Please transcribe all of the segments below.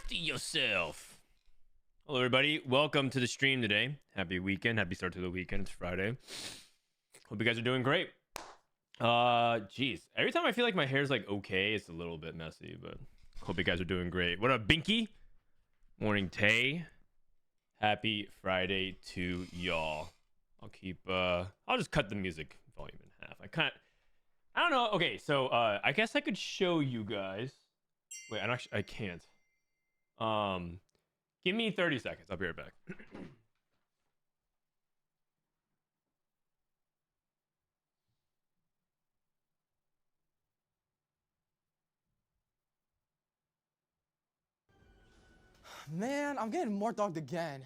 to yourself. Hello, everybody. Welcome to the stream today. Happy weekend. Happy start to the weekend. It's Friday. Hope you guys are doing great. Jeez. Every time I feel like my hair's like okay, it's a little bit messy, but hope you guys are doing great. What up, Binky? Morning, Tay. Happy Friday to y'all. I'll just cut the music volume in half. I don't know. Okay, so I guess I could show you guys. Wait, I can't. Give me 30 seconds. I'll be right back. Man, I'm getting more dogged again.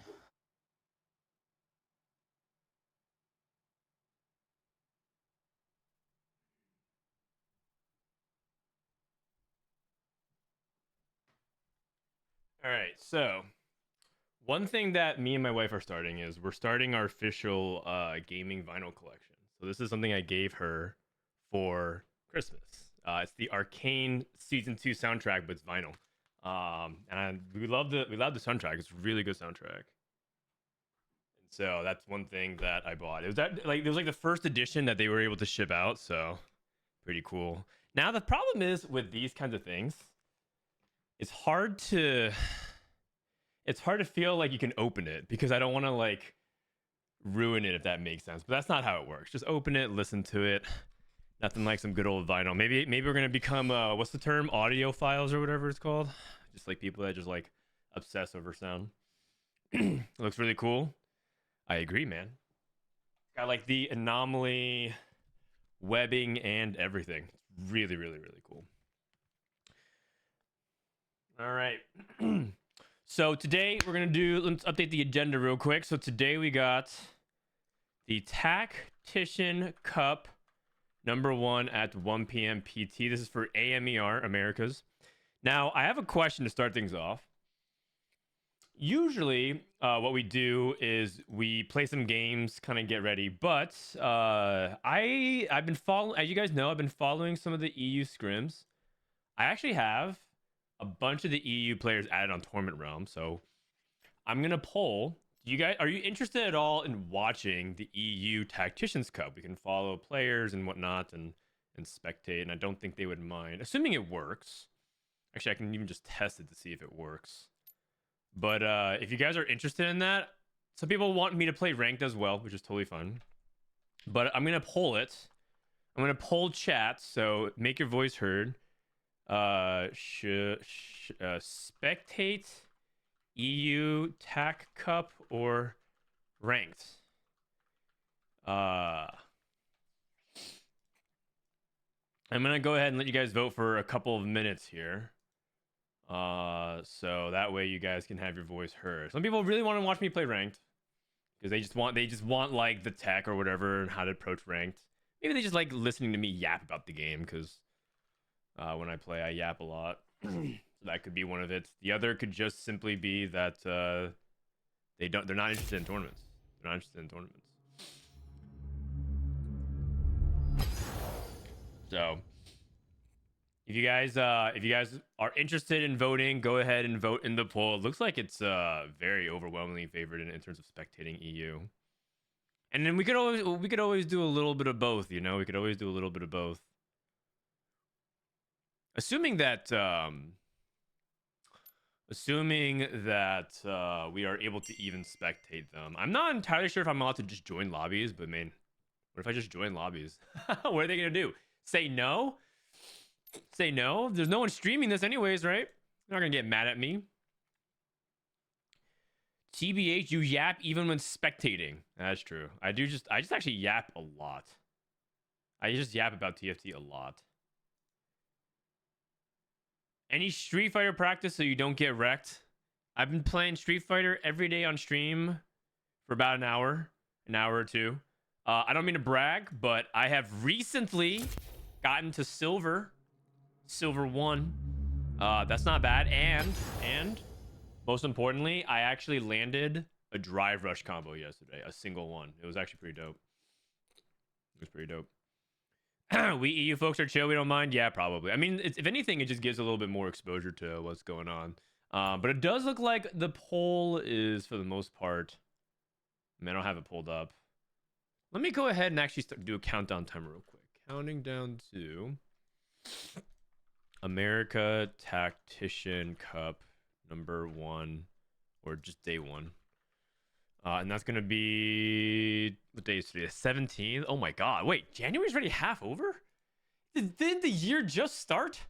All right, so one thing that me and my wife are starting is we're starting our official gaming vinyl collection. So this is something I gave her for Christmas. It's the Arcane Season 2 soundtrack, but it's vinyl. And we love the soundtrack. It's a really good soundtrack. And so that's one thing that I bought. It was like the first edition that they were able to ship out, so pretty cool. Now the problem is with these kinds of things, it's hard to feel like you can open it because I don't want to like ruin it, if that makes sense. But that's not how it works. Just open it, listen to it. Nothing like some good old vinyl. Maybe we're gonna become what's the term? Audiophiles or whatever it's called. Just like people that just like obsess over sound. It looks really cool. I agree, man. Got like the anomaly webbing and everything. Really, really, really cool. All right. So today let's update the agenda real quick. So today we got the Tactician Cup #1 at 1 p.m. PT. This is for AMER, Americas. Now, I have a question to start things off. Usually, what we do is we play some games, kind of get ready. But I've been following, as you guys know, I've been following some of the EU scrims. I actually have a bunch of the EU players added on Tournament Realm. So I'm gonna poll. Are you interested at all in watching the EU Tacticians Cup? We can follow players and whatnot and spectate, and I don't think they would mind, assuming it works. Actually, I can even just test it to see if it works. But if you guys are interested in that, some people want me to play ranked as well, which is totally fun. But I'm gonna poll it. I'm gonna poll chat, so make your voice heard. Spectate EU TAC Cup or ranked. I'm gonna go ahead and let you guys vote for a couple of minutes here. So that way you guys can have your voice heard. Some people really want to watch me play ranked because they just want like the tech or whatever and how to approach ranked. Maybe they just like listening to me yap about the game because when I play I yap a lot. So that could be one of it. The other could just simply be that they're not interested in tournaments. They're not interested in tournaments. So if you guys are interested in voting, go ahead and vote in the poll. It looks like it's very overwhelmingly favored in terms of spectating EU. And then we could always do a little bit of both, you know? We could always do a little bit of both. Assuming that we are able to even spectate them. I'm not entirely sure if I'm allowed to just join lobbies, but man, what if I just join lobbies? What are they gonna do? Say no? Say no? There's no one streaming this anyways, right? They're not gonna get mad at me. TBH, you yap even when spectating. That's true. I just actually yap a lot. I just yap about TFT a lot. Any Street Fighter practice so you don't get wrecked? I've been playing Street Fighter every day on stream for about an hour or two. I don't mean to brag, but I have recently gotten to Silver 1. That's not bad. And most importantly, I actually landed a drive rush combo yesterday, a single one. It was actually pretty dope. It was pretty dope. We EU folks are chill. We don't mind. Yeah, probably. I mean, if anything, it just gives a little bit more exposure to what's going on. But it does look like the poll is, for the most part, I mean, I don't have it pulled up. Let me go ahead and actually do a countdown timer real quick. Counting down to EMEA Tactician Cup #1, or just day 1. And that's going to be, what day is today? The 17th? Oh my god. Wait, January's already half over? Didn't the year just start?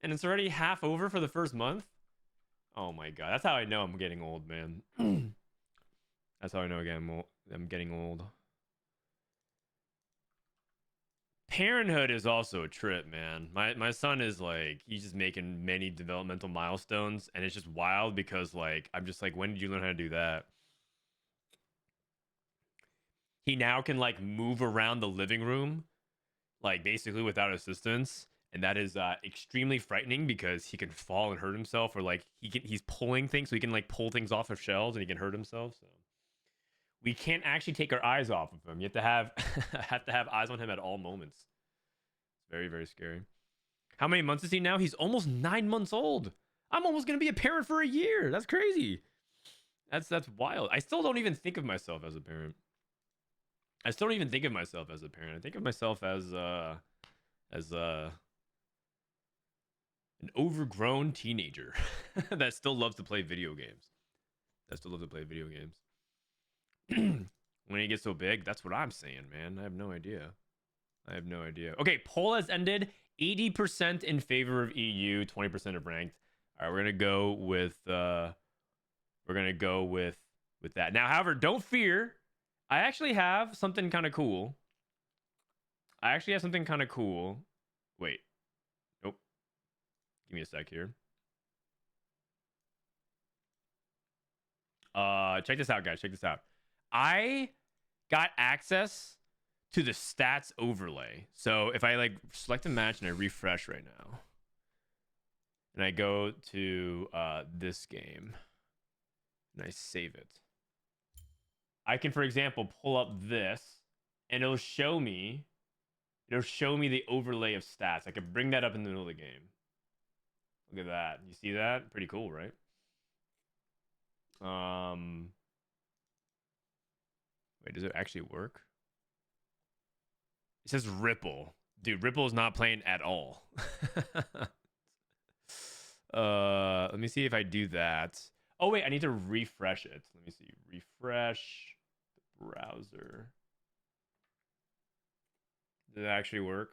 And it's already half over for the first month? Oh my god. That's how I know I'm getting old, man. That's how I know I'm getting old. Parenthood is also a trip, man. My son is like, he's just making many developmental milestones, and it's just wild because like I'm just like, when did you learn how to do that? He now can like move around the living room, like basically without assistance, and that is extremely frightening because he can fall and hurt himself, or like he's pulling things, so he can like pull things off of shelves and he can hurt himself. So we can't actually take our eyes off of him. You have to have have to have eyes on him at all moments. It's very, very scary. How many months is he now? He's almost 9 months old. I'm almost gonna be a parent for a year. That's crazy. That's wild. I still don't even think of myself as a parent. I still don't even think of myself as a parent. I think of myself as an overgrown teenager that still loves to play video games. When he gets so big, that's what I'm saying, man. I have no idea. Okay, poll has ended. 80% in favor of EU, 20% of ranked. All right, we're gonna go with that. Now, however, don't fear. I actually have something kind of cool. Wait. Nope. Give me a sec here. Check this out, guys. Check this out. I got access to the stats overlay. So if I like select a match and I refresh right now, and I go to this game, and I save it, I can, for example, pull up this, and it'll show me the overlay of stats. I can bring that up in the middle of the game. Look at that. You see that? Pretty cool, right? Wait, does it actually work? It says Ripple. Dude, Ripple is not playing at all. Let me see if I do that. Oh, wait, I need to refresh it. Let me see. Refresh the browser. Did it actually work?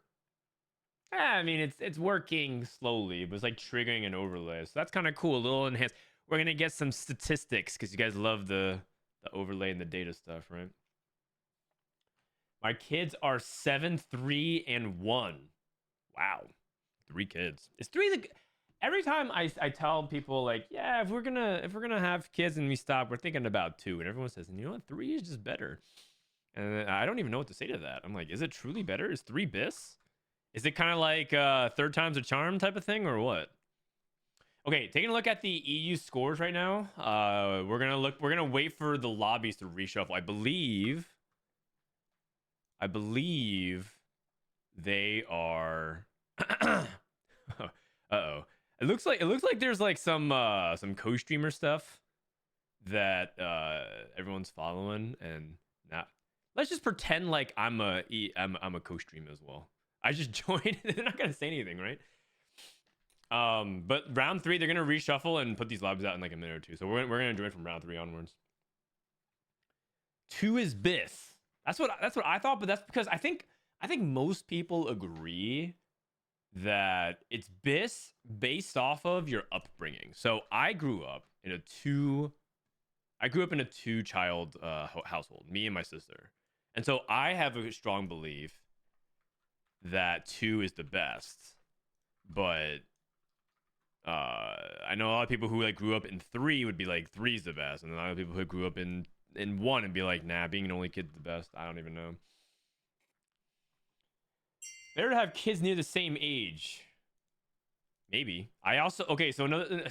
I mean, it's working slowly, but it's like triggering an overlay. So that's kind of cool. A little enhanced. We're going to get some statistics because you guys love the overlay and the data stuff, right? My kids are 7, 3, and 1. Wow. 3 kids. Is 3 the... Every time I tell people like, yeah, if we're gonna have kids and we stop, we're thinking about 2, and everyone says, and you know what, 3 is just better. And I don't even know what to say to that. I'm like, is it truly better? Is 3 bis? Is it kind of like 3rd time's a charm type of thing, or what? Okay, taking a look at the EU scores right now. We're gonna wait for the lobbies to reshuffle. I believe they are. Uh-oh. It looks like there's like some co-streamer stuff that everyone's following, and now let's just pretend like I'm a co-stream as well. I just joined. They're not gonna say anything, right? But round 3 they're gonna reshuffle and put these lobbies out in like a minute or 2. So we're gonna join from round 3 onwards. 2 is bis. That's what I thought, but that's because I think most people agree that it's bis based off of your upbringing. So I grew up in a 2-child household, me and my sister. And so I have a strong belief that 2 is the best. But I know a lot of people who like grew up in 3 would be like 3 is the best, and a lot of people who grew up in 1 and be like, nah, being an only kid's the best. I don't even know. Better to have kids near the same age. Maybe. I also, okay, so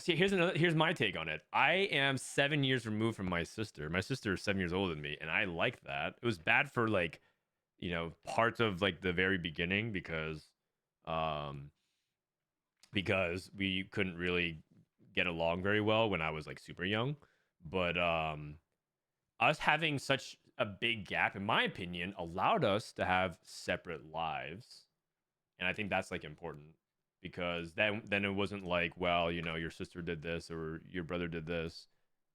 here's my take on it. I am 7 years removed from my sister. My sister is 7 years older than me, and I like that. It was bad for like, you know, parts of like the very beginning because we couldn't really get along very well when I was like super young. But us having such a big gap, in my opinion, allowed us to have separate lives. And I think that's like important because then it wasn't like, well, you know, your sister did this or your brother did this.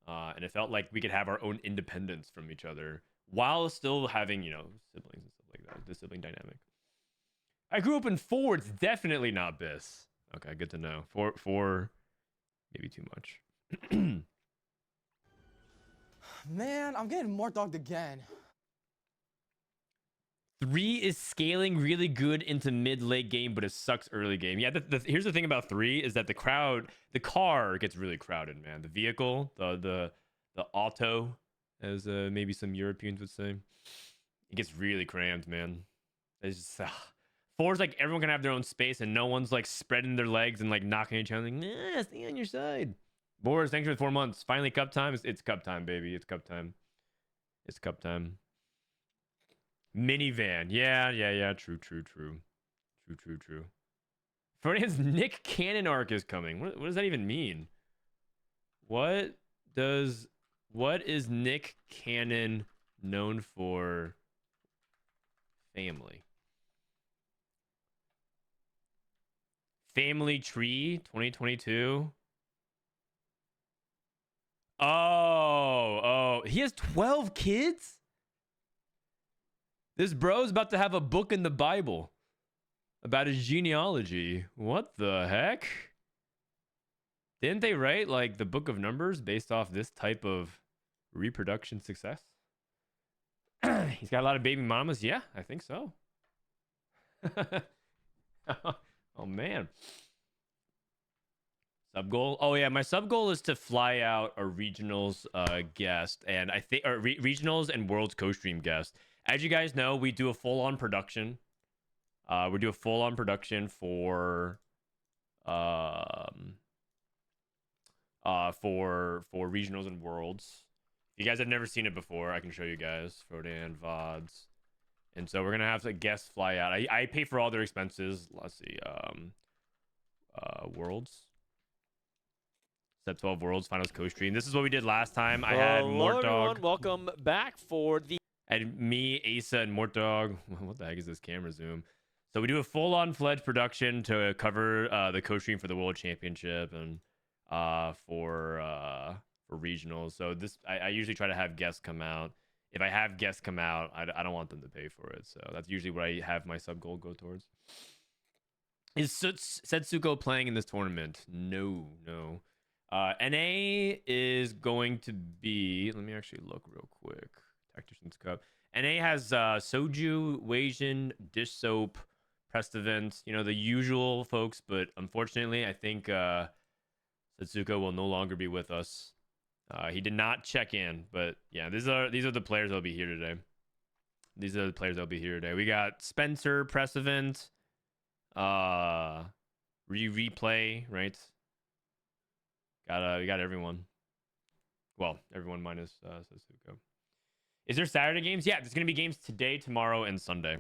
And it felt like we could have our own independence from each other while still having, you know, siblings and stuff like that, the sibling dynamic. I grew up in 4. It's definitely not Bis. Okay, good to know. 4, maybe too much. Man, I'm getting more dogged again. 3 is scaling really good into mid-late game, but it sucks early game. Yeah, here's the thing about 3 is that the car gets really crowded, man. The vehicle, the auto, as maybe some Europeans would say, it gets really crammed, man. It's just 4 is like everyone can have their own space, and no one's like spreading their legs and like knocking each other. Like, nah, stay on your side. Boris, thanks for the 4 months. Finally, cup time. It's cup time, baby. It's cup time. It's cup time. Minivan. Yeah. True. Frodan's Nick Cannon arc is coming. What does that even mean? What is Nick Cannon known for? Family. Family Tree 2022. Oh, he has 12 kids? This bro's about to have a book in the Bible about his genealogy. What the heck? Didn't they write like the book of Numbers based off this type of reproduction success? He's got a lot of baby mamas. Yeah, I think so. Oh man. Sub goal. Oh yeah, my sub goal is to fly out a regionals guest, and I think regionals and world's co-stream guest. As you guys know, we do a full-on production. We do a full-on production for regionals and worlds. If you guys have never seen it before, I can show you guys. Frodan VODs. And so we're gonna have the guests fly out. I pay for all their expenses. Let's see. Worlds. Step 12 Worlds Finals Co-Stream. This is what we did last time. I had Mortdog. Everyone, welcome back for the... And me, Asa, and Mortdog. What the heck is this camera zoom? So we do a full-on fledged production to cover the co-stream for the World Championship and for regionals. So this, I usually try to have guests come out. If I have guests come out, I don't want them to pay for it. So that's usually what I have my sub goal go towards. Is Setsuko playing in this tournament? No. NA is going to be... Let me actually look real quick. Tactician's Cup. NA has Soju, Weijin, Dish Soap, Pressed Event. You know, the usual folks. But unfortunately, I think Setsuko will no longer be with us. He did not check in. But yeah, these are the players that'll be here today. We got Spencer, Press Event. Replay, right? We got everyone. Well, everyone minus Setsuko. Is there Saturday games? Yeah, there's gonna be games today, tomorrow, and Sunday.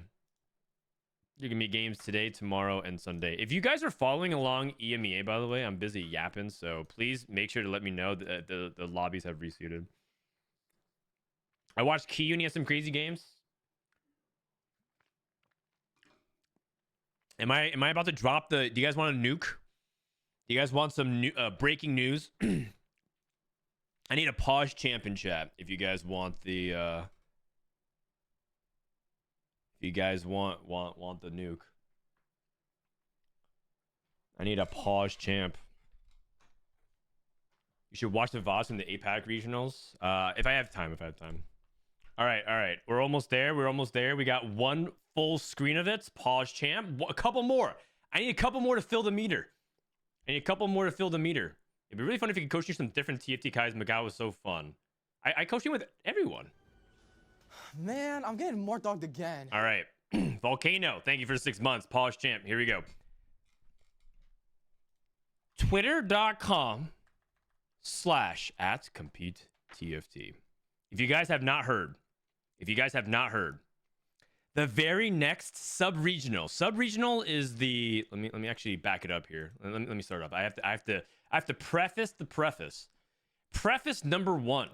There can be games today, tomorrow, and Sunday. If you guys are following along EMEA, by the way, I'm busy yapping, so please make sure to let me know that the lobbies have reseated. I watched Kiyun. He has some crazy games. Am I about to drop the... Do you guys want a nuke? Do you guys want some new, breaking news? I need a pause champ in chat if you guys want the... if you guys want the nuke. I need a pause champ. You should watch the VODs from the APAC regionals. If I have time. All right. We're almost there. We got one full screen of it. Pause champ. A couple more. I need a couple more to fill the meter. It'd be really fun if you could coach you some different TFT guys. Macau was so fun. I coached you with everyone. Man, I'm getting more dogged again. All right. Volcano, thank you for 6 months. Pause champ. Here we go. Twitter.com/@CompeteTFT. If you guys have not heard, the very next sub-regional is the... Let me actually back it up here. Let me start up. I I have to preface the preface. Preface number one.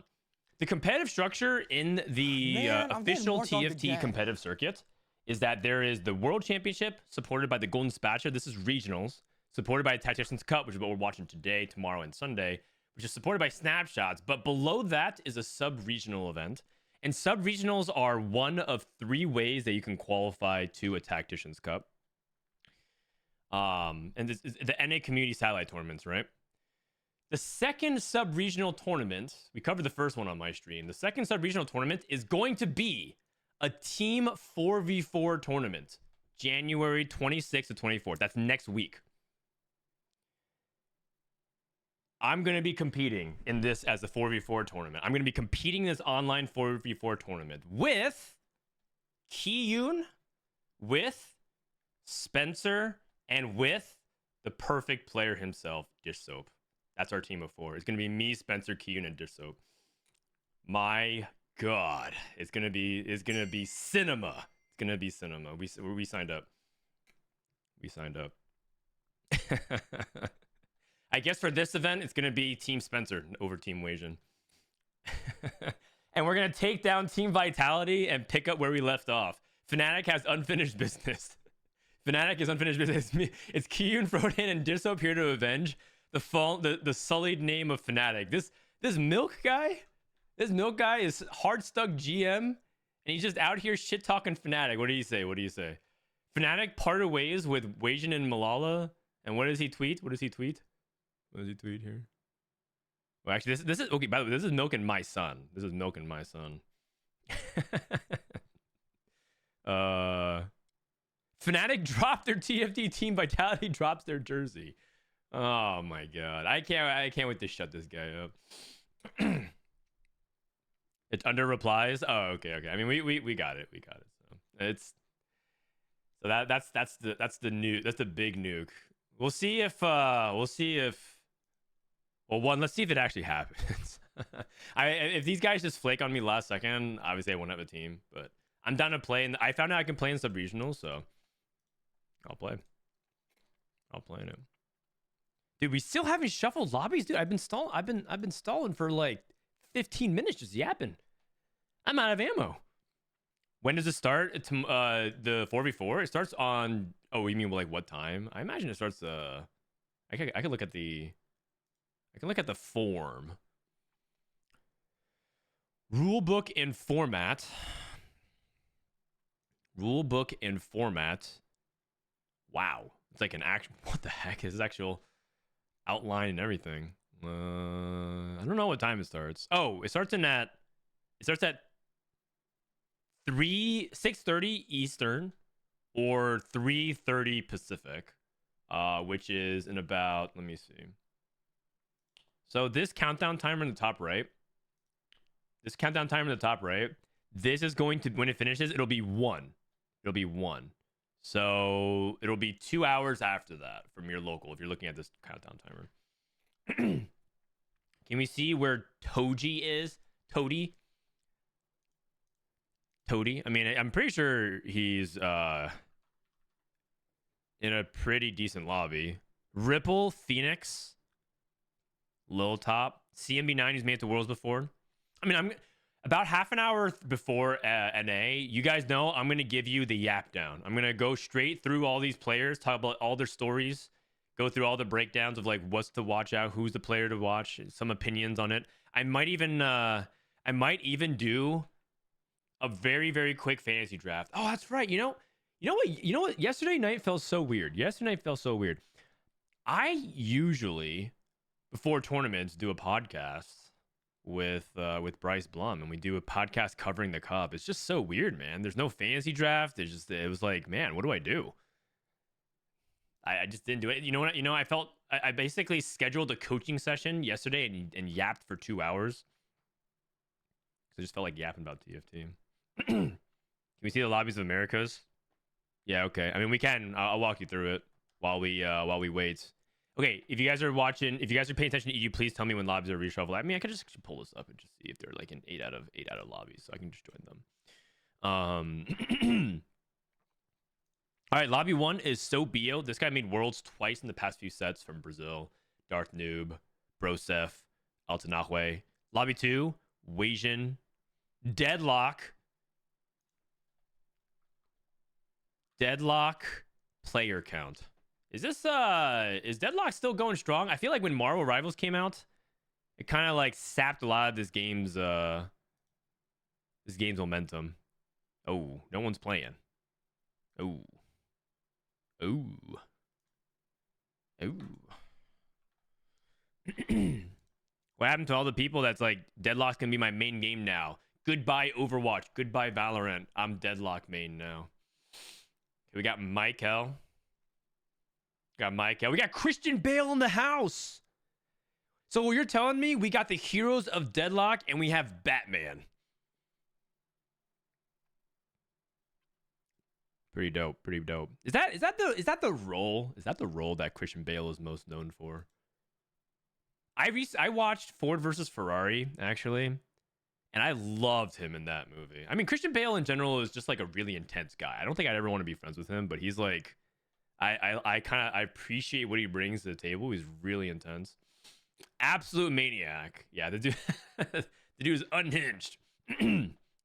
The competitive structure in the Man, I'm getting official more dogged TFT again. competitive circuit is that there is the World Championship supported by the Golden Spatula. This is regionals, supported by Tactician's Cup, which is what we're watching today, tomorrow, and Sunday, which is supported by Snapshots. But below that is a sub-regional event. And sub-regionals are one of 3 ways that you can qualify to a Tactician's Cup. And this is the NA Community Satellite Tournaments, right? The second sub-regional tournament, we covered the first one on my stream. The second sub-regional tournament is going to be a team 4v4 tournament, January 26th to 24th. That's next week. I'm going to be competing in this as a 4v4 tournament. I'm going to be competing in this online 4v4 tournament with Kiyun, with Spencer, and with the perfect player himself, Dish Soap. That's our team of 4. It's gonna be me, Spencer, Kiyun, and Dish Soap. My God, it's gonna be cinema. It's gonna be cinema. We signed up. We signed up. I guess for this event, it's gonna be Team Spencer over Team Wasian. And we're gonna take down Team Vitality and pick up where we left off. Fnatic has unfinished business. Fnatic is unfinished business. It's Kiyun, Frodan, and Dish Soap here to avenge the sullied name of Fnatic. This milk guy is hard stuck GM, and he's just out here shit talking Fnatic. What do you say? Fnatic parted ways with Wasian and Malala, and what does he tweet? What does he tweet here? Well, actually, this is okay. By the way, this is milking my son. Fnatic dropped their TFT team. Vitality drops their jersey. Oh my God. I can't wait to shut this guy up. It's under replies. Oh, okay. I mean, we got it. So that's the new, that's the big nuke. Let's see if let's see if it actually happens. If these guys just flake on me last second, obviously I won't have a team, but I'm down to play, and I found out I can play in sub-regional, so I'll play in it. Dude, we still haven't shuffled lobbies, dude. I've been stalling for like 15 minutes just yapping. I'm out of ammo. When does it start? The 4v4? It starts on, oh, you mean like what time? I imagine it starts I can look at the form. Rulebook and format. Wow. It's like an actual, what the heck is this actual outline and everything? I don't know what time it starts. Oh, it starts at 6:30 Eastern or 3:30 Pacific, which is in about, let me see. So this countdown timer in the top right, this is going to, when it finishes, it'll be 1. So it'll be 2 hours after that from your local, if you're looking at this countdown timer. Can we see where Toji is? Toady? I mean, I'm pretty sure he's in a pretty decent lobby. Ripple, Phoenix, Lil Top, CMB9, who's made it to Worlds before. I mean, I'm about half an hour before NA. You guys know I'm going to give you the yap down. I'm going to go straight through all these players, talk about all their stories, go through all the breakdowns of like what's to watch out, who's the player to watch, some opinions on it. I might even do a very, very quick fantasy draft. Oh, that's right. You know what? Yesterday night felt so weird. I usually, before tournaments, do a podcast with Bryce Blum, and we do a podcast covering the cup. It's just so weird, man. There's no fantasy draft. It was like, man, what do I do? I just didn't do it. You know what? I basically scheduled a coaching session yesterday and yapped for 2 hours. I just felt like yapping about TFT. Can we see the lobbies of Americas? Yeah, okay. I mean, we can. I'll walk you through it while we wait. Okay, if you guys are paying attention to EG, please tell me when lobbies are reshuffled. I mean, I could just pull this up and just see if they're like an 8 out of lobbies, so I can just join them. All right, lobby 1 is Sobio. This guy made Worlds twice in the past few sets from Brazil. Darth Noob, Brosef, Altanahwe. Lobby 2, Weijin, Deadlock, player count. Is Deadlock still going strong? I feel like when Marvel Rivals came out, it kind of like sapped a lot of this game's momentum. Oh, no one's playing. Oh. What happened to all the people that's like, Deadlock's gonna be my main game now? Goodbye Overwatch. Goodbye Valorant. I'm Deadlock main now. Okay, we got Michael. We got Christian Bale in the house. So you're telling me we got the heroes of Deadlock and we have Batman. Pretty dope. Is that the role? Is that the role that Christian Bale is most known for? I watched Ford versus Ferrari actually, and I loved him in that movie. I mean, Christian Bale in general is just like a really intense guy. I don't think I'd ever want to be friends with him, but he's like, I appreciate what he brings to the table. He's really intense, absolute maniac. Yeah, the dude, the dude is unhinged,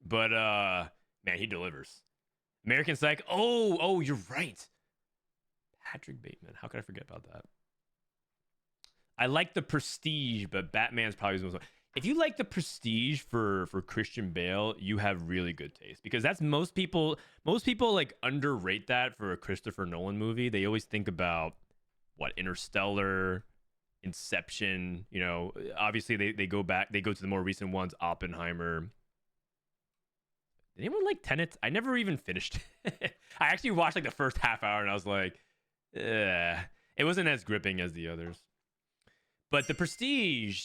but man, he delivers. American Psych. Oh, you're right. Patrick Bateman. How could I forget about that? I like the Prestige, but Batman's probably the most. If you like the Prestige for Christian Bale, you have really good taste, because that's most people like underrate that for a Christopher Nolan movie. They always think about what, Interstellar, Inception, you know, obviously they go to the more recent ones, Oppenheimer. Did anyone like Tenet? I never even finished it. I actually watched like the first half hour and I was like, it wasn't as gripping as the others. But The Prestige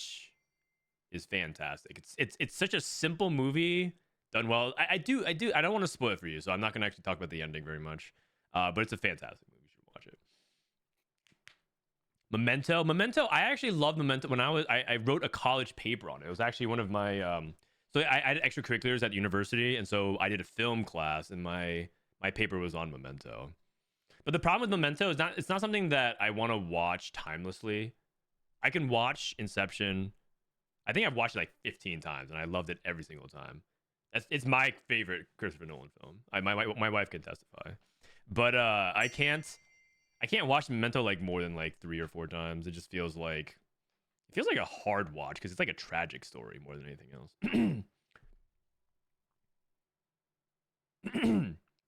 is fantastic. It's such a simple movie done well. I don't want to spoil it for you, so I'm not gonna actually talk about the ending very much. But it's a fantastic movie. You should watch it. Memento. I actually loved Memento when I wrote a college paper on it. It was actually one of my so I had extracurriculars at university, and so I did a film class, and my paper was on Memento. But the problem with Memento is it's not something that I want to watch timelessly. I can watch Inception. I think I've watched it like 15 times, and I loved it every single time. It's my favorite Christopher Nolan film. My wife can testify. But I can't watch Memento like more than like 3 or 4 times. It just feels like a hard watch, because it's like a tragic story more than anything else.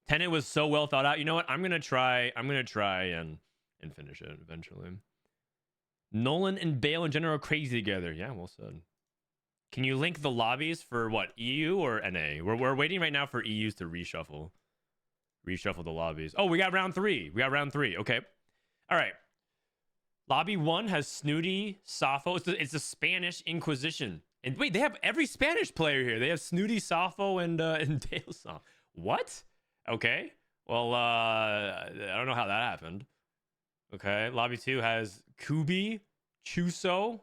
Tenet was so well thought out. You know what? I'm gonna try and finish it eventually. Nolan and Bale in general are crazy together. Yeah, well said. Can you link the lobbies for what, EU or NA? We're waiting right now for EUs to reshuffle the lobbies. Oh, we got round 3. Okay. All right. Lobby 1 has Snooty, Safo. It's the Spanish Inquisition. And wait, they have every Spanish player here. They have Snooty, Safo, and Daleson. What? Okay. Well, I don't know how that happened. Okay. Lobby 2 has Kubi, Chuso.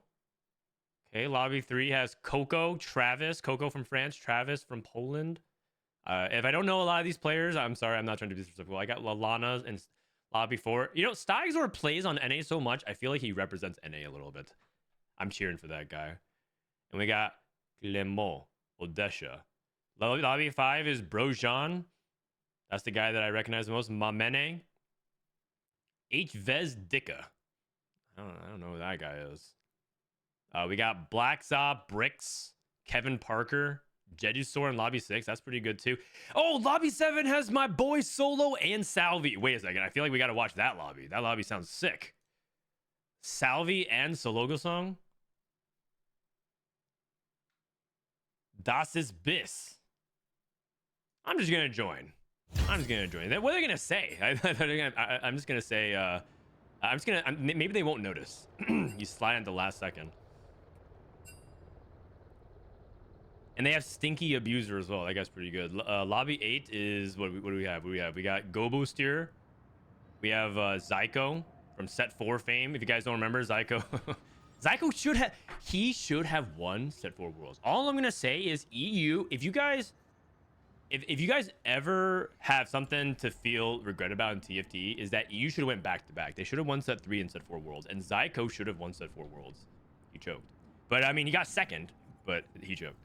Okay. Lobby 3 has Coco, Travis. Coco from France, Travis from Poland. If I don't know a lot of these players, I'm sorry. I'm not trying to be disrespectful. I got Lalana and Lobby 4. You know, Staigzor plays on NA so much, I feel like he represents NA a little bit. I'm cheering for that guy. And we got Clement, Odesha. Lobby 5 is Brojan. That's the guy that I recognize the most. Mamene. Vez Dicka. I don't know who that guy is. We got Black Zob, Bricks, KevinParker, Jedusor in Lobby 6. That's pretty good too. Oh, Lobby 7 has my boy Solo and Salvyyy. Wait a second. I feel like we got to watch that lobby. That lobby sounds sick. Salvyyy and Sologesang. Das ist bis. I'm just going to join. What are they going to say? I'm just going to say, maybe they won't notice. You slide at the last second. And they have Stinky Abuser as well. That guy's pretty good. Lobby 8 is, what do we have? We got Gobo Steer. We have Zyko from Set 4 fame. If you guys don't remember, Zyko. Zyko should have won Set 4 Worlds. All I'm going to say is EU, if you guys if you guys ever have something to feel regret about in TFT, is that you should have went back to back. They should have won set 3 and set 4 worlds, and Zyko should have won set 4 worlds. He choked, but I mean he got second, but he choked.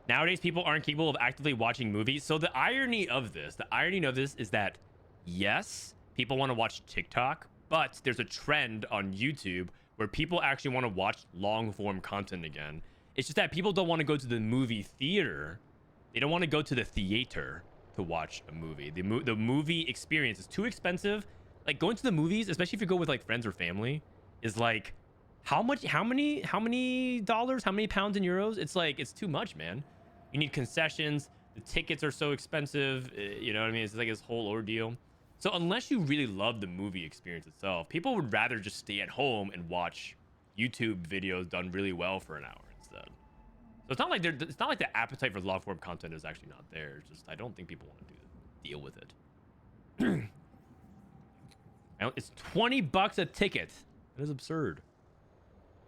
Nowadays, people aren't capable of actively watching movies. So the irony of this is that yes, people want to watch TikTok, but there's a trend on YouTube where people actually want to watch long form content again. It's just that people don't want to go to the movie theater. They don't want to go to the theater to watch a movie. The movie experience is too expensive. Like going to the movies, especially if you go with like friends or family, is like how many dollars, how many pounds and euros? It's like, it's too much, man. You need concessions. The tickets are so expensive. You know what I mean? It's like this whole ordeal. So unless you really love the movie experience itself, people would rather just stay at home and watch YouTube videos done really well for an hour instead. So it's not like the appetite for long form content is actually not there. It's just I don't think people want to deal with it. It's $20 a ticket. That is absurd.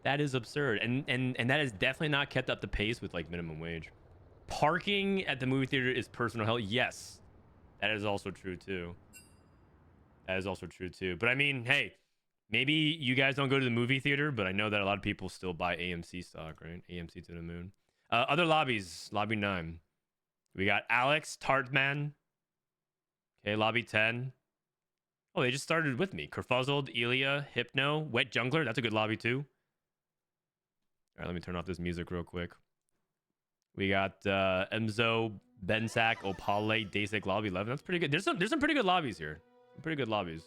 That is absurd, and that has definitely not kept up the pace with like minimum wage. Parking at the movie theater is personal hell. Yes, that is also true too. That is also true too. But I mean, hey, maybe you guys don't go to the movie theater, but I know that a lot of people still buy AMC stock, right? AMC to the moon. Other lobbies, lobby 9. We got Alex, Tartman. Okay, lobby 10. Oh, they just started with me. Kerfuzzled, Elia, Hypno, Wet Jungler. That's a good lobby too. All right, let me turn off this music real quick. We got Emzo, Bensak, Opale, Dasik, lobby 11. That's pretty good. There's some pretty good lobbies here. Pretty good lobbies.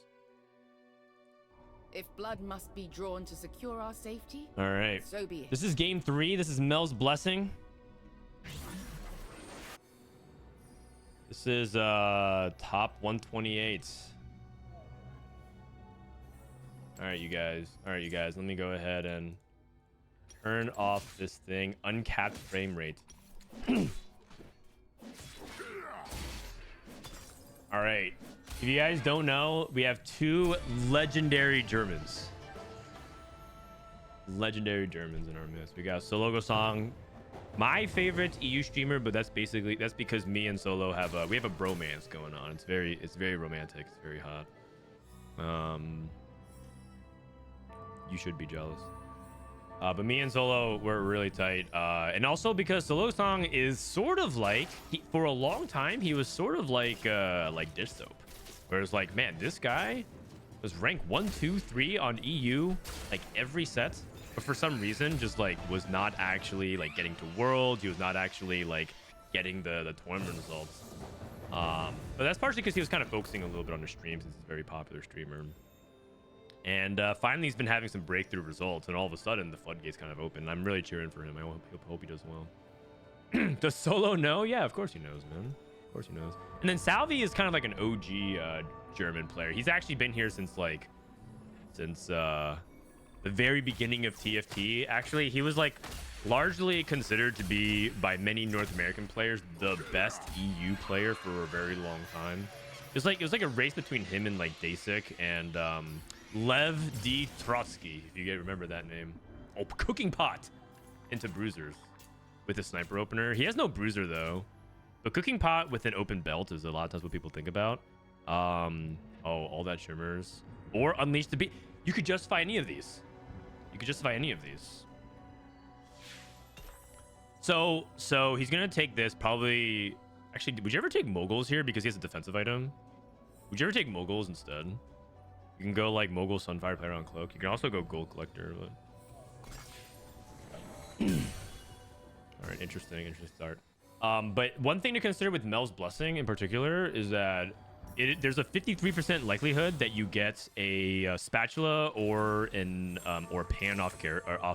If blood must be drawn to secure our safety, all right. So be it. This is game 3. This is Mel's Blessing. This is top 128. All right, you guys. Let me go ahead and turn off this thing. Uncapped frame rate. All right. If you guys don't know, we have 2 legendary Germans. Legendary Germans in our midst. We got Sologesang, my favorite EU streamer, but that's because me and Solo have a bromance going on. It's very romantic. It's very hot. You should be jealous. But me and Solo were really tight. And also because Sologesang is sort of like, for a long time, he was sort of like dish soap. Whereas like, man, this guy was ranked 1, 2, 3 on EU, like every set. But for some reason, just like was not actually like getting to Worlds. He was not actually like getting the tournament results. But that's partially because he was kind of focusing a little bit on the stream since he's a very popular streamer. And finally, he's been having some breakthrough results, and all of a sudden, the floodgates kind of open. I'm really cheering for him. I hope he does well. Does Solo know? Yeah, of course he knows, man. Of course he knows. And then Salvyyy is kind of like an OG German player. He's actually been here since the very beginning of TFT. Actually, he was like largely considered to be by many North American players the best EU player for a very long time. It was like a race between him and like Dasik and Lev D. Trotsky, if you remember that name. Oh, Cooking Pot into Bruisers with a sniper opener. He has no bruiser though, but Cooking Pot with an open belt is a lot of times what people think about. Oh, all that shimmers or Unleash the Beast. You could justify any of these. So he's gonna take this probably. Actually, would you ever take Moguls here because he has a defensive item? Would you ever take Moguls instead? You can go like Mogul, Sunfire, Player on Cloak. You can also go Gold Collector. But... all right, interesting start. But one thing to consider with Mel's Blessing in particular is that there's a 53% likelihood that you get a spatula or a pan off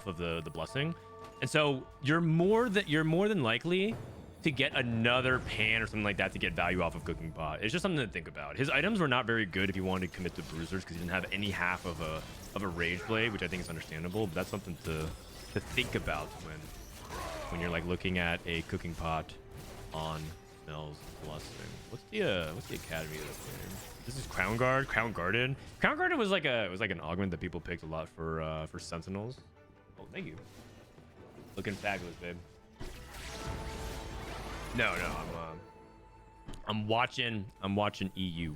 of the blessing, and so you're more than likely to get another pan or something like that to get value off of Cooking Pot. It's just something to think about. His items were not very good if you wanted to commit to Bruisers because he didn't have any half of a Rage Blade, which I think is understandable. But that's something to think about when you're like looking at a Cooking Pot on Mel's Blessing. What's the academy of this game? This is Crown Guard. Crown Garden was like an augment that people picked a lot for Sentinels. Oh, thank you. Looking fabulous, babe. No, I'm watching EU.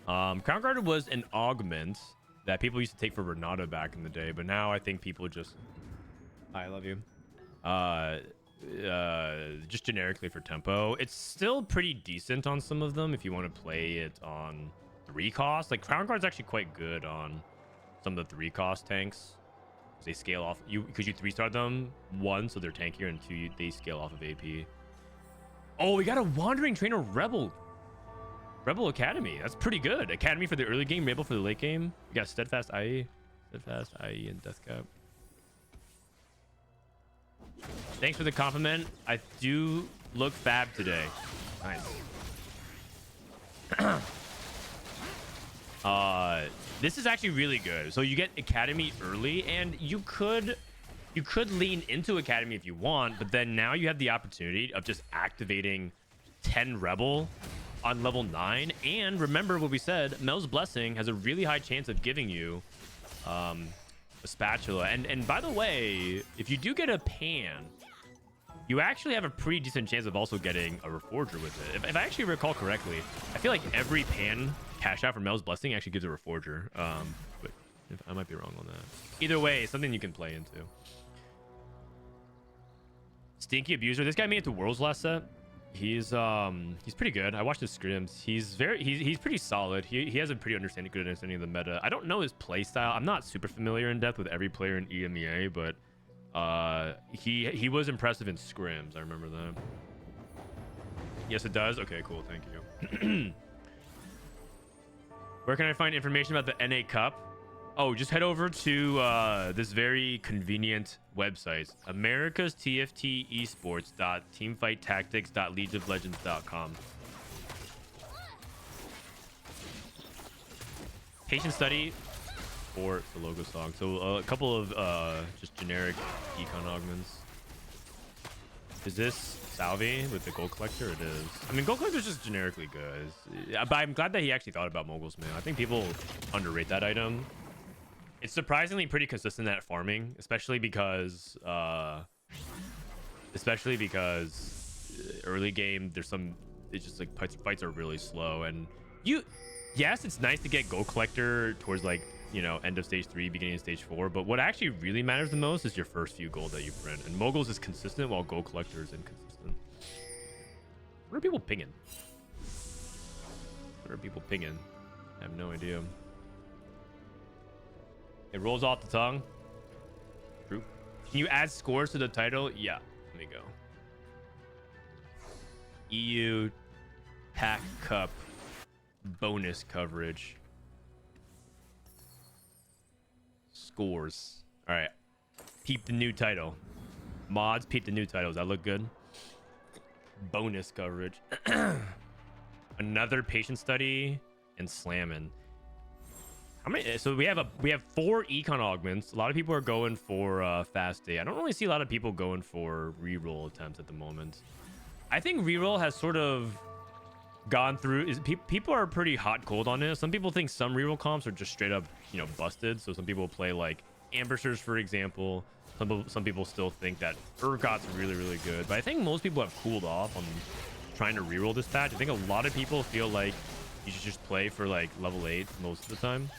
Crown Guard was an augment that people used to take for Renata back in the day, but now I think people just I love you. Just generically for tempo. It's still pretty decent on some of them if you want to play it on 3 cost. Like Crown Guard's actually quite good on some of the 3 cost tanks. They scale off because you 3-star them, 1 so they're tankier, and 2 they scale off of AP. Oh, we got a Wandering Trainer Rebel Academy. That's pretty good. Academy for the early game, Rebel for the late game. We got Steadfast IE, and Death Cap. Thanks for the compliment. I do look fab today. Nice. This is actually really good. So you get Academy early, and you could lean into Academy if you want, but then now you have the opportunity of just activating 10 Rebel on level 9. And remember what we said, Mel's Blessing has a really high chance of giving you a spatula. And by the way, if you do get a pan, you actually have a pretty decent chance of also getting a Reforger with it. If I actually recall correctly, I feel like every pan cash out for Mel's Blessing actually gives a Reforger. But I might be wrong on that. Either way, something you can play into. Stinky Abuser. This guy made it to Worlds last set. He's pretty good. I watched his scrims. He's pretty solid. He has a pretty good understanding of the meta. I don't know his play style. I'm not super familiar in depth with every player in EMEA, but he was impressive in scrims. I remember that. Yes, it does. Okay, cool. Thank you. Where can I find information about the NA Cup? Oh, just head over to this very convenient website, America's TFT Esports.teamfighttactics.leagueoflegends.com. Patient study for Sologesang. So a couple of just generic econ augments. Is this Salvyyy with the Gold Collector? It is. I mean, Gold Collector's just generically good. But I'm glad that he actually thought about Moguls, man. I think people underrate that item. It's surprisingly pretty consistent at farming, especially because early game there's some. It's just like fights are really slow, and yes, it's nice to get Gold Collector towards like, you know, end of stage 3, beginning of stage 4, but what actually really matters the most is your first few gold that you print, and Moguls is consistent while Gold Collector is inconsistent. What are people pinging? I have no idea. It rolls off the tongue. True. Can you add scores to the title? Yeah. Let me go. EU Pack Cup bonus coverage. Scores. All right. Peep the new title. Mods, peep the new title. Does that look good? Bonus coverage. Another patient study and slamming. How many? So we have 4 econ augments. A lot of people are going for fast day. I don't really see a lot of people going for reroll attempts at the moment. I think reroll has sort of gone through. People are pretty hot cold on it. Some people think some reroll comps are just straight up, you know, busted. So some people play like Ambushers, for example. Some people still think that Urgot's really, really good. But I think most people have cooled off on trying to reroll this patch. I think a lot of people feel like you should just play for like level 8 most of the time.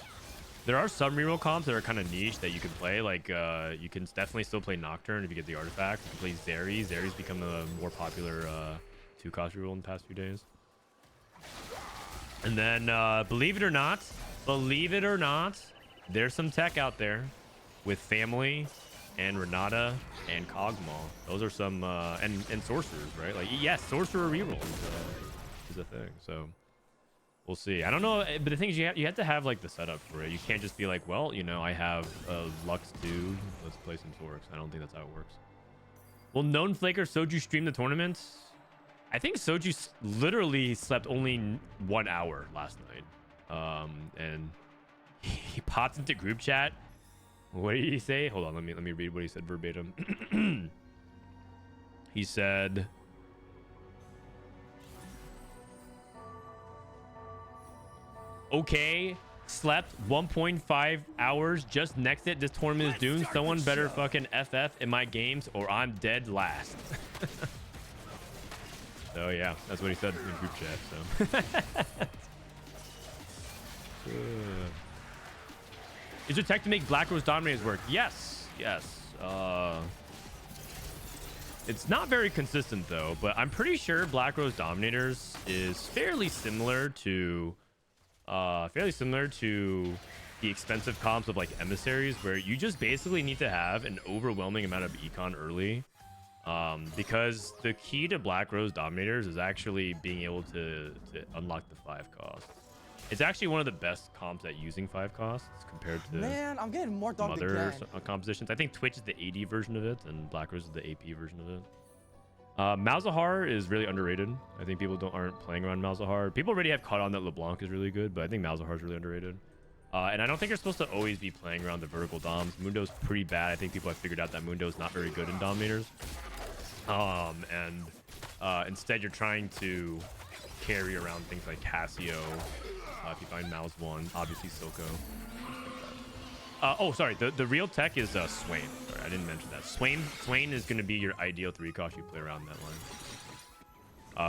There are some reroll comps that are kind of niche that you can play. Like you can definitely still play Nocturne if you get the artifact. You can play Zeri. Zeri's become a more popular 2-cost reroll in the past few days. And then believe it or not, there's some tech out there with Family and Renata and Kog'Maw. Those are some and sorcerers, right? Like, yes, sorcerer reroll is a thing. So we'll see. I don't know, but the thing is, you have to have like the setup for it. You can't just be like, well, you know, I have Lux 2. Let's play some Torx. I don't think that's how it works. Will Known Flaker Soju stream the tournament? I think Soju literally slept only 1 hour last night. And he popped into group chat. What did he say? Hold on, let me read what he said verbatim. He said, okay, slept 1.5 hours just next it. This tournament is doomed. Someone better fucking FF in my games or I'm dead last. So yeah, that's what he said in the group chat. So is there tech to make Black Rose Dominators work? Yes. It's not very consistent though, but I'm pretty sure Black Rose Dominators is fairly similar to the expensive comps of like emissaries, where you just basically need to have an overwhelming amount of econ early, because the key to Black Rose Dominators is actually being able to unlock the 5 cost. It's actually one of the best comps at using 5 costs compared to Man, I'm getting more dogged other again. compositions. I think Twitch is the AD version of it, and Black Rose is the AP version of it. Malzahar is really underrated. I think people aren't playing around Malzahar. People already have caught on that LeBlanc is really good, but I think Malzahar is really underrated. And I don't think you're supposed to always be playing around the vertical doms. Mundo's pretty bad. I think people have figured out that Mundo's not very good in Dominators. Instead, you're trying to carry around things like Cassio. If you find Mal's one, obviously Silco. Oh, sorry. The real tech is Swain. Sorry, I didn't mention that. Swain is going to be your ideal 3 cost you play around that line.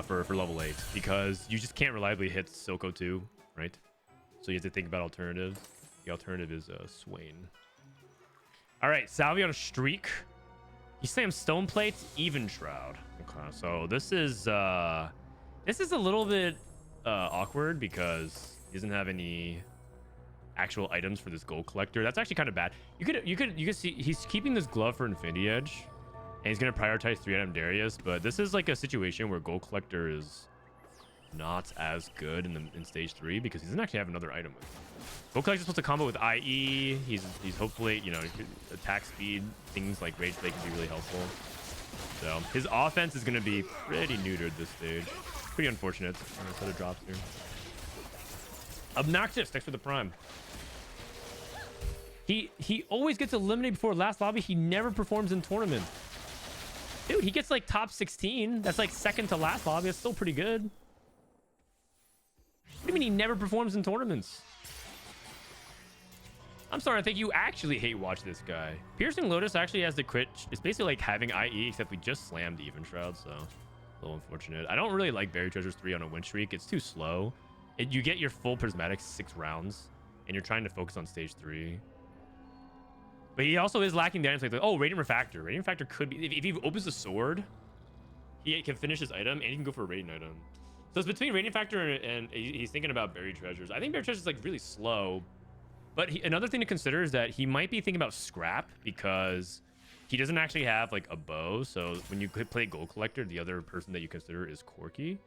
For level 8, because you just can't reliably hit Silco 2, right? So you have to think about alternatives. The alternative is Swain. All right, Salvyyy on a streak. He slams Stone Plates, Even Shroud. Okay, so this is a little bit awkward because he doesn't have any actual items for this gold collector. That's actually kind of bad. You could see he's keeping this glove for Infinity Edge, and he's gonna prioritize 3-item Darius. But this is like a situation where gold collector is not as good in stage 3 because he doesn't actually have another item with him. Gold collector is supposed to combo with IE. He's hopefully, you know, attack speed, things like Rage Blade can be really helpful. So his offense is gonna be pretty neutered this stage. Pretty unfortunate. A set of drops here. Obnoxious, thanks for the prime. He always gets eliminated before last lobby. He never performs in tournament. Dude, he gets like top 16. That's like second to last lobby. That's still pretty good. What do you mean he never performs in tournaments? I'm starting to think you actually hate watch this guy. Piercing Lotus actually has the crit. It's basically like having IE, except we just slammed Even Shroud, so a little unfortunate. I don't really like Buried Treasures 3 on a win streak. It's too slow. You get your full prismatic 6 rounds, and you're trying to focus on stage 3. But he also is lacking the items like, oh, Radiant Refractor. Radiant Refractor could be, if he opens the sword, he can finish his item, and he can go for a Radiant item. So it's between Radiant Refractor and he's thinking about Buried Treasures. I think Buried Treasures is like really slow. But another thing to consider is that he might be thinking about Scrap because he doesn't actually have like a bow. So when you play Gold Collector, the other person that you consider is Corky.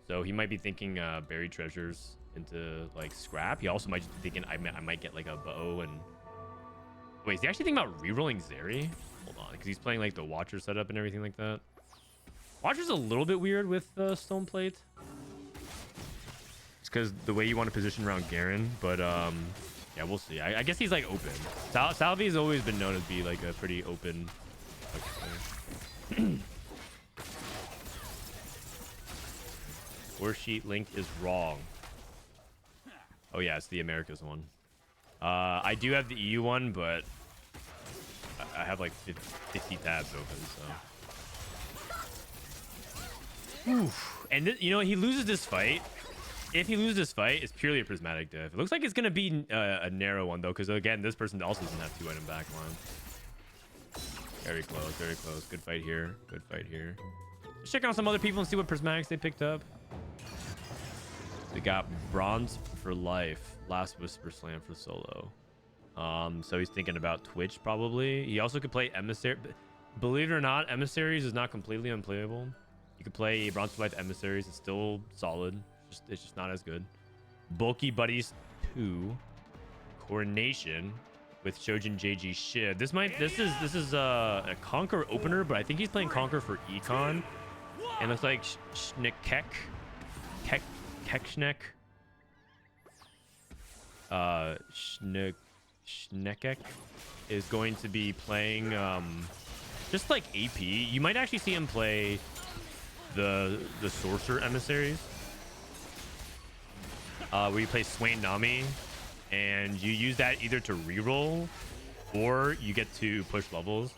So he might be thinking Buried Treasures into like Scrap. He also might be thinking I might get like a bow and... Wait, is he actually thinking about rerolling Zeri? Hold on, because he's playing like the Watcher setup and everything like that. Watcher's a little bit weird with Stone Plate. It's because the way you want to position around Garen, but yeah, we'll see. I guess he's like open. Salvyyy has always been known to be like a pretty open player. Score sheet link is wrong. Oh yeah, it's the Americas one. I do have the EU one, but I have like 50 tabs open, so. Oof. And you know, he loses this fight. If he loses this fight, it's purely a prismatic diff. It looks like it's gonna be a narrow one though, because again, this person also doesn't have 2-item backline. Very close, very close. Good fight here. Good fight here. Let's check out some other people and see what prismatics they picked up. We got Bronze for Life. Last Whisper Slam for solo. So he's thinking about Twitch probably. He also could play Emissary. Believe it or not, Emissaries is not completely unplayable. You could play Bronze for Life Emissaries. It's still solid. It's just not as good. Bulky Buddies 2. Coronation with Shojin JG Shiv. This is a Conquer opener, but I think he's playing Conquer for Econ. And looks like Kekshnek. Schnekek is going to be playing just like AP. You might actually see him play the Sorcerer Emissaries, where you play Swain Nami and you use that either to reroll or you get to push levels.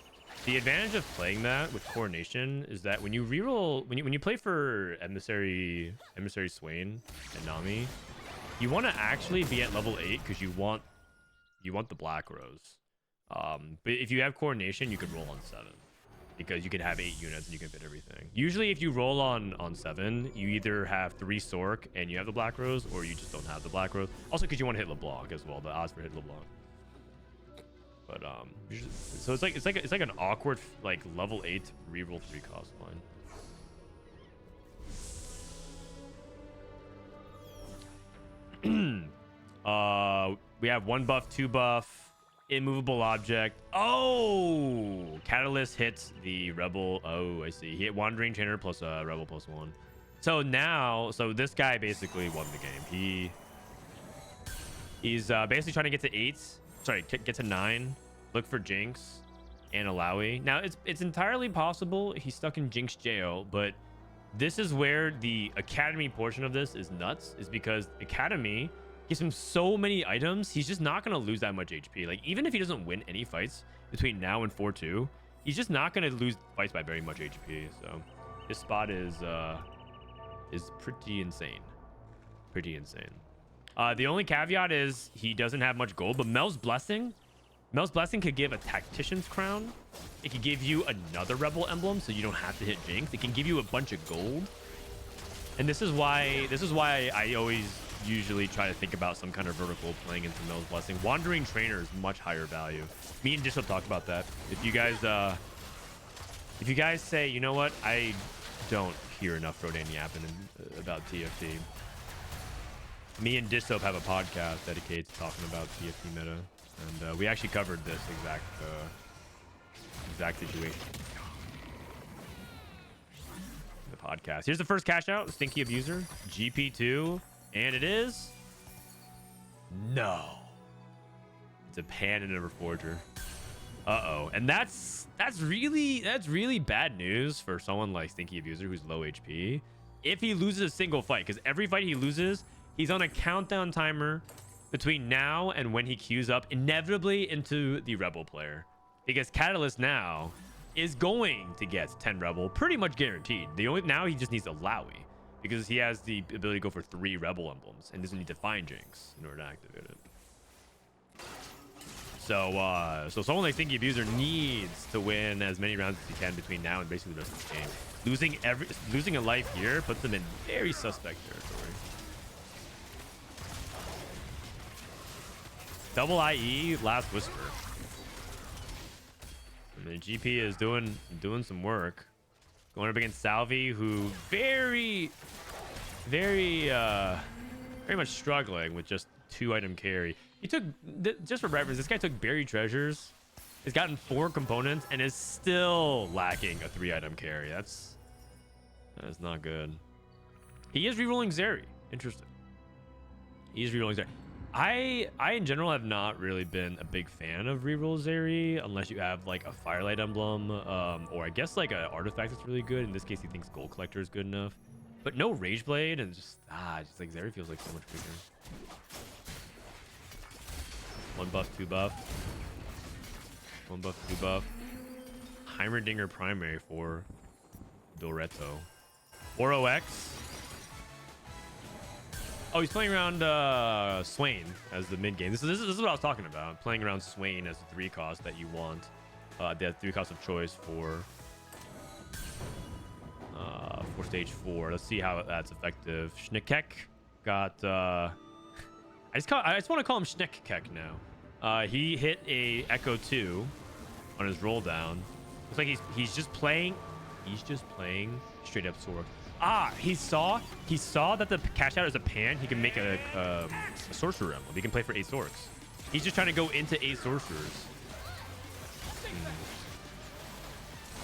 The advantage of playing that with coordination is that when you reroll, when you play for Emissary Swain and Nami, you want to actually be at level 8 because you want the Black Rose. But if you have coordination, you can roll on 7 because you can have 8 units and you can fit everything. Usually, if you roll on 7, you either have 3 Sork and you have the Black Rose, or you just don't have the Black Rose. Also, because you want to hit LeBlanc as well. The odds for hit LeBlanc. But so it's like an awkward like level 8 reroll 3 cost line. We have 1 buff, 2 buff, immovable object. Oh, Catalyst hits the Rebel. Oh, I see. He hit Wandering Trainer plus Rebel plus 1. So now, this guy basically won the game. He's basically trying to get to 8s. Sorry, get to 9. Look for Jinx and Salvyyy. Now it's entirely possible he's stuck in Jinx jail, but this is where the Academy portion of this is nuts. Is because Academy gives him so many items, he's just not gonna lose that much HP. Like even if he doesn't win any fights between now and 4-2, he's just not gonna lose fights by very much HP. So this spot is pretty insane. Pretty insane. The only caveat is he doesn't have much gold, but Mel's Blessing could give a Tactician's Crown. It could give you another Rebel Emblem, so you don't have to hit Jinx. It can give you a bunch of gold. And this is why I always usually try to think about some kind of vertical playing into Mel's Blessing. Wandering Trainer is much higher value. Me and Disho talked about that. If you guys say, you know what, I don't hear enough Frodan yapping about TFT. Me and Dissoap have a podcast dedicated to talking about TFT meta, and we actually covered this exact situation in the podcast. Here's the first cash out, Stinky Abuser, GP2, and it is no. It's a pan and a Reforger. Uh-oh, and that's really bad news for someone like Stinky Abuser who's low HP. If he loses a single fight, because every fight he loses, he's on a countdown timer between now and when he queues up inevitably into the Rebel player. Because Catalyst now is going to get 10 Rebel, pretty much guaranteed. Now he just needs a Salvyyy, because he has the ability to go for 3 Rebel emblems and doesn't need to find Jinx in order to activate it. So someone like Stinky Abuser needs to win as many rounds as he can between now and basically the rest of the game. Losing a life here puts them in very suspect territory. Double IE, Last Whisper. And the GP is doing some work. Going up against Salvyyy, who very much struggling with just 2-item carry. He took, just for reference, this guy took Buried Treasures, has gotten 4 components, and is still lacking a 3-item carry. That is not good. He is rerolling Zeri. Interesting. He is rerolling Zeri. I in general have not really been a big fan of reroll Zeri unless you have like a Firelight Emblem, or I guess like an artifact that's really good. In this case, he thinks Gold Collector is good enough. But no Rageblade, and just like Zeri feels like so much bigger. 1 buff, 2 buff. 1 buff, 2 buff. Heimerdinger primary for Doretto. 4OX. Oh, he's playing around Swain as the mid game. This is what I was talking about. Playing around Swain as the 3 cost that you want. The 3 cost of choice for stage 4. Let's see how that's effective. Schneckek got I just want to call him Schneckek now. He hit a Echo 2 on his roll down. Looks like he's just playing straight up Sork. He saw that the cash out is a pan. He can make a sorcerer emblem. He can play for 8 Sorks. He's just trying to go into 8 sorcerers.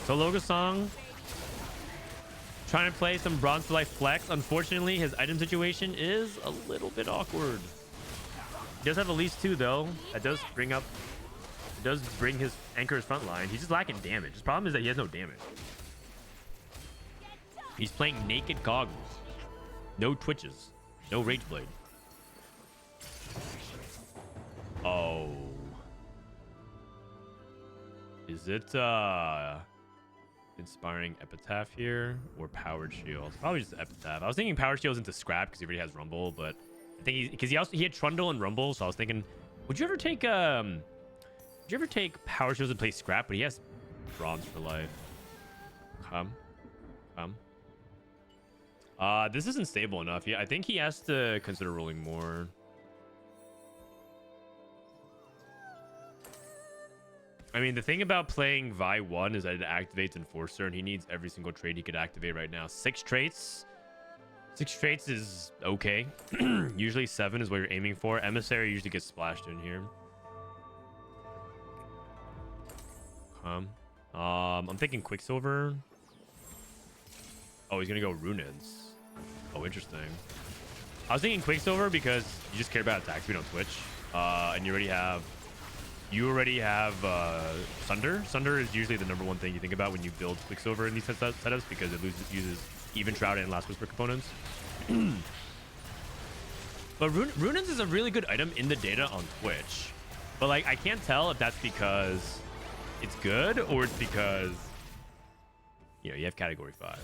Sologesang trying to play some Bronze to Life flex. Unfortunately, his item situation is a little bit awkward. He does have at least 2 though. That does bring his Anchor's front line. He's just lacking damage. His problem is that he has no damage. He's playing Naked Goggles. No Twitches. No Rageblade. Oh. Is it inspiring epitaph here or powered shields? Probably just epitaph. I was thinking powered shields into scrap because he already has rumble, but I think because he had trundle and rumble, so I was thinking, would you ever take power shields and play scrap? But he has bronze for life. Come. This isn't stable enough. Yeah, I think he has to consider rolling more. I mean, the thing about playing Vi 1 is that it activates Enforcer, and he needs every single trait he could activate right now. 6 traits. 6 traits is okay. Usually 7 is what you're aiming for. Emissary usually gets splashed in here. I'm thinking Quicksilver. Oh, he's gonna go Runins. Oh, interesting. I was thinking Quicksilver because you just care about attack speed on Twitch, and you already have Sunder. Sunder is usually the #1 thing you think about when you build Quicksilver in these setups because it uses even Shroud and Last Whisper components. But Runins is a really good item in the data on Twitch. But like, I can't tell if that's because it's good or it's because, you know, you have category 5.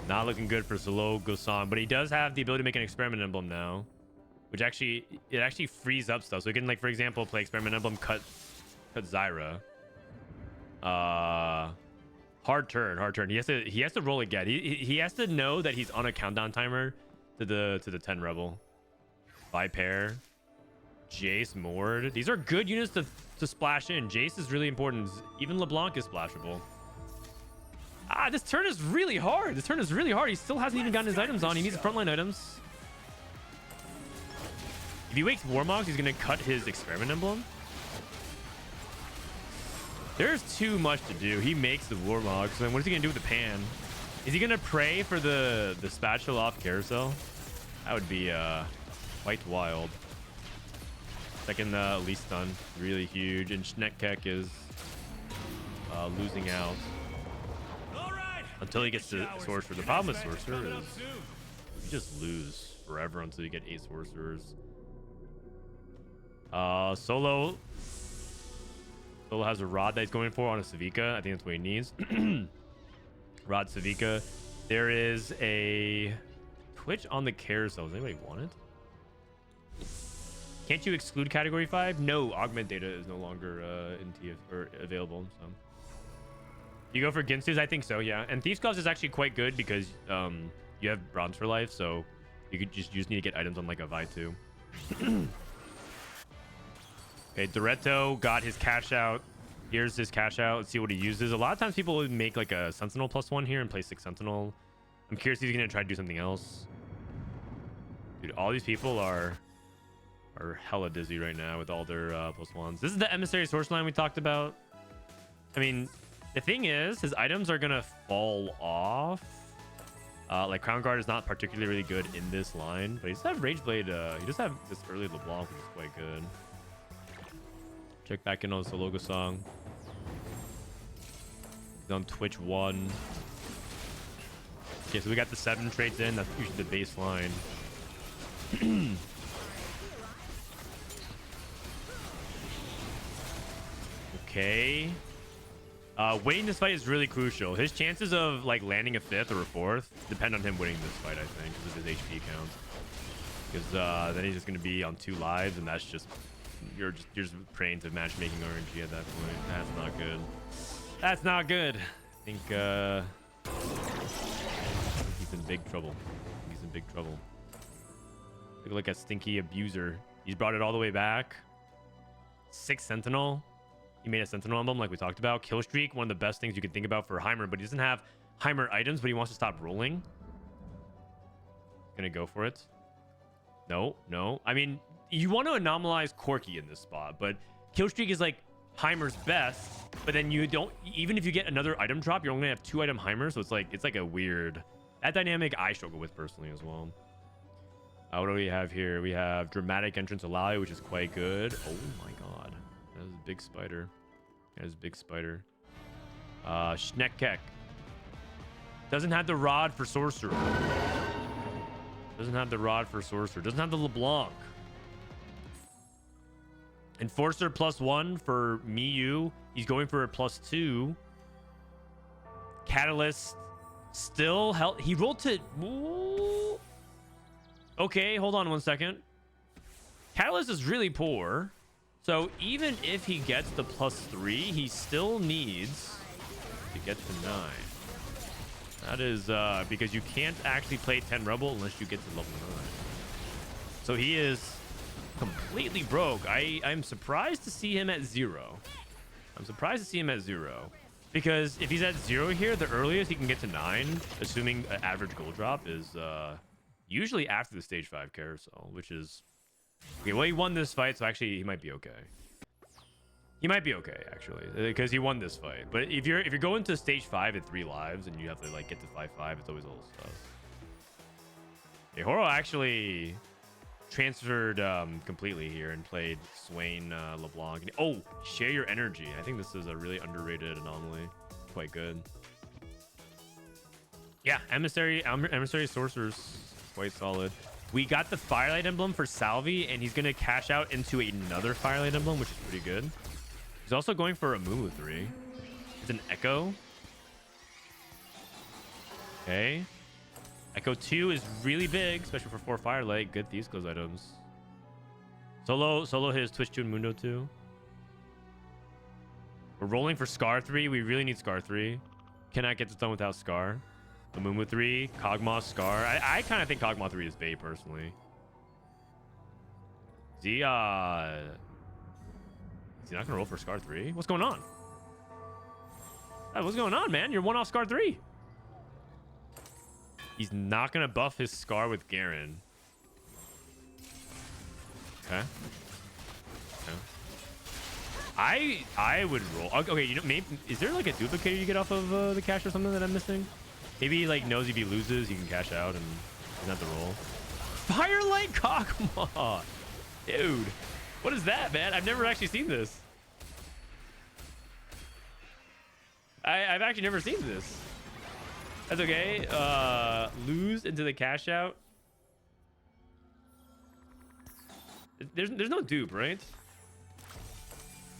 Not looking good for Sologesang, but he does have the ability to make an Experiment Emblem now, which actually frees up stuff. So you can, like, for example, play Experiment Emblem, cut Zyra. Hard turn. He has to roll again. He has to know that he's on a countdown timer to the 10 rebel. Vipair, Jace, Mord. These are good units to splash in. Jace is really important. Even LeBlanc is splashable. This turn is really hard. He still hasn't even gotten his items on. He needs frontline items. If he wakes Warmogs, he's going to cut his Experiment Emblem. There's too much to do. He makes the Warmogs. Then what is he going to do with the Pan? Is he going to pray for the spatula off Carousel? That would be quite wild. Second Elite Stun. Really huge. And Schneckek is losing out. Until he gets to Sorcerer. The problem with Sorcerer is you just lose forever until you get 8 Sorcerers. Solo has a Rod that he's going for on a Savika. I think that's what he needs. Rod Savika. There is a Twitch on the Carousel. Does anybody want it? Can't you exclude category 5? No, augment data is no longer in TF or available. So you go for Ginsu's? I think so, yeah. And Thief's Claws is actually quite good because you have bronze for life, so you just need to get items on like a Vi 2. Okay, Doretto got his cash out. Here's his cash out. Let's see what he uses. A lot of times people would make like a Sentinel +1 here and play 6 Sentinel. I'm curious if he's gonna try to do something else. Dude, all these people are hella dizzy right now with all their +1s. This is the Emissary Source line we talked about. I mean, the thing is, his items are gonna fall off. Like Crown Guard is not particularly really good in this line, but he does have Rageblade. He does have this early LeBlanc, which is quite good. Check back in on Sologesang. He's on Twitch 1. Okay, so we got the 7 traits in. That's usually the baseline. Okay. Winning this fight is really crucial. His chances of like landing a 5th or a 4th depend on him winning this fight, I think, because of his HP count. Because then he's just going to be on 2 lives, and that's just you're just praying to matchmaking RNG at that point. That's not good. That's not good. I think he's in big trouble. He's in big trouble. Look like a stinky abuser. He's brought it all the way back. 6 Sentinel. He made a Sentinel emblem like we talked about. Kill streak, one of the best things you can think about for Heimer, but he doesn't have Heimer items, but he wants to stop rolling. Gonna go for it. No. I mean, you want to anomalize Corki in this spot, but kill streak is like Heimer's best, but then you don't, even if you get another item drop, you're only gonna have 2 item Heimers, so it's like a weird, that dynamic I struggle with personally as well. What do we have here? We have Dramatic Entrance Ally, which is quite good. Oh my god. That is a big spider. Schneckek. Doesn't have the Rod for Sorcerer. Doesn't have the Rod for Sorcerer. Doesn't have the LeBlanc. Enforcer +1 for Miyu. He's going for a +2. Catalyst still held. He rolled to. Ooh. Okay, hold on one second. Catalyst is really poor. So even if he gets the +3, he still needs to get to 9. That is because you can't actually play 10 Rebel unless you get to level 9. So he is completely broke. I'm surprised to see him at 0. I'm surprised to see him at 0. Because if he's at 0 here, the earliest he can get to 9, assuming an average gold drop, is usually after the stage 5 carousel, which is... Okay, well, he won this fight, so actually he might be okay. He might be okay, actually, because he won this fight. But if you're going to stage 5 at 3 lives and you have to like get to 5-5, it's always a little sus. Okay, Horo actually transferred completely here and played Swain LeBlanc. Oh, share your energy. I think this is a really underrated anomaly. Quite good. Yeah, emissary sorcerers, quite solid. We got the Firelight Emblem for Salvyyy, and he's going to cash out into another Firelight Emblem, which is pretty good. He's also going for a Mumu 3. It's an Echo. Okay. Echo 2 is really big, especially for 4 Firelight. Good Thieves Close items. Solo hit his Twitch Tune Mundo 2. We're rolling for Scar 3. We really need Scar 3. Cannot get this done without Scar. The Mumu 3, Kog'Maw, Scar. I kind of think Kog'Maw 3 is bait, personally. Is he not gonna roll for Scar 3? What's going on? What's going on, man? You're 1 off Scar 3. He's not gonna buff his Scar with Garen. Okay. I would roll. Okay, you know, maybe is there like a duplicator you get off of the cash or something that I'm missing? Maybe he like knows if he loses, he can cash out and doesn't have to roll. Firelight Kog'Maw, dude. What is that, man? I've never actually seen this. I've actually never seen this. That's okay. Lose into the cash out. There's no dupe, right?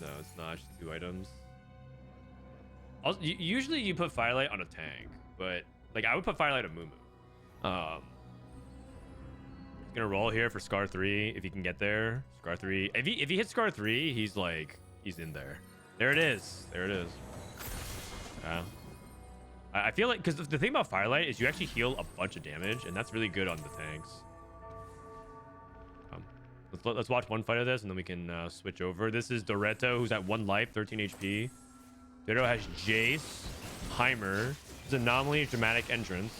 No, it's not. Just 2 items. Also, usually you put Firelight on a tank, but like I would put Firelight on Mumu. Gonna roll here for Scar 3 if he can get there. Scar 3. If he hits Scar 3, he's in there. There it is. There it is. Yeah. I feel like because the thing about Firelight is you actually heal a bunch of damage, and that's really good on the tanks. Let's watch one fight of this, and then we can switch over. This is Doretto, who's at 1 life, 13 HP. Doretto has Jace, Heimer. It's Anomaly, Dramatic Entrance.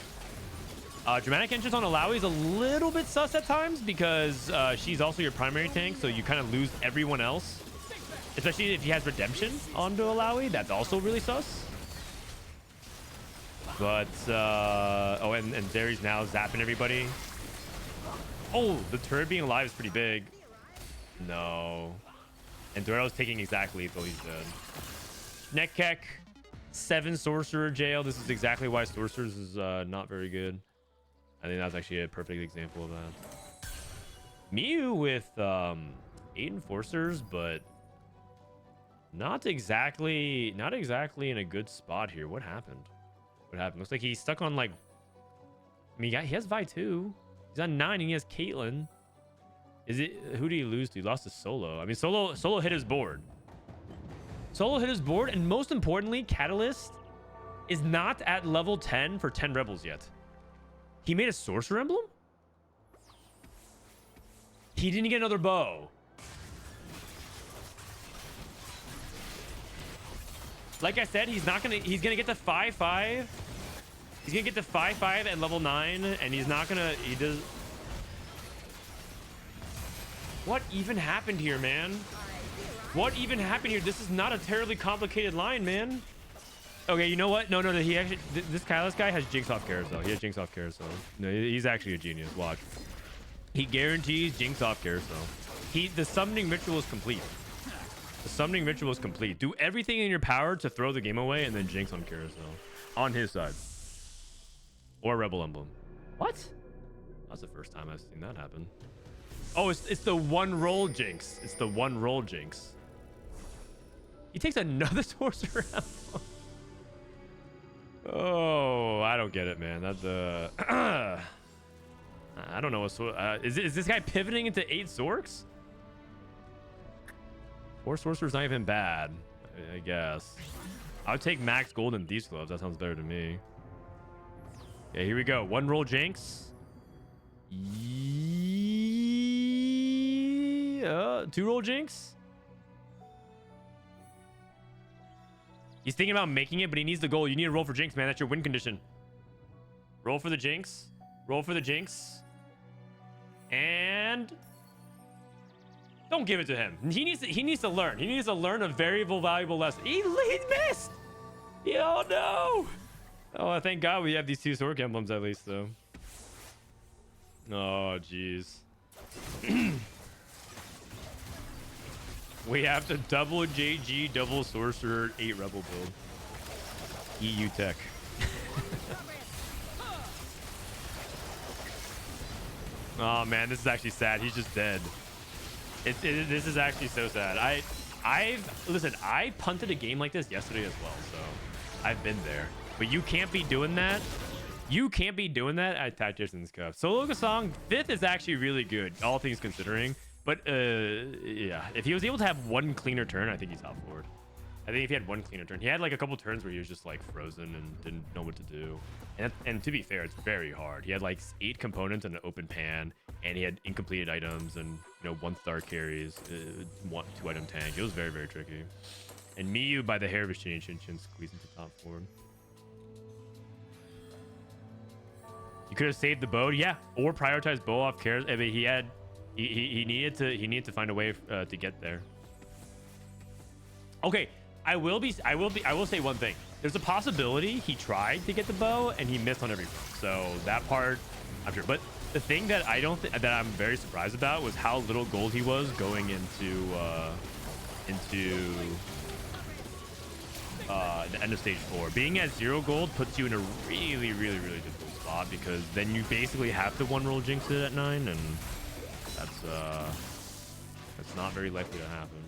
Dramatic Entrance on Lelouuch is a little bit sus at times because she's also your primary tank, so you kind of lose everyone else. Especially if he has Redemption onto Lelouuch, that's also really sus. But, oh, and Zeri's now zapping everybody. Oh, the turret being alive is pretty big. No. And Doretto's taking exact lethal. He's dead. Nekkek, 7 Sorcerer Jail. This is exactly why Sorcerers is not very good. I think that's actually a perfect example of that. Miyu with 8 Enforcers, but not exactly in a good spot here. What happened? What happened? Looks like he's stuck on like... I mean, he has Vi too. He's on 9 and he has Caitlyn. Is it... Who did he lose to? He lost to Solo. I mean, Solo hit his board. Solo hit his board, and most importantly, Catalyst is not at level 10 for 10 Rebels yet. He made a Sorcerer Emblem? He didn't get another bow. Like I said, he's gonna get to 5-5. He's gonna get to 5-5 at level 9, and he does... What even happened here, man? What even happened here? This is not a terribly complicated line, man. Okay, you know what? No, he actually... This Kylus guy has Jinx off Carousel. He has Jinx off Carousel. No, he's actually a genius. Watch. He guarantees Jinx off Carousel. The summoning ritual is complete. The summoning ritual is complete. Do everything in your power to throw the game away and then Jinx on Carousel. On his side. Or Rebel Emblem. What? That's the first time I've seen that happen. Oh, it's the one roll jinx. It's the one roll jinx. He takes another sorcerer out. Oh, I don't get it, man. That's I don't know what is this guy pivoting into 8 Zorks? 4 sorcerers not even bad, I guess. I would take max gold in these gloves. That sounds better to me. Yeah, here we go. One roll jinx. 2 roll jinx. He's thinking about making it, but he needs the goal. You need to roll for jinx, man. That's your win condition. Roll for the jinx. Roll for the jinx. And don't give it to him. He needs to learn. He needs to learn a very valuable lesson. He missed. Oh no. Oh, thank God we have these 2 Zork emblems at least, though. Oh, jeez. We have to double JG, double sorcerer, 8 rebel build. EU tech. Oh man, this is actually sad. He's just dead. This is actually so sad. Listen, I punted a game like this yesterday as well, so I've been there. But you can't be doing that. You can't be doing that at Tactician's Cup. Sologesang 5th is actually really good, all things considering. But yeah, if he was able to have one cleaner turn, I think he's top forward. I think if he had one cleaner turn, he had like a couple turns where he was just like frozen and didn't know what to do. And to be fair, it's very hard. He had like 8 components and an open pan, and he had incompleted items and 1-star carries, 2-item tank. It was very, very tricky. And Miyu by the hair of his chin squeezed into top forward. You could have saved the bow, yeah, or prioritized bow off cares. I mean, he needed to find a way to get there. Okay, I will say one thing. There's a possibility he tried to get the bow and he missed on every front. So that part, I'm sure. But the thing that that I'm very surprised about was how little gold he was going into the end of stage 4. Being at 0 gold puts you in a really, really, really difficult spot, because then you basically have to 1-roll jinx it at 9, and that's not very likely to happen.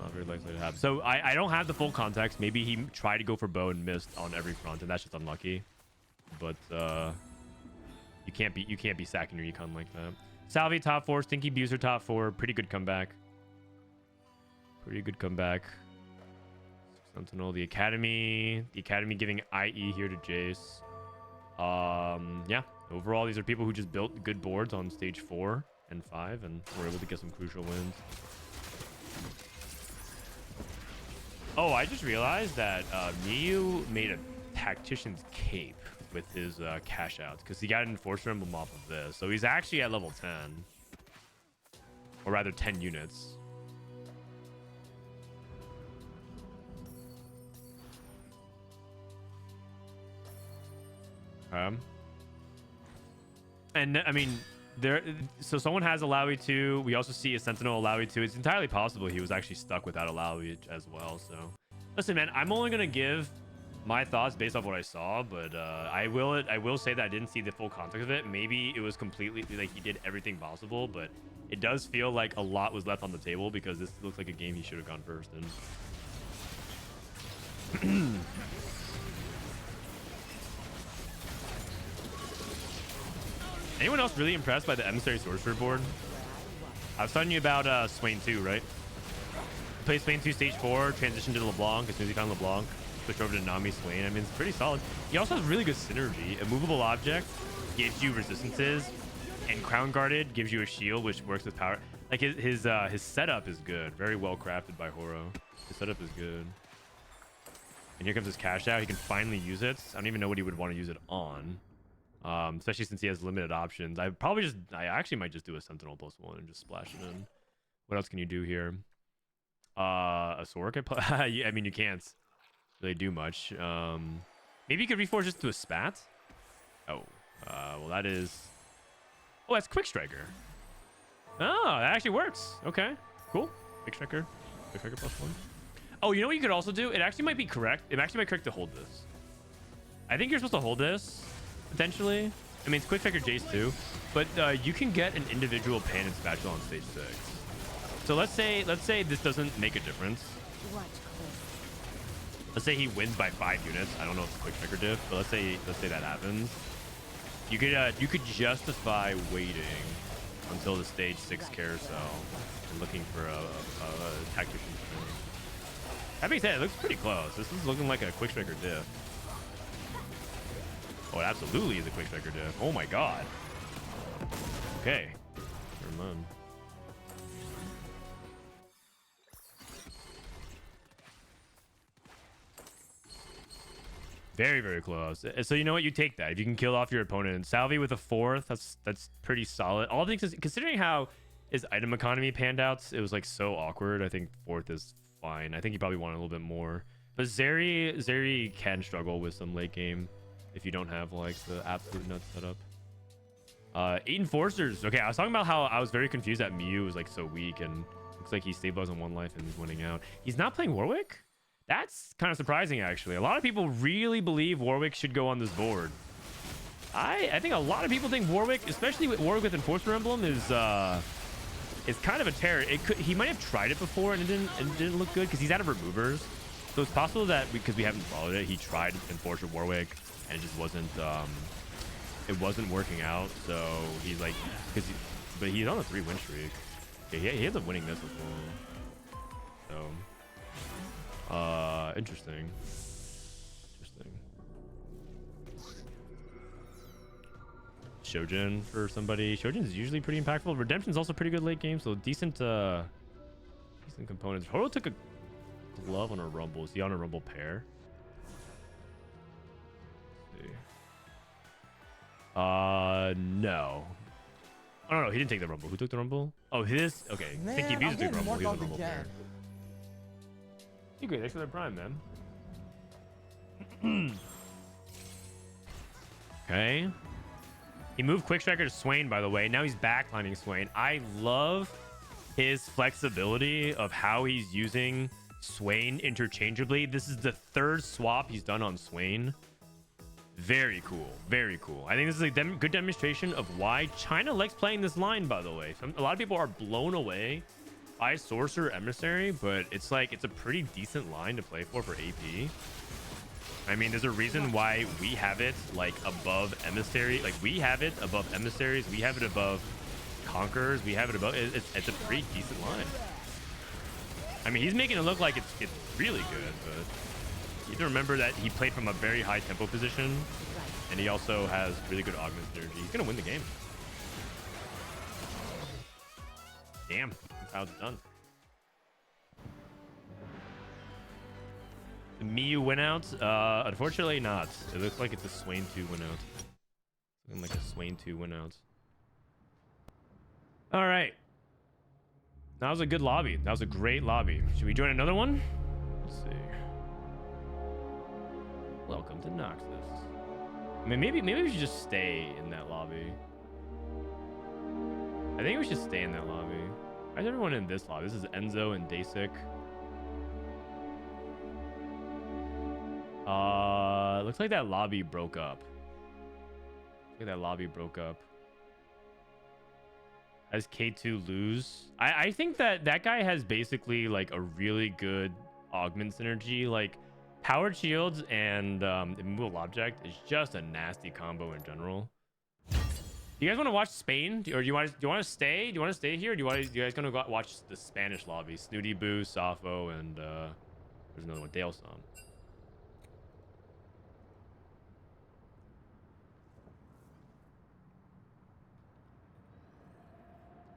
Not very likely to happen. So I don't have the full context. Maybe he tried to go for bow and missed on every front, and that's just unlucky. But you can't be sacking your econ like that. Salvyyy top 4, Stinky Buser top 4. Pretty good comeback. Pretty good comeback. Sentinel, the Academy giving IE here to Jace. Yeah, overall these are people who just built good boards on stage 4 and 5 and were able to get some crucial wins. Oh, I just realized that Miyu made a Tactician's cape with his cash outs, because he got an Enforcer emblem off of this, so he's actually at level 10, or rather 10 units. And I mean, so someone has Lelouuch 2. We also see a Sentinel Lelouuch 2. It's entirely possible he was actually stuck without Lelouuch as well. So listen, man, I'm only gonna give my thoughts based off what I saw, but I will say that I didn't see the full context of it. Maybe it was completely like he did everything possible, but it does feel like a lot was left on the table, because this looks like a game he should have gone first in. Anyone else really impressed by the Emissary Sorcerer board? I was telling you about Swain 2, right? Play Swain 2 stage 4, transition to LeBlanc as soon as he found LeBlanc, switch over to Nami Swain. I mean, it's pretty solid. He also has really good synergy. A movable object gives you resistances, and Crown Guarded gives you a shield, which works with power. Like his setup is good. Very well crafted by Horo. His setup is good. And here comes his cash out. He can finally use it. I don't even know what he would want to use it on. Especially since he has limited options. I actually might just do a Sentinel +1 and just splash it in. What else can you do here? A Sork? I mean, you can't really do much. Maybe you could reforge this to a Spat. Oh, well, that is. Oh, that's Quick Striker. Oh, that actually works. Okay, cool. Quick Striker +1. Oh, you know what you could also do? It actually might be correct. It actually might be correct to hold this. I think you're supposed to hold this. Potentially, I mean, it's quick trigger Jace too, but you can get an individual pan and spatula on stage 6. So let's say this doesn't make a difference. What course? Let's say he wins by 5 units. I don't know if it's quick trigger diff, but let's say that happens. You could justify waiting until the stage 6 carousel and looking for a tactician spin. That being said, it looks pretty close. This is looking like a quick trigger diff. Oh, it absolutely is a quick trigger diff. Oh my god. Okay. Never mind. Very, very close. So you know what? You take that. If you can kill off your opponent. Salvyyy with a 4th, that's pretty solid. All things considering how his item economy panned out, it was like so awkward. I think 4th is fine. I think he probably wanted a little bit more. But Zeri can struggle with some late game if you don't have like the absolute nuts set up. 8 enforcers. Okay, I was talking about how I was very confused that Mew was like so weak and looks like he stabilized on 1 life and he's winning out. He's not playing Warwick? That's kind of surprising, actually. A lot of people really believe Warwick should go on this board. I think a lot of people think Warwick, especially with Warwick with Enforcer Emblem, is kind of a terror. He might have tried it before and it didn't look good because he's out of removers. So it's possible that because we haven't followed it, he tried Enforcer Warwick and it just wasn't working out. So he's like, but he's on a 3-win streak. Okay, he ends up winning this as well. So. Interesting. Shojin for somebody. Shojin is usually pretty impactful. Redemption's also pretty good late game, so decent components. Horo took a glove on a Rumble. Is he on a Rumble pair? Let's see. No. Oh no, he didn't take the Rumble. Who took the Rumble? Oh, his. Okay, Man, I think he abused the I'm Rumble. getting He was on more a Rumble again. pair. You great. Thanks for the prime, man. Okay. He moved Quick Striker to Swain, by the way. Now he's backlining Swain. I love his flexibility of how he's using Swain interchangeably. This is the 3rd swap he's done on Swain. Very cool. Very cool. I think this is a good demonstration of why China likes playing this line, by the way. A lot of people are blown away by Sorcerer Emissary, but it's like it's a pretty decent line to play for AP. I mean, there's a reason why we have it like above Emissary. Like we have it above Emissaries. We have it above Conquerors. We have it above. It's a pretty decent line. I mean, he's making it look like it's really good, but you have to remember that he played from a very high tempo position, and he also has really good augment synergy. He's gonna win the game. Damn. How it's done. The Miyu win out? Unfortunately not. It looks like it's a Swain 2 win out. Looking like a Swain 2 win out. Alright. That was a good lobby. That was a great lobby. Should we join another one? Let's see. Welcome to Noxus. I mean, maybe we should just stay in that lobby. I think we should stay in that lobby. Why is everyone in this lobby? This is Enzo and Dasik. Looks like that lobby broke up. As K2 lose. I think that guy has basically like a really good augment synergy. Like powered shields and immovable object is just a nasty combo in general. Do you guys want to watch Spain, or do you want to stay? Do you want to stay here? Or do you guys gonna go watch the Spanish lobby? Snooty Boo, Safo, and there's another one, Dale Som.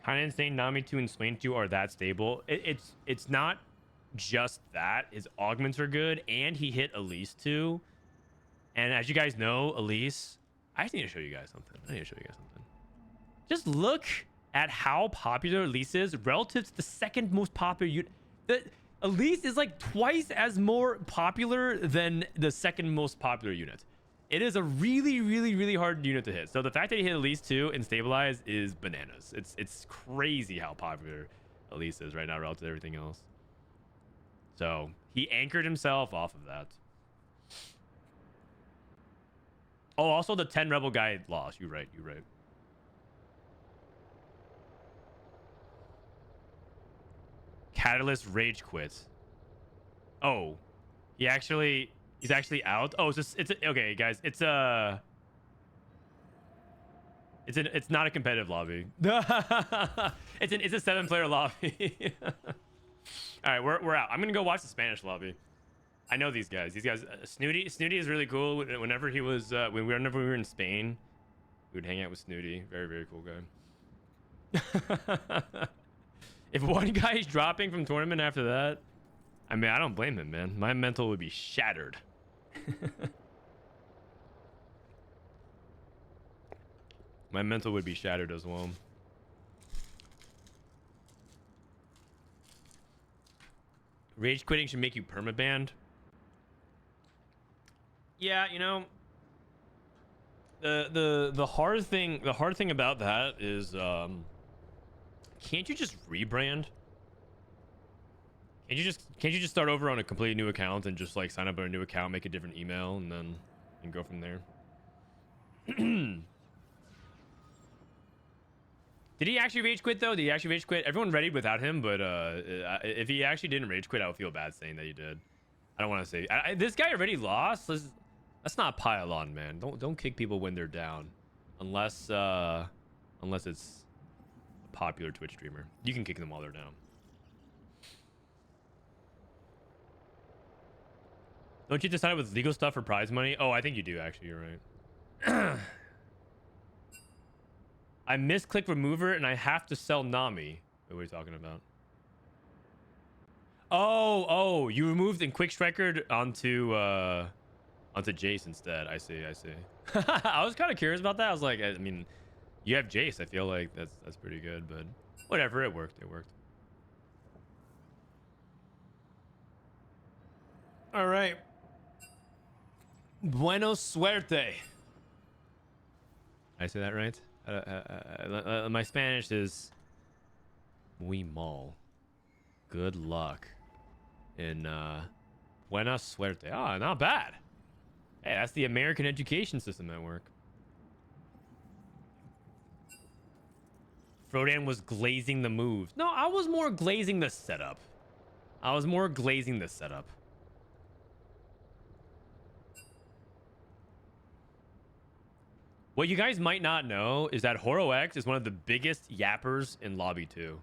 Kind of insane. Nami 2 and Swain 2 are that stable. It's not just that. His augments are good, and he hit Elise 2. And as you guys know, Elise, I just need to show you guys something. Just look at how popular Elise is relative to the second most popular unit. Elise is like twice as more popular than the second most popular unit. It is a really, really, really hard unit to hit. So the fact that he hit Elise 2 and stabilize is bananas. It's crazy how popular Elise is right now relative to everything else. So he anchored himself off of that. Oh, also the 10 rebel guy lost. You're right. You're right. Catalyst rage quits. Oh, he's actually out. Oh, okay, guys. It's not a competitive lobby. it's a 7-player lobby. All right, we're out. I'm gonna go watch the Spanish lobby. I know these guys. Snooty is really cool. Whenever we were in Spain, we would hang out with Snooty. Very, very cool guy. If one guy is dropping from tournament after that, I mean, I don't blame him, man. My mental would be shattered. My mental would be shattered as well. Rage quitting should make you permabanned. Yeah, you know, the hard thing about that is can't you just rebrand? Can't you just start over on a completely new account and just like sign up on a new account, make a different email, and then go from there? Did he actually rage quit though? Did he actually rage quit? Everyone readied without him, but if he actually didn't rage quit, I would feel bad saying that he did. I don't want to say this guy already lost. Let's not pile on, man. Don't kick people when they're down, unless it's a popular Twitch streamer. You can kick them while they're down. Don't you decide with legal stuff for prize money? Oh, I think you do actually. You're right. I misclick remover and I have to sell Nami. What are we talking about? Oh, you removed in quick striker onto Jace instead. I see. I was kind of curious about that. I was like, I mean, you have Jace. I feel like that's pretty good, but whatever. It worked. All right. Buenos suerte. I say that right? My Spanish is muy mal. Good luck. In buena suerte. Ah, not bad. Hey, that's the American education system at work. Frodan was glazing the moves. No, I was more glazing the setup. What you guys might not know is that HoroX is one of the biggest yappers in Lobby 2.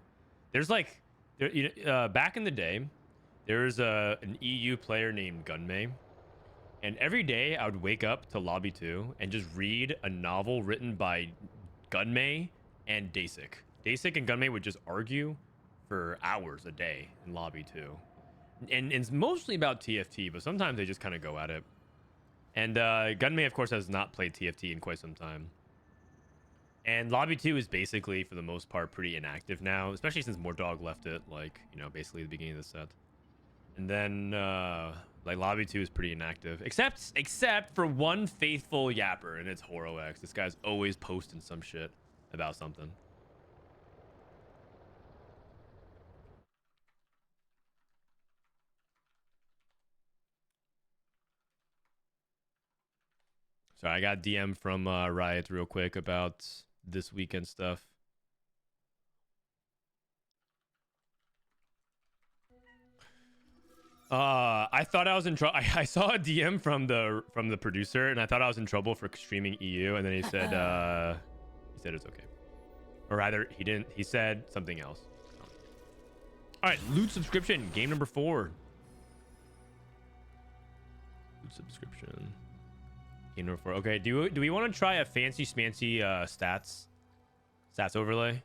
There's like, back in the day, there was an EU player named Gunmay. And every day I would wake up to Lobby 2 and just read a novel written by Gunmay and Dasik. Dasik and Gunmay would just argue for hours a day in Lobby 2. And it's mostly about TFT, but sometimes they just kind of go at it. And Gunmay, of course, has not played TFT in quite some time. And Lobby 2 is basically, for the most part, pretty inactive now, especially since Mordog left it, like, you know, basically at the beginning of the set. And then, like, Lobby 2 is pretty inactive. Except for one faithful yapper, and it's HoroX. This guy's always posting some shit about something. So I got DM from Riot real quick about this weekend stuff. I thought I was in trouble. I saw a DM from the producer, and I thought I was in trouble for streaming EU, and then he said it's okay, or rather he didn't. He said something else. All right, loot subscription, game number 4. Loot subscription. Game number 4. Okay, do we want to try a fancy smancy stats overlay?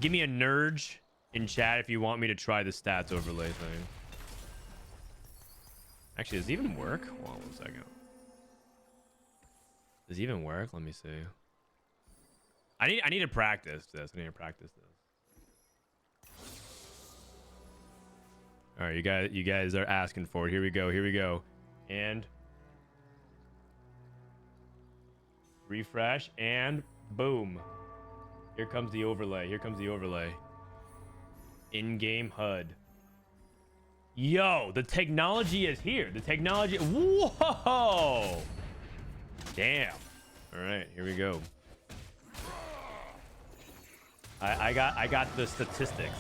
Give me a nurge in chat if you want me to try the stats overlay thing. Actually, does it even work? Hold on 1 second. Does it even work? Let me see. I need to practice this. All right, you guys are asking for it. Here we go. And refresh, and boom. Here comes the overlay. In-game HUD. Yo, the technology is here. The technology. Whoa. Damn. All right, here we go. I got the statistics.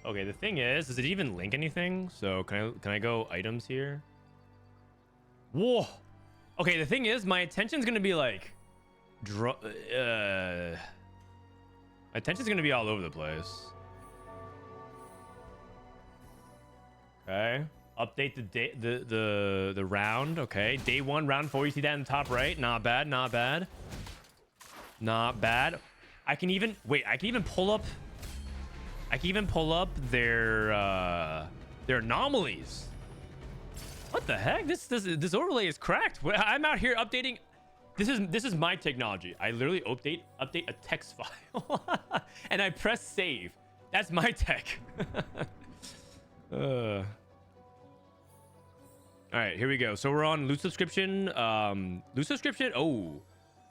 Okay, the thing is, does it even link anything? So can I go items here? Whoa. Okay, the thing is, my attention's gonna be like, my attention's gonna be all over the place. Okay. Update the day, the round. Okay, day 1, round 4. You see that in the top right? Not bad, not bad, not bad. I can even wait. I can even pull up. I can even pull up their anomalies. What the heck? This overlay is cracked. I'm out here updating. This is my technology. I literally update a text file and I press save. That's my tech. All right, here we go. So we're on loot subscription. Loot subscription. Oh,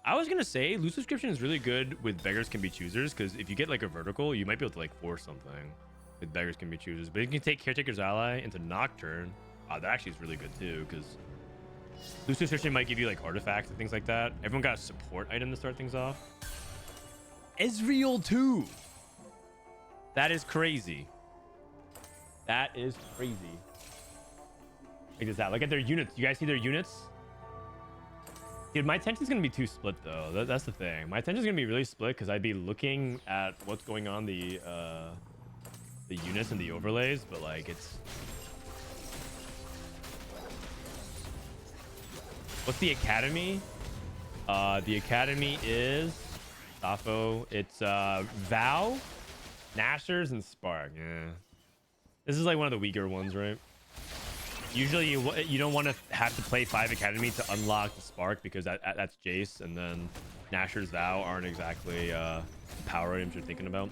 I was gonna say loot subscription is really good with beggars can be choosers, because if you get like a vertical, you might be able to like force something with beggars can be choosers. But you can take caretaker's ally into Nocturne. That actually is really good too, because loot subscription might give you like artifacts and things like that. Everyone got a support item to start things off. Ezreal 2. That is crazy. That is crazy. Check this out. Look at their units. You guys see their units? Dude, my attention's gonna be too split though. That's the thing. My attention's gonna be really split because I'd be looking at what's going on the units and the overlays, but like it's. What's the academy? The academy is Safo. It's Vow, Nashers, and Spark. Yeah, this is like one of the weaker ones, right? Usually you don't want to have to play 5 academy to unlock the Spark, because that's Jace, and then Nashor's Vow aren't exactly power items you're thinking about.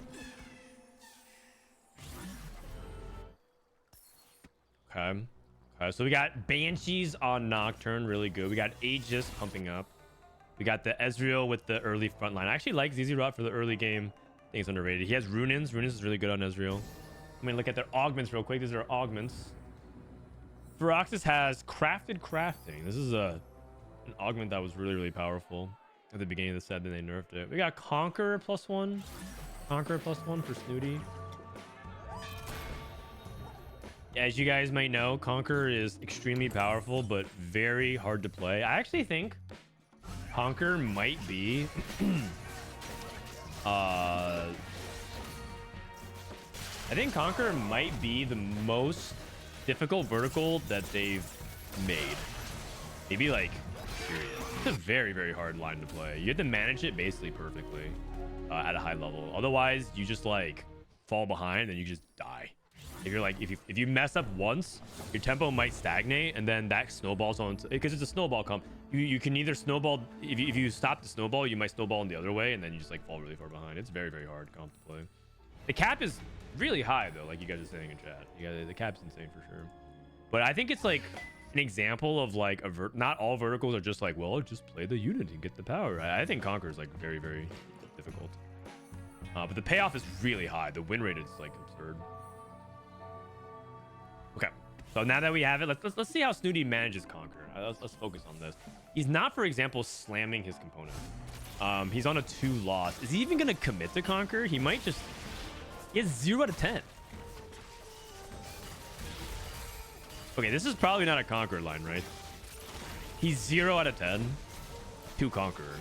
Okay. So we got Banshees on Nocturne, really good. We got Aegis pumping up. We got the Ezreal with the early front line. I actually like ZZ Rot for the early game. I think it's underrated. He has Runins. Runins is really good on Ezreal. I mean, look at their augments real quick. These are augments. Firaxis has Crafted Crafting. This is an augment that was really, really powerful at the beginning of the set, then they nerfed it. We got Conqueror +1. Conqueror +1 for Snooty. As you guys might know, Conqueror is extremely powerful, but very hard to play. I actually think Conqueror might be I think Conqueror might be the most difficult vertical that they've made. Maybe like period. It's a very, very hard line to play. You have to manage it basically perfectly at a high level. Otherwise, you just like fall behind and you just die. If you're like, if you mess up once, your tempo might stagnate, and then that snowballs on, because it's a snowball comp. You can either snowball, if you stop the snowball, you might snowball in the other way, and then you just like fall really far behind. It's very, very hard comp to play. The cap is really high though, like you guys are saying in chat. The cap's insane for sure. But I think it's like an example of like not all verticals are just like, well, just play the unit and get the power. I think Conquer is like very, very difficult. But the payoff is really high. The win rate is like absurd. Okay, so now that we have it, let's see how Snooty manages Conquer. Let's focus on this. He's not, for example, slamming his component. He's on a 2 loss. Is he even gonna commit to Conquer? He might just. He has 0 out of 10. Okay, this is probably not a Conquer line, right? He's 0 out of 10. 2 Conqueror.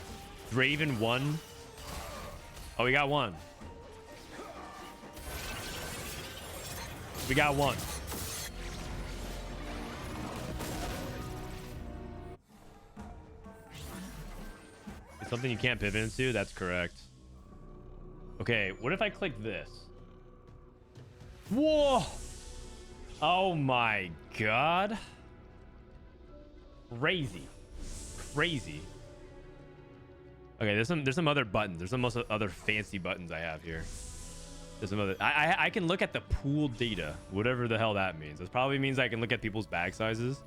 Draven 1. Oh, we got 1. We got 1. Something you can't pivot into? That's correct. Okay, what if I click this? Whoa! Oh my god. Crazy. Crazy. Okay, there's some other buttons. There's some other fancy buttons I have here. There's some other. I can look at the pool data, whatever the hell that means. This probably means I can look at people's bag sizes.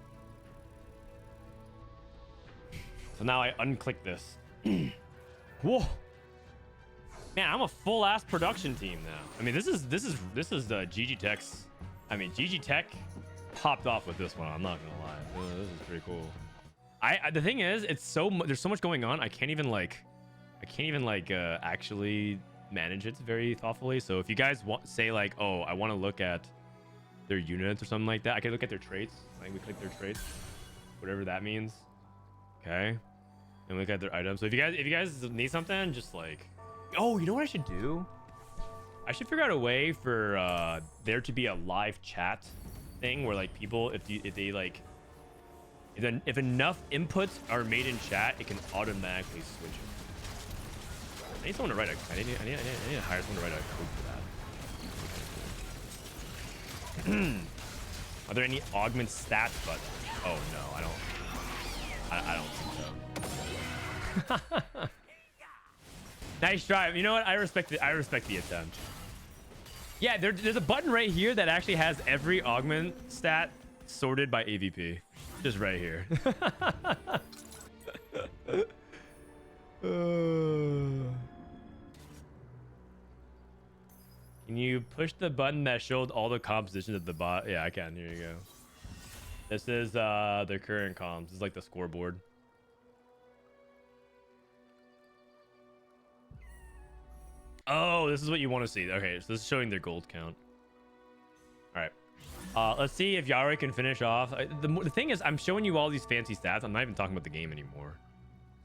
So now I unclick this. Whoa. Man, I'm a full ass production team now. I mean, this is GG Tech's. I mean, GG Tech popped off with this one. I'm not gonna lie. This is pretty cool. The thing is, it's there's so much going on. I can't even actually manage it very thoughtfully. So if you guys say like, oh, I want to look at their units or something like that, I can look at their traits. Like we click their traits, whatever that means. Okay, and look at their items. So if you guys need something, just like, oh, you know what I should do? I should figure out a way for there to be a live chat thing where like people, if enough inputs are made in chat, it can automatically switch it. I need someone to write I need to hire someone to write a code for that. Are there any augment stats buttons? Oh no, I don't think so. Nice drive. You know what? I respect the attempt. Yeah, there's a button right here that actually has every augment stat sorted by AVP. Just right here. Can you push the button that showed all the compositions at the bot? Yeah, I can. Here you go. This is their current comms. This is like the scoreboard. Oh, this is what you want to see. Okay, so this is showing their gold count. All right. Let's see if Yaroy can finish off. The thing is, I'm showing you all these fancy stats. I'm not even talking about the game anymore.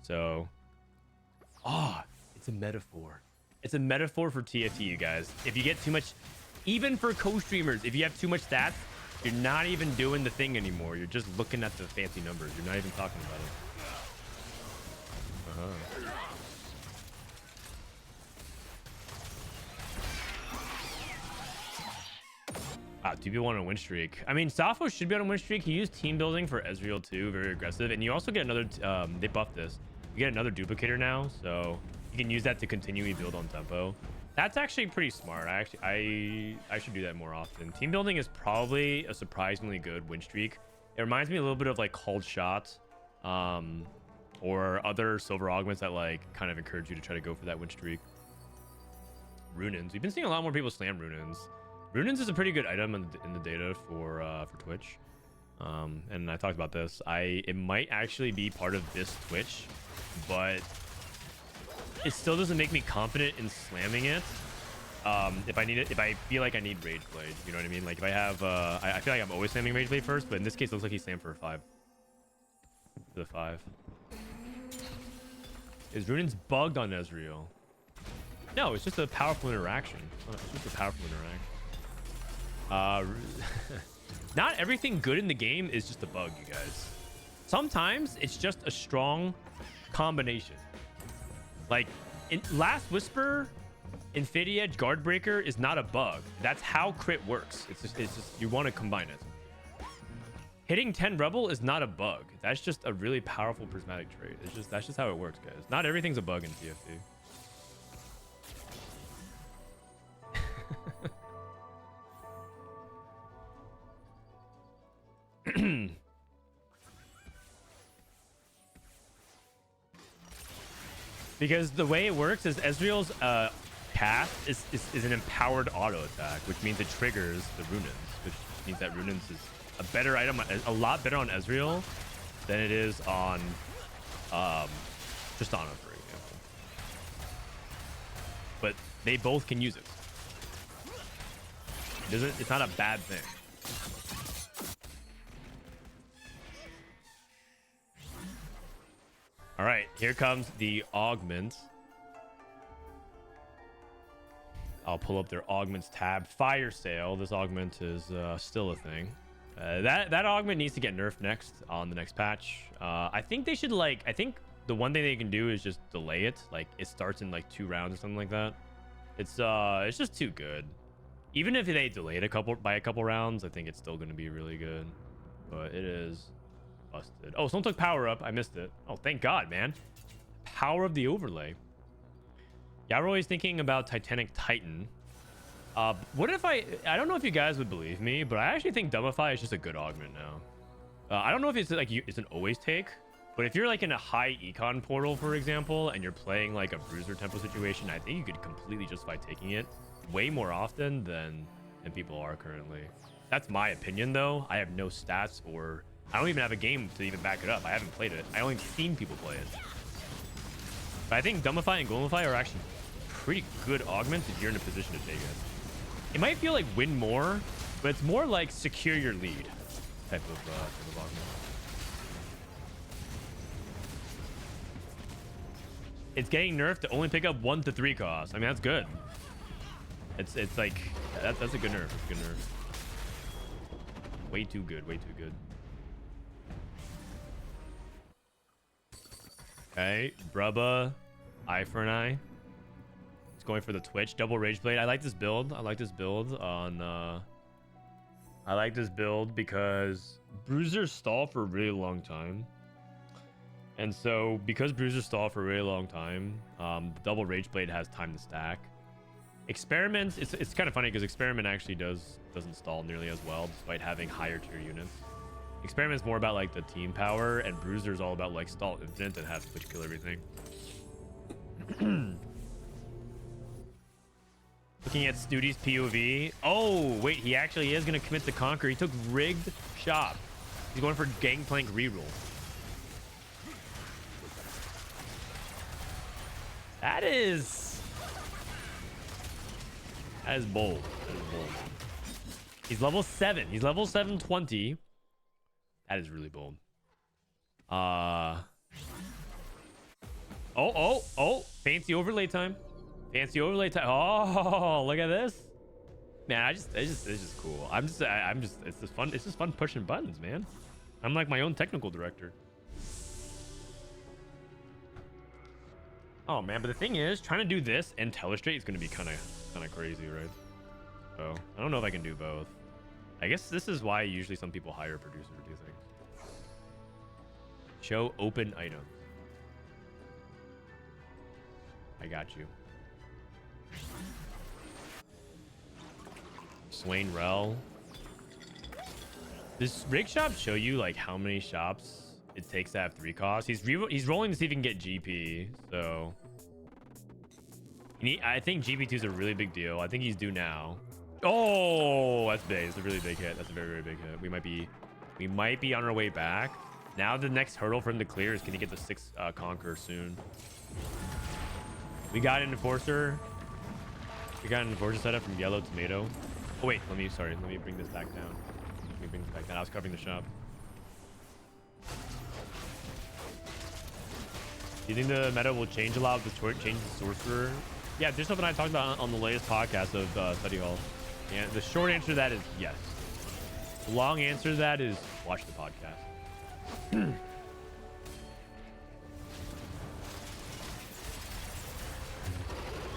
So, it's a metaphor. It's a metaphor for TFT, you guys. If you get too much, even for co-streamers, if you have too much stats, you're not even doing the thing anymore. You're just looking at the fancy numbers. You're not even talking about it. Do people want a win streak? I mean, Safo should be on a win streak. He used team building for Ezreal too, very aggressive. And you also get another, they buffed this. You get another duplicator now, so you can use that to continually build on tempo. That's actually pretty smart. I should do that more often. Team building is probably a surprisingly good win streak. It reminds me a little bit of like Called Shot, or other silver augments that like kind of encourage you to try to go for that win streak. Runins. We've been seeing a lot more people slam Runins. Runins is a pretty good item in the data for Twitch, and I talked about this. It might actually be part of this Twitch, but it still doesn't make me confident in slamming it. If I feel like I need Rage Blade, you know what I mean? Like if I have, I feel like I'm always slamming Rage Blade first, but in this case, it looks like he slammed for a 5. For the 5. Is Runins bugged on Ezreal? No, it's just a powerful interaction. It's just a powerful interaction. Not everything good in the game is just a bug, you guys. Sometimes it's just a strong combination. Like in Last Whisper, Infinity Edge Guardbreaker is not a bug. That's how crit works. It's just you want to combine it. Hitting 10 Rebel is not a bug. That's just a really powerful prismatic trait. That's just how it works, guys. Not everything's a bug in TFT. Because the way it works is Ezreal's cast is an empowered auto attack, which means it triggers the Runins, which means that Runins is a better item, a lot better on Ezreal than it is on Tristana, for example. But they both can use it. It's not a bad thing. All right, here comes the augment. I'll pull up their augments tab. Fire Sale. This augment is still a thing. That augment needs to get nerfed next on the next patch. I think they should I think the one thing they can do is just delay it. Like it starts in like 2 rounds or something like that. It's just too good. Even if they delay it by a couple rounds, I think it's still going to be really good. But it is busted. Oh, someone took power up. I missed it. Oh, thank God, man. Power of the overlay. Yaroy is thinking about Titanic Titan. What if I don't know if you guys would believe me, but I actually think Dumbify is just a good augment now. I don't know if it's like it's an always take, But if you're like in a high econ portal, for example, and you're playing like a bruiser tempo situation, I think you could completely justify taking it way more often than people are currently. That's my opinion, though. I have no stats, or I don't even have a game to even back it up. I haven't played it. I only seen people play it. But I think Dumbify and Gloomify are actually pretty good augments if you're in a position to take it. It might feel like win more, but it's more like secure your lead type of augment. It's getting nerfed to only pick up 1 to 3 costs. I mean, that's good. It's like that's a good nerf. It's a good nerf. Way too good. Way too good. Okay, Brubba, eye for an eye. It's going for the Twitch double rage blade. I like this build. I like this build because bruisers stall for a really long time. And so because bruisers stall for a really long time, the double rage blade has time to stack. Experiment, it's kind of funny because Experiment actually doesn't stall nearly as well despite having higher tier units. Experiment's more about like the team power, and Bruiser's all about like stall infinite and have Twitch kill everything. Looking at Snooty's POV. Oh wait, he actually is gonna commit to conquer. He took rigged shop. He's going for gangplank reroll. That is bold. That is bold. He's level 7. He's level 720. That is really bold. Oh. Fancy overlay time. Fancy overlay time. Oh, look at this. Man, it's just cool. It's just fun. It's just fun pushing buttons, man. I'm like my own technical director. Oh man, but the thing is, trying to do this and Telestrate is going to be kind of crazy, right? So I don't know if I can do both. I guess this is why usually some people hire a producer to do things. Show open item. I got you. Swain Rel. Does rig shop show you like how many shops it takes to have 3 costs? He's rolling to see if he can get GP. So I think GP2 is a really big deal. I think he's due now. Oh, that's big. It's a really big hit. That's a very, very big hit. We might be on our way back. Now the next hurdle for him to clear is, can he get the 6 conquer soon? We got an enforcer. We got an enforcer setup from Yellow Tomato. Oh wait, let me bring this back down. I was covering the shop. Do you think the meta will change a lot with the change the sorcerer? Yeah, there's something I talked about on the latest podcast of Study Hall. And the short answer to that is yes. The long answer to that is watch the podcast.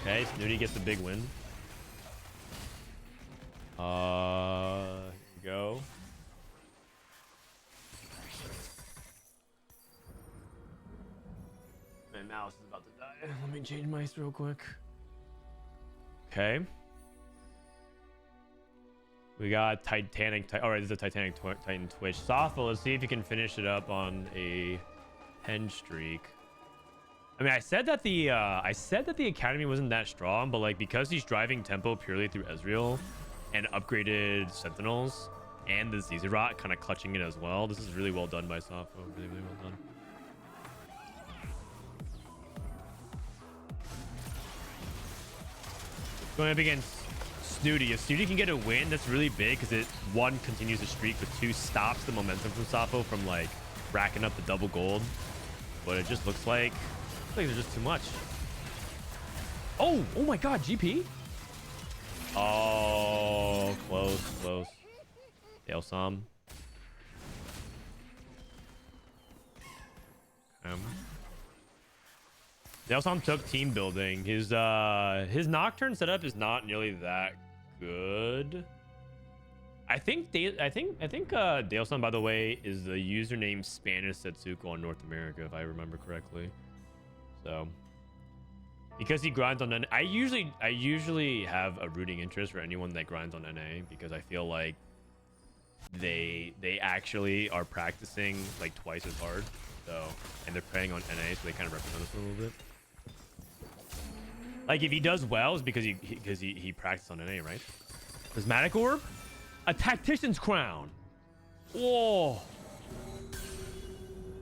Okay, Snooty gets a big win. Here we go. My mouse is about to die. Let me change mice real quick. Okay. We got Titanic. All right, this is a Titanic Titan Twitch. Softball, let's see if you can finish it up on a 10 streak. I mean, I said that the academy wasn't that strong, but like because he's driving tempo purely through Ezreal and upgraded Sentinels and the Zizarot kind of clutching it as well. This is really well done by Sofo. Really, really well done. Going up against Snooty. If Snooty can get a win, that's really big because it, 1, continues the streak, but 2, stops the momentum from Sofo from like racking up the double gold. But it just looks like there's just too much. Oh my god, GP. Oh, close. Dalesom. Dalesom took team building. His Nocturne setup is not nearly that good. I think Daleson, by the way, is the username Spanish Setsuko on North America, if I remember correctly. So because he grinds on NA, I usually have a rooting interest for anyone that grinds on NA because I feel like they actually are practicing like twice as hard. So, and they're playing on NA, so they kind of represent us a little bit. Like if he does well, it's because he practiced on NA, right? Prismatic Orb, a Tactician's Crown. Whoa!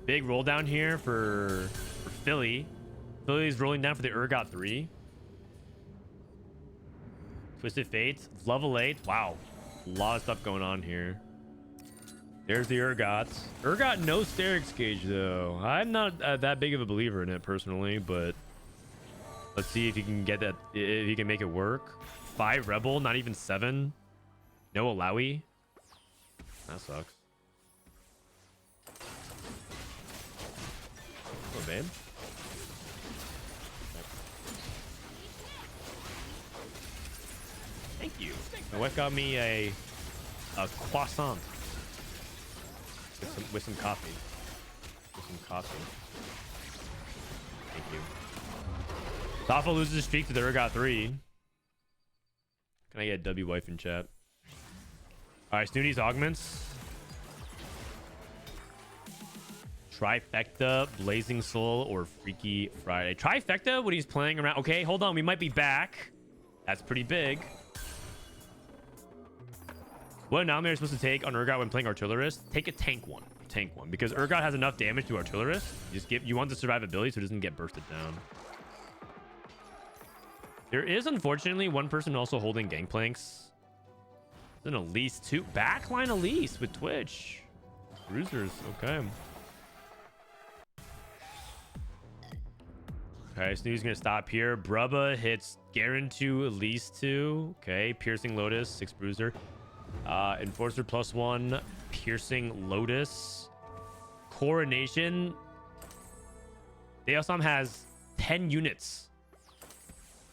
Big roll down here for Philly. Philly's rolling down for the Urgot 3. Twisted Fates, level 8. Wow, a lot of stuff going on here. There's the Urgots. Urgot no Stairix gauge though. I'm not that big of a believer in it personally, but let's see if he can get that. If he can make it work. 5 Rebel, not even 7. No Lelouuch. That sucks. Oh, babe. Thank you. My wife got me a croissant with some coffee. Thank you. Tafel loses his streak to the Urgot 3. Can I get W wife in chat? All right, Snooty's augments. Trifecta, Blazing Soul, or Freaky Friday. Trifecta when he's playing around. Okay, hold on. We might be back. That's pretty big. What anomaly are you supposed to take on Urgot when playing Artillerist? Take a tank one. Because Urgot has enough damage to Artillerist. You want the survivability so it doesn't get bursted down. There is unfortunately one person also holding Gangplanks. Then Elise too. Backline Elise with Twitch. Bruisers, okay. Okay, Snooty's gonna stop here. Brubba hits Garen 2, Elise 2. Okay, Piercing Lotus, 6 Bruiser. Enforcer +1, Piercing Lotus. Coronation. Deosam has 10 units.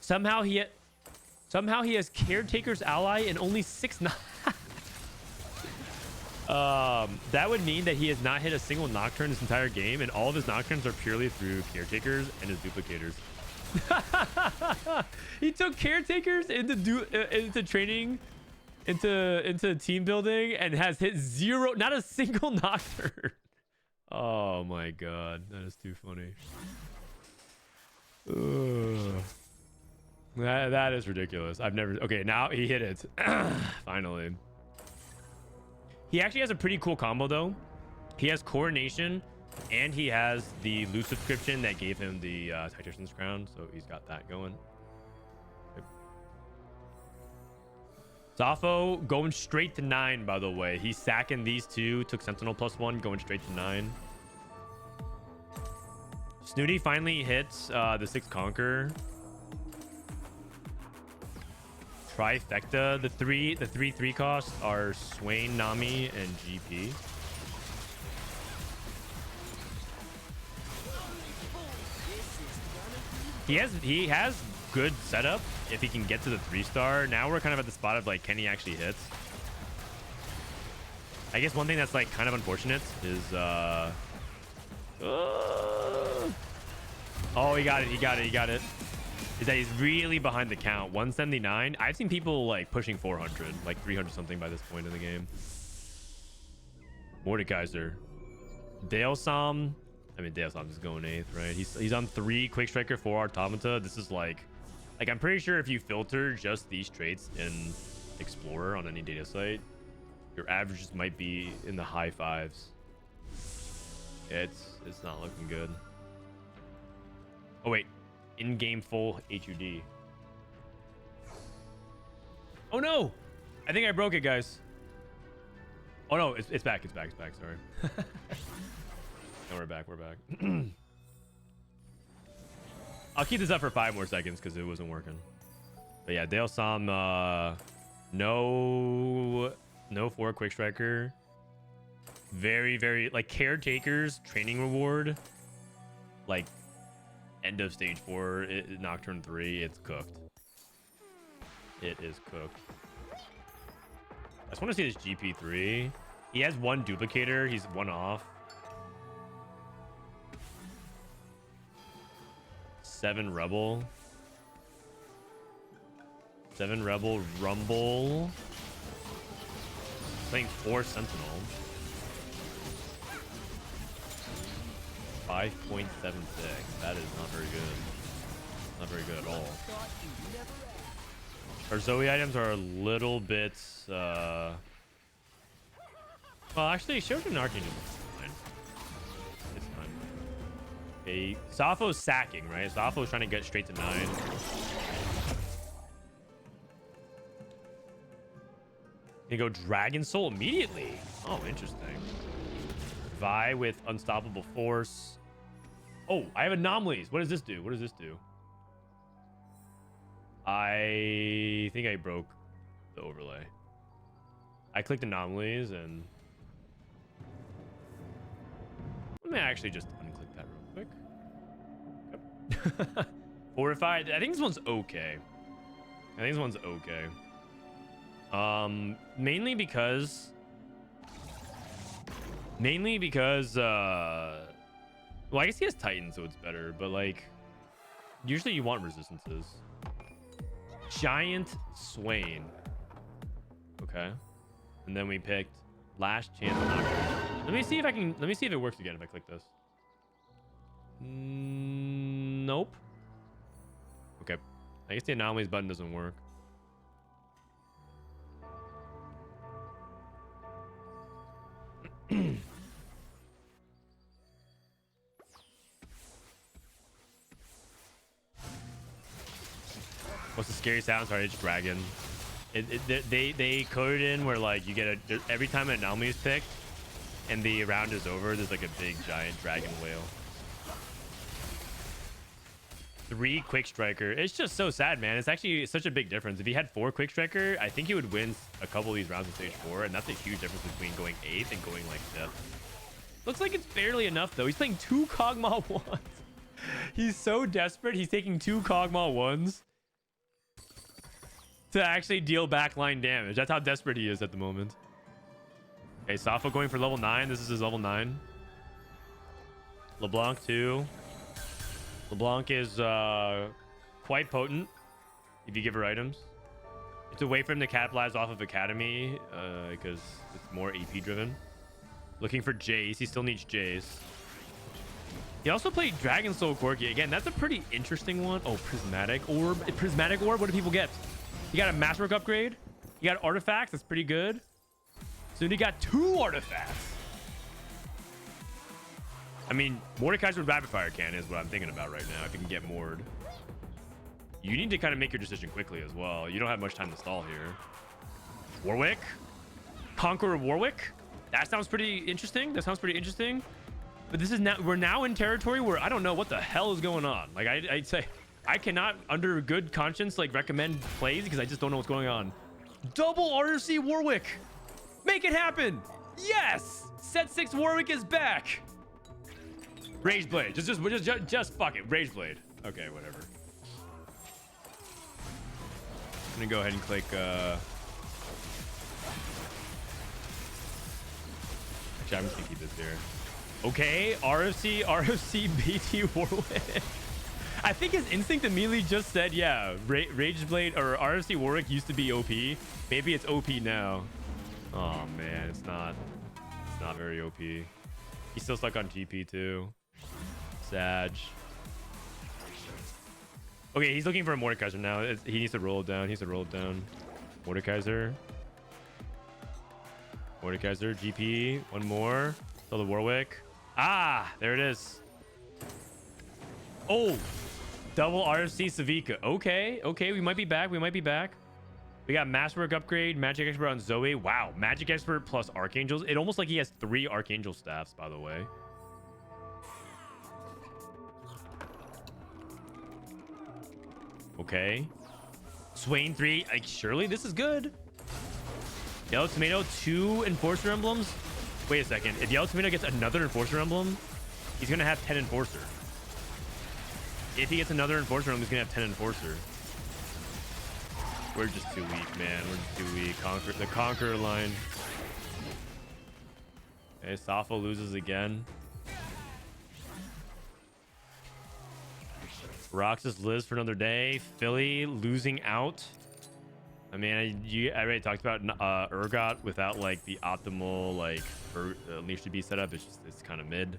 Somehow he has Caretaker's Ally and only 6 that would mean that he has not hit a single Nocturne this entire game, and all of his Nocturnes are purely through Caretakers and his Duplicators. He took Caretakers into training, into team building, and has hit 0, not a single Nocturne. Oh my god, that is too funny. Ugh. That is ridiculous. I've never... Okay, now he hit it. Finally. He actually has a pretty cool combo, though. He has Coronation, and he has the loot subscription that gave him the Tactician's Crown, so he's got that going. Yep. Zafo going straight to 9, by the way. He's sacking these two, took Sentinel +1, going straight to 9. Snooty finally hits the 6 Conquer. Trifecta. The 3/3 costs are Swain, Nami, and GP. He has good setup if he can get to the 3-star. Now we're kind of at the spot of like, can he actually hit? I guess one thing that's like kind of unfortunate is oh, he got it. Is that he's really behind the count. 179. I've seen people like pushing 400, like 300 something by this point in the game. Mordekaiser. Deosam. I mean, Deosam is going 8th, right? He's on 3 Quick Striker, 4 Automata. This is like I'm pretty sure if you filter just these traits in Explorer on any data site, your averages might be in the high 5s. It's not looking good. Oh wait. In-game full HUD. Oh no! I think I broke it, guys. Oh no, it's back. It's back. Sorry. No, we're back. I'll keep this up for 5 more seconds because it wasn't working. But yeah, Deosam, no 4 Quick Striker. Very like Caretaker's training reward. Like end of stage 4, Nocturne 3, it's cooked. It is cooked. I just want to see this GP3. He has 1 duplicator. He's 1 off. 7 Rebel. 7 Rebel Rumble. Playing 4 Sentinel. 5.76. That is not very good. Not very good at all. Our Zoe items are a little bit well, actually Sheridan Archangel is fine. It's fine. Okay, Sappho's sacking, right? Sappho's trying to get straight to 9. You go Dragon Soul immediately. Oh, interesting. Vi with Unstoppable Force. Oh, I have anomalies. What does this do? What does this do? I think I broke the overlay. I clicked anomalies and let me actually just unclick that real quick. Yep. Fortified. I think this one's okay. Mainly because well, I guess he has Titan, so it's better, but like usually you want resistances. Giant Swain. Okay. And then we picked Last Chance. Let me see if it works again if I click this. Nope. Okay. I guess the anomalies button doesn't work. What's the scary sound? Sorry, it's dragon. They coded in where like you get every time an anomaly is picked and the round is over, there's like a big giant dragon whale. 3 quick striker. It's just so sad, man. It's actually such a big difference. If he had 4 quick striker, I think he would win a couple of these rounds in stage 4, and that's a huge difference between going 8th and going like 5th. Looks like it's barely enough though. He's playing 2 Kog'Maw 1s. He's so desperate. He's taking 2 Kog'Maw 1s to actually deal backline damage. That's how desperate he is at the moment. Okay, Sappho going for level 9. This is his level 9. LeBlanc 2. LeBlanc is quite potent if you give her items. It's a way for him to capitalize off of Academy because it's more AP driven. Looking for Jace. He still needs Jace. He also played Dragon Soul Corki. Again, that's a pretty interesting one. Oh, Prismatic Orb. Prismatic Orb? What do people get? You got a Masterwork upgrade. You got artifacts. That's pretty good. So you got 2 artifacts. I mean, Mordekaiser with Rapid Fire Cannon is what I'm thinking about right now. If you can get Mord. You need to kind of make your decision quickly as well. You don't have much time to stall here. Warwick. Conqueror Warwick. That sounds pretty interesting. But this is now, we're now in territory where I don't know what the hell is going on. Like I'd say I cannot under good conscience like recommend plays because I just don't know what's going on. Double RC Warwick. Make it happen. Yes. Set 6 Warwick is back. Rage Blade. Just fuck it. Rage Blade. Okay, whatever. I'm gonna go ahead and click actually, I'm just gonna keep this here. Okay, RFC BT Warwick. I think his instinct immediately just said, yeah, Rage Blade or RFC Warwick used to be OP. Maybe it's OP now. Oh man, it's not very OP. He's still stuck on GP too. Sag. Okay, he's looking for a Mordekaiser now. He needs to roll it down. Mordekaiser, GP. One more. Still the Warwick. Ah, there it is. Oh, double RFC Savika. Okay, we might be back. We got Masterwork upgrade, Magic Expert on Zoe. Wow, Magic Expert plus Archangels. It almost like he has 3 Archangel staffs, by the way. Okay. Swain 3. Like, surely this is good. Yellow Tomato, 2 Enforcer emblems. Wait a second. If Yellow Tomato gets another Enforcer emblem, he's going to have 10 Enforcer. If he gets another Enforcer emblem, he's going to have 10 Enforcer. We're just too weak, man. The Conqueror line. Okay, Sappho loses again. Roxas lives for another day. Philly losing out. I mean, I already talked about Urgot without like the optimal like leash to be set up. It's kind of mid.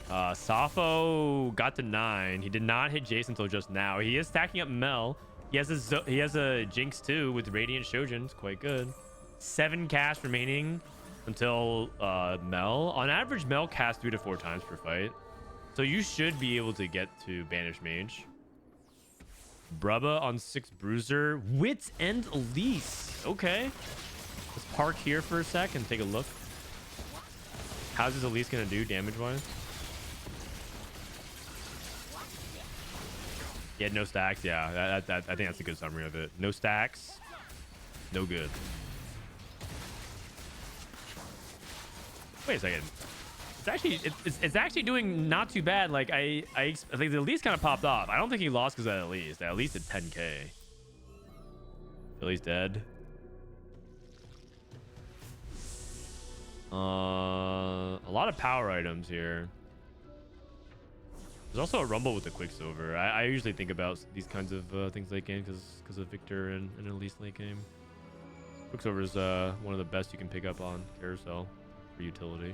Safo got to 9. He did not hit Jason until just now. He is stacking up Mel. He has a Jinx too with Radiant Shojin. It's quite good. 7 casts remaining until Mel. On average, Mel casts 3 to 4 times per fight. So you should be able to get to Banished Mage. Brubba on 6 Bruiser. Wits End Elise. Okay. Let's park here for a sec and take a look. How's this Elise going to do damage-wise? He had no stacks. Yeah, I think that's a good summary of it. No stacks. No good. Wait a second. It's actually doing not too bad. Like I think the Elise kind of popped off. I don't think he lost because of Elise. That Elise did 10k. Elise dead. A lot of power items here. There's also a Rumble with the Quicksilver. I usually think about these kinds of things late game because of Victor and Elise late game. Quicksilver is one of the best you can pick up on Carousel for utility.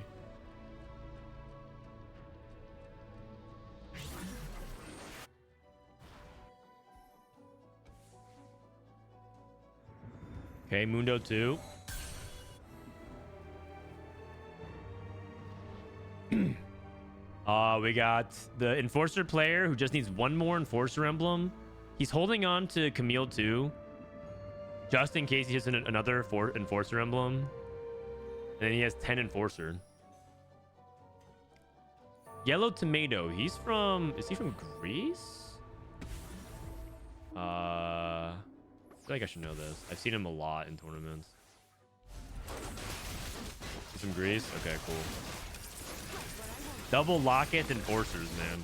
Okay, Mundo 2. We got the Enforcer player who just needs 1 more Enforcer emblem. He's holding on to Camille 2 just in case he has another Enforcer emblem. And then he has 10 Enforcer. Yellow Tomato. Is he from Greece? I feel like I should know this. I've seen him a lot in tournaments. He's from Greece? Okay, cool. Double Locket Enforcers, man.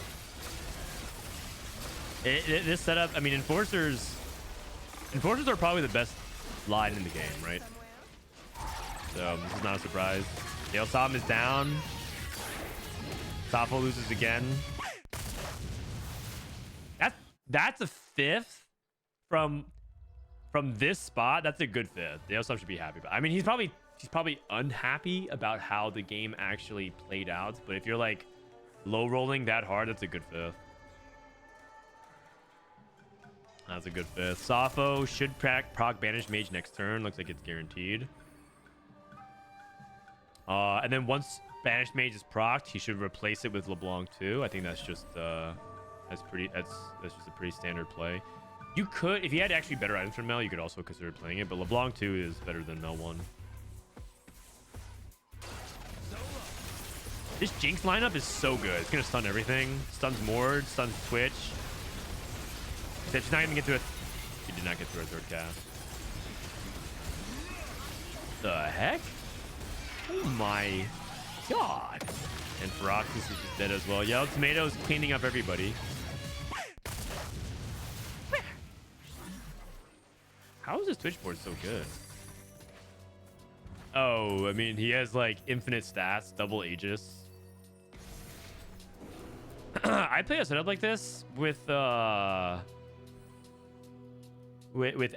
This setup, I mean, Enforcers are probably the best line in the game, right? So this is not a surprise. Gale Sam is down. Safo loses again. That's a 5th from this spot. That's a good 5th. Gale Sam should be happy about. I mean, he's probably unhappy about how the game actually played out. But if you're like low rolling that hard, that's a good 5th. That's a good 5th. Safo should proc Banished Mage next turn. Looks like it's guaranteed. And then once Banished Mage is procced, he should replace it with LeBlanc too. I think that's just that's just a pretty standard play. You could, if you had actually better items from Mel, you could also consider playing it. But LeBlanc 2 is better than Mel 1. This Jinx lineup is so good. It's gonna stun everything. Stuns Mord, stuns Twitch. Except she's not gonna get through it. She did not get through her 3rd cast. The heck? Oh my god. And Feroxis is just dead as well. Yellow Tomato's cleaning up everybody. How is his Twitch board so good? Oh, I mean, he has like infinite stats, double Aegis. I play a setup like this with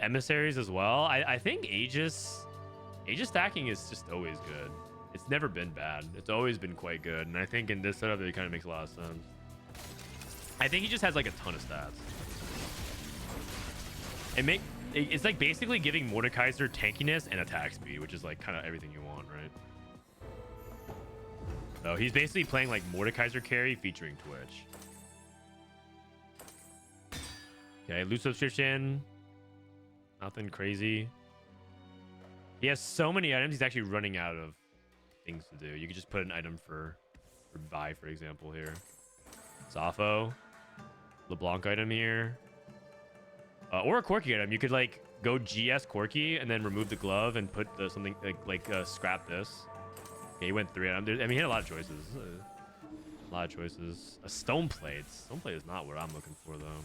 emissaries as well. I think Aegis stacking is just always good. It's never been bad. It's always been quite good. And I think in this setup, it kind of makes a lot of sense. I think he just has like a ton of stats. It's like basically giving Mordekaiser tankiness and attack speed, which is like kind of everything you want, right? So he's basically playing like Mordekaiser carry featuring Twitch. Okay, loot subscription. Nothing crazy. He has so many items, he's actually running out of things to do. You could just put an item for Vi, for example, here. Safo. LeBlanc item here. Or a Corki item. You could like go GS Corki and then remove the glove and put something like scrap this. Okay, he went 3 items. I mean, he had a lot of choices. A lot of choices. A Stone Plate. Stone Plate is not what I'm looking for, though.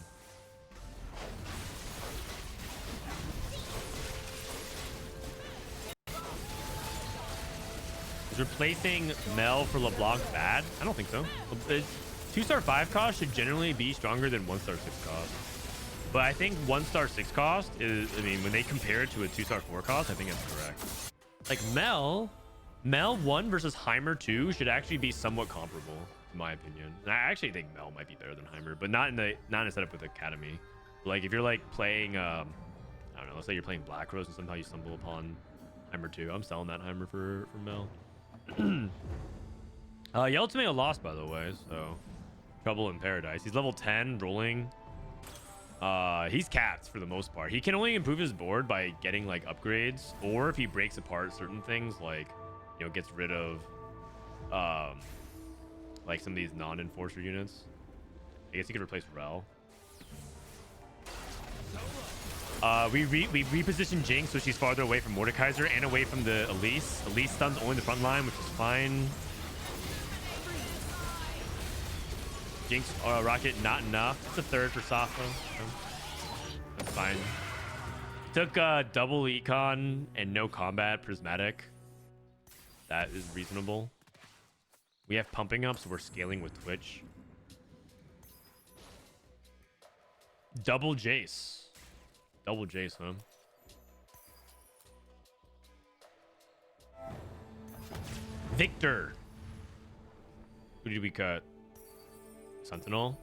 Is replacing Mel for LeBlanc bad? I don't think so. 2-star 5 cost should generally be stronger than 1-star 6 cost. But I think 1-star 6 cost is, I mean, when they compare it to a 2-star 4 cost, I think it's correct. Like Mel 1 versus Heimer 2 should actually be somewhat comparable. in my opinion. And I actually think Mel might be better than Heimer, but not in a setup with Academy. Like if you're like playing, I don't know, let's say you're playing Black Rose and somehow you stumble upon Heimer 2. I'm selling that Heimer for Mel. Yellow Tomato lost, by the way, so trouble in paradise. He's level 10, rolling. He's capped for the most part. He can only improve his board by getting like upgrades, or if he breaks apart certain things, like, you know, gets rid of like some of these non-enforcer units. I guess he could replace Rel. We repositioned Jinx so she's farther away from Mordekaiser and away from the Elise. Elise stuns only the front line, which is fine. Jinx rocket not enough. It's a third for Safa. That's fine. Took double econ and no combat prismatic. That is reasonable. We have pumping up, so we're scaling with Twitch. Double Jace. Double Jace, huh? Victor. Who did we cut? Sentinel.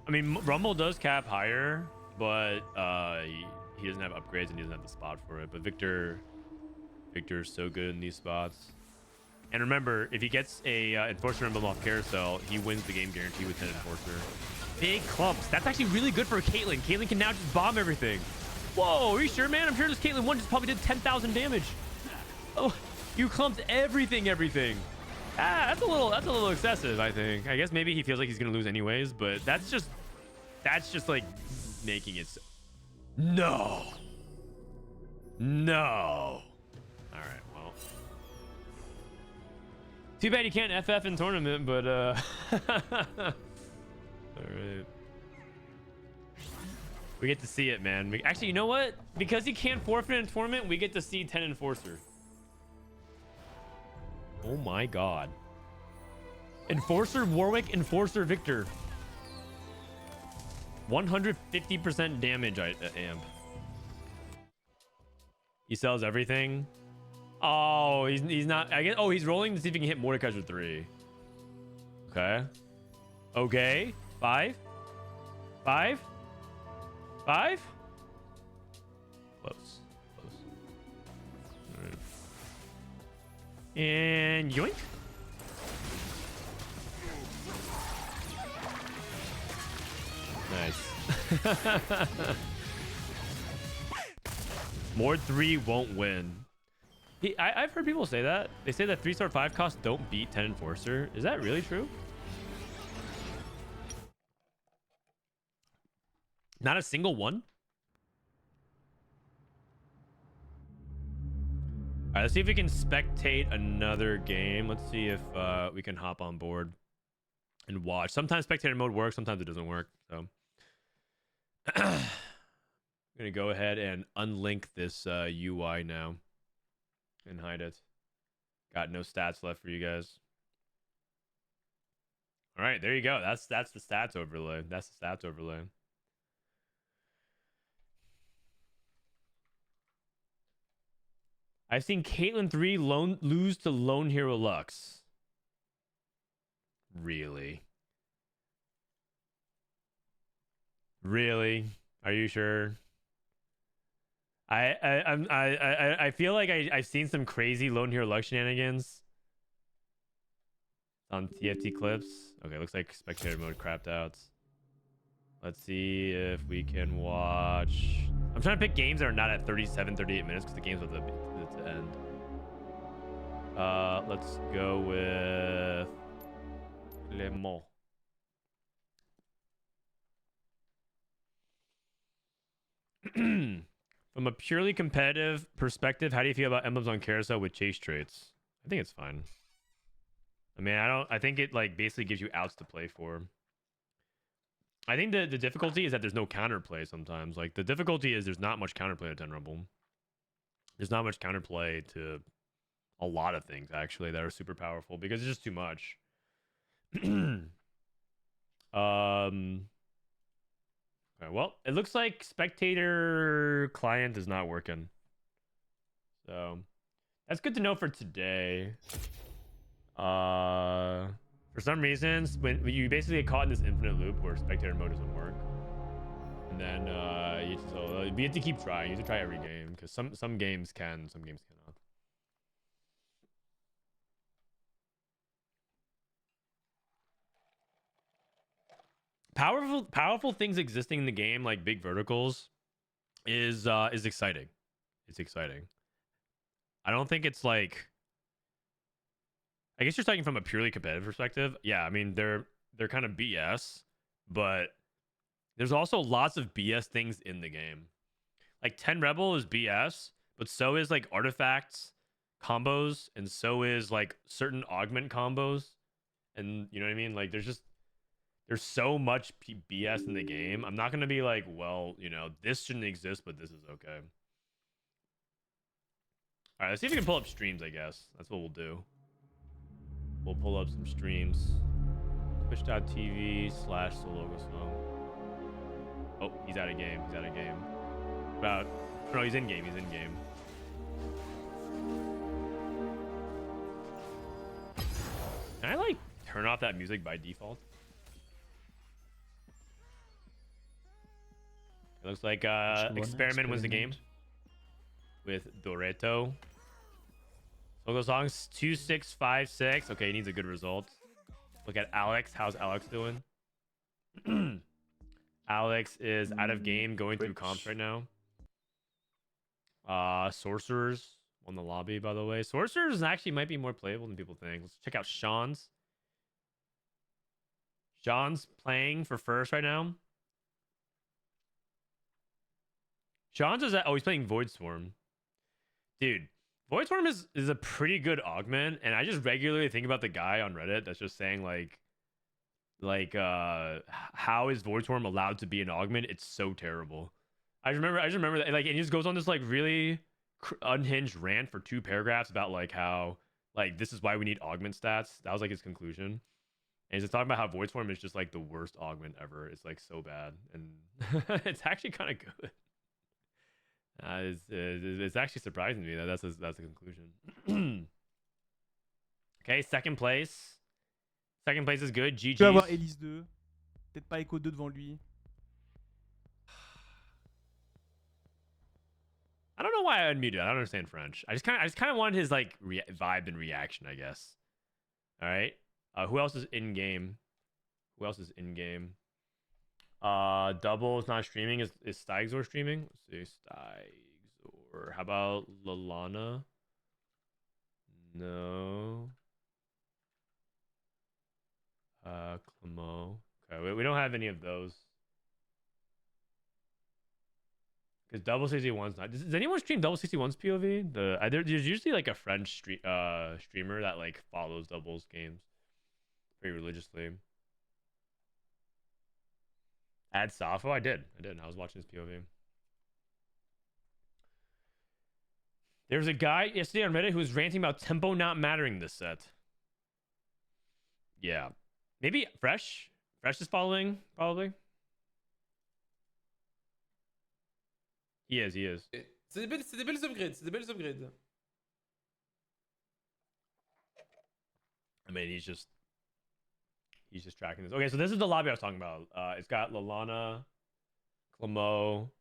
I mean, Rumble does cap higher, but he doesn't have upgrades and he doesn't have the spot for it. But Victor's so good in these spots. And remember, if he gets a Enforcer Emblem off Carousel, he wins the game guarantee with 10 Enforcer. Big clumps. That's actually really good for Caitlyn. Caitlyn can now just bomb everything. Whoa, are you sure, man? I'm sure this Caitlyn 1 just probably did 10,000 damage. Oh, you clumped everything. Ah, that's a little excessive, I think. I guess maybe he feels like he's gonna lose anyways, but that's just like making it so. No. All right, well. Too bad you can't FF in tournament, but all right. We get to see it, man. Actually, you know what? Because he can't forfeit in tournament, we get to see 10 Enforcer. Oh my god. Enforcer Warwick, Enforcer Victor. 150% damage, amp. He sells everything. Oh, he's not. I guess. Oh, he's rolling to see if he can hit Mordekaiser 3. Okay. Okay. 5. Close. All right. And yoink. Nice. Mord 3 won't win. I've heard people say that. They say that 3-star 5 costs don't beat 10 Enforcer. Is that really true? Not a single one? All right, let's see if we can spectate another game. Let's see if we can hop on board and watch. Sometimes spectator mode works, sometimes it doesn't work. So I'm gonna go ahead and unlink this UI now and hide it. Got no stats left for you guys. All right, there you go. That's the stats overlay. That's the stats overlay. I've seen Caitlyn 3 lose to Lone Hero Lux. Really? Really? Are you sure? I feel like I've seen some crazy Lone Hero Lux shenanigans on TFT clips. Okay, looks like spectator mode crapped out. Let's see if we can watch. I'm trying to pick games that are not at 37, 38 minutes because the game's at the end. Let's go with Le Mans. From a purely competitive perspective, how do you feel about emblems on carousel with chase traits? I think it's fine. I mean, I think it like basically gives you outs to play for. I think the difficulty is that there's no counterplay sometimes. Like the difficulty is there's not much counterplay to 10 Rumble. There's not much counterplay to a lot of things actually that are super powerful because it's just too much. Okay, well, it looks like spectator client is not working. So That's good to know for today. For some reasons, when you basically get caught in this infinite loop where spectator mode doesn't work, and then you have to keep trying. You have to try every game because some games can, some games cannot. Powerful things existing in the game like big verticals is exciting. It's exciting. I don't think it's like, I guess you're talking from a purely competitive perspective. Yeah, I mean they're kind of BS, but there's also lots of BS things in the game. Like 10 Rebel is BS, but so is like artifacts combos, and so is like certain augment combos, and you know what I mean. Like there's so much BS in the game. I'm not gonna be like, well, you know, this shouldn't exist, but this is okay. All right, let's see if we can pull up streams. I guess that's what we'll do. We'll pull up some streams. Twitch.tv/Sologesang. Oh, he's out of game. He's out of game. No, he's in game. He's in game. Can I like turn off that music by default? It looks like Experiment wins the game with Doreto. Sologesang's 2656. Okay, he needs a good result. Look at Alex. How's Alex doing? Alex is out of game, going through comps right now. Sorcerers won the lobby, by the way. Sorcerers actually might be more playable than people think. Let's check out Sean's. Sean's playing for first right now. Sean's is he's playing Void Swarm. Dude, Void Swarm is a pretty good augment, and I just regularly think about the guy on Reddit that's just saying how is Void Swarm allowed to be an augment? It's so terrible. I just remember that, like, and he just goes on this like really unhinged rant for 2 paragraphs about like how like this is why we need augment stats. That was like his conclusion. And he's just talking about how Void Swarm is just like the worst augment ever. It's like so bad, and it's actually kind of good. It's actually surprising to me that that's the conclusion. Okay, second place. Second place is good. GG. Tu peux avoir Elise 2. Peut-être pas Echo 2 devant lui. I don't know why I unmuted. I don't understand French. I just kind of wanted his like vibe and reaction, I guess. All right. Who else is in game? Who else is in game? Double is not streaming. Is Staigzor streaming? Let's see. Staigzor. How about Lalana? No. Clemo. Okay, we don't have any of those. Because Double61's not. Does anyone stream Double61's POV? There's usually like a French streamer that like follows Double's games very religiously. Add Safo? I did. I was watching his POV. There was a guy yesterday on Reddit who was ranting about tempo not mattering this set. Yeah. Maybe Fresh? Fresh is following, probably. He is. C'est des belles upgrades. I mean, he's just tracking this. Okay, so this is the lobby I was talking about. It's got Lalana, Clemo.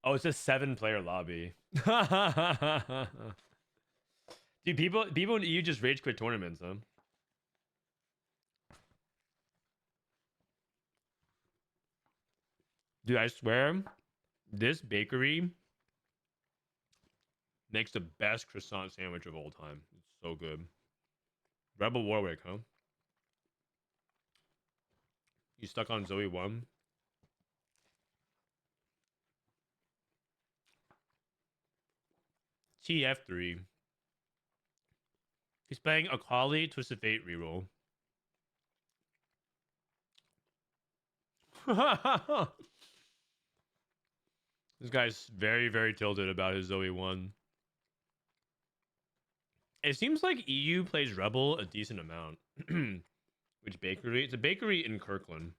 Oh, it's a 7-player lobby. Dude, people in EU just rage quit tournaments, huh? Dude, I swear, this bakery makes the best croissant sandwich of all time. It's so good. Rebel Warwick, huh? You stuck on Zoe 1? TF3. He's playing Akali Twisted Fate reroll. This guy's very, very tilted about his Zoe 1. It seems like EU plays Rebel a decent amount. Which bakery? It's a bakery in Kirkland.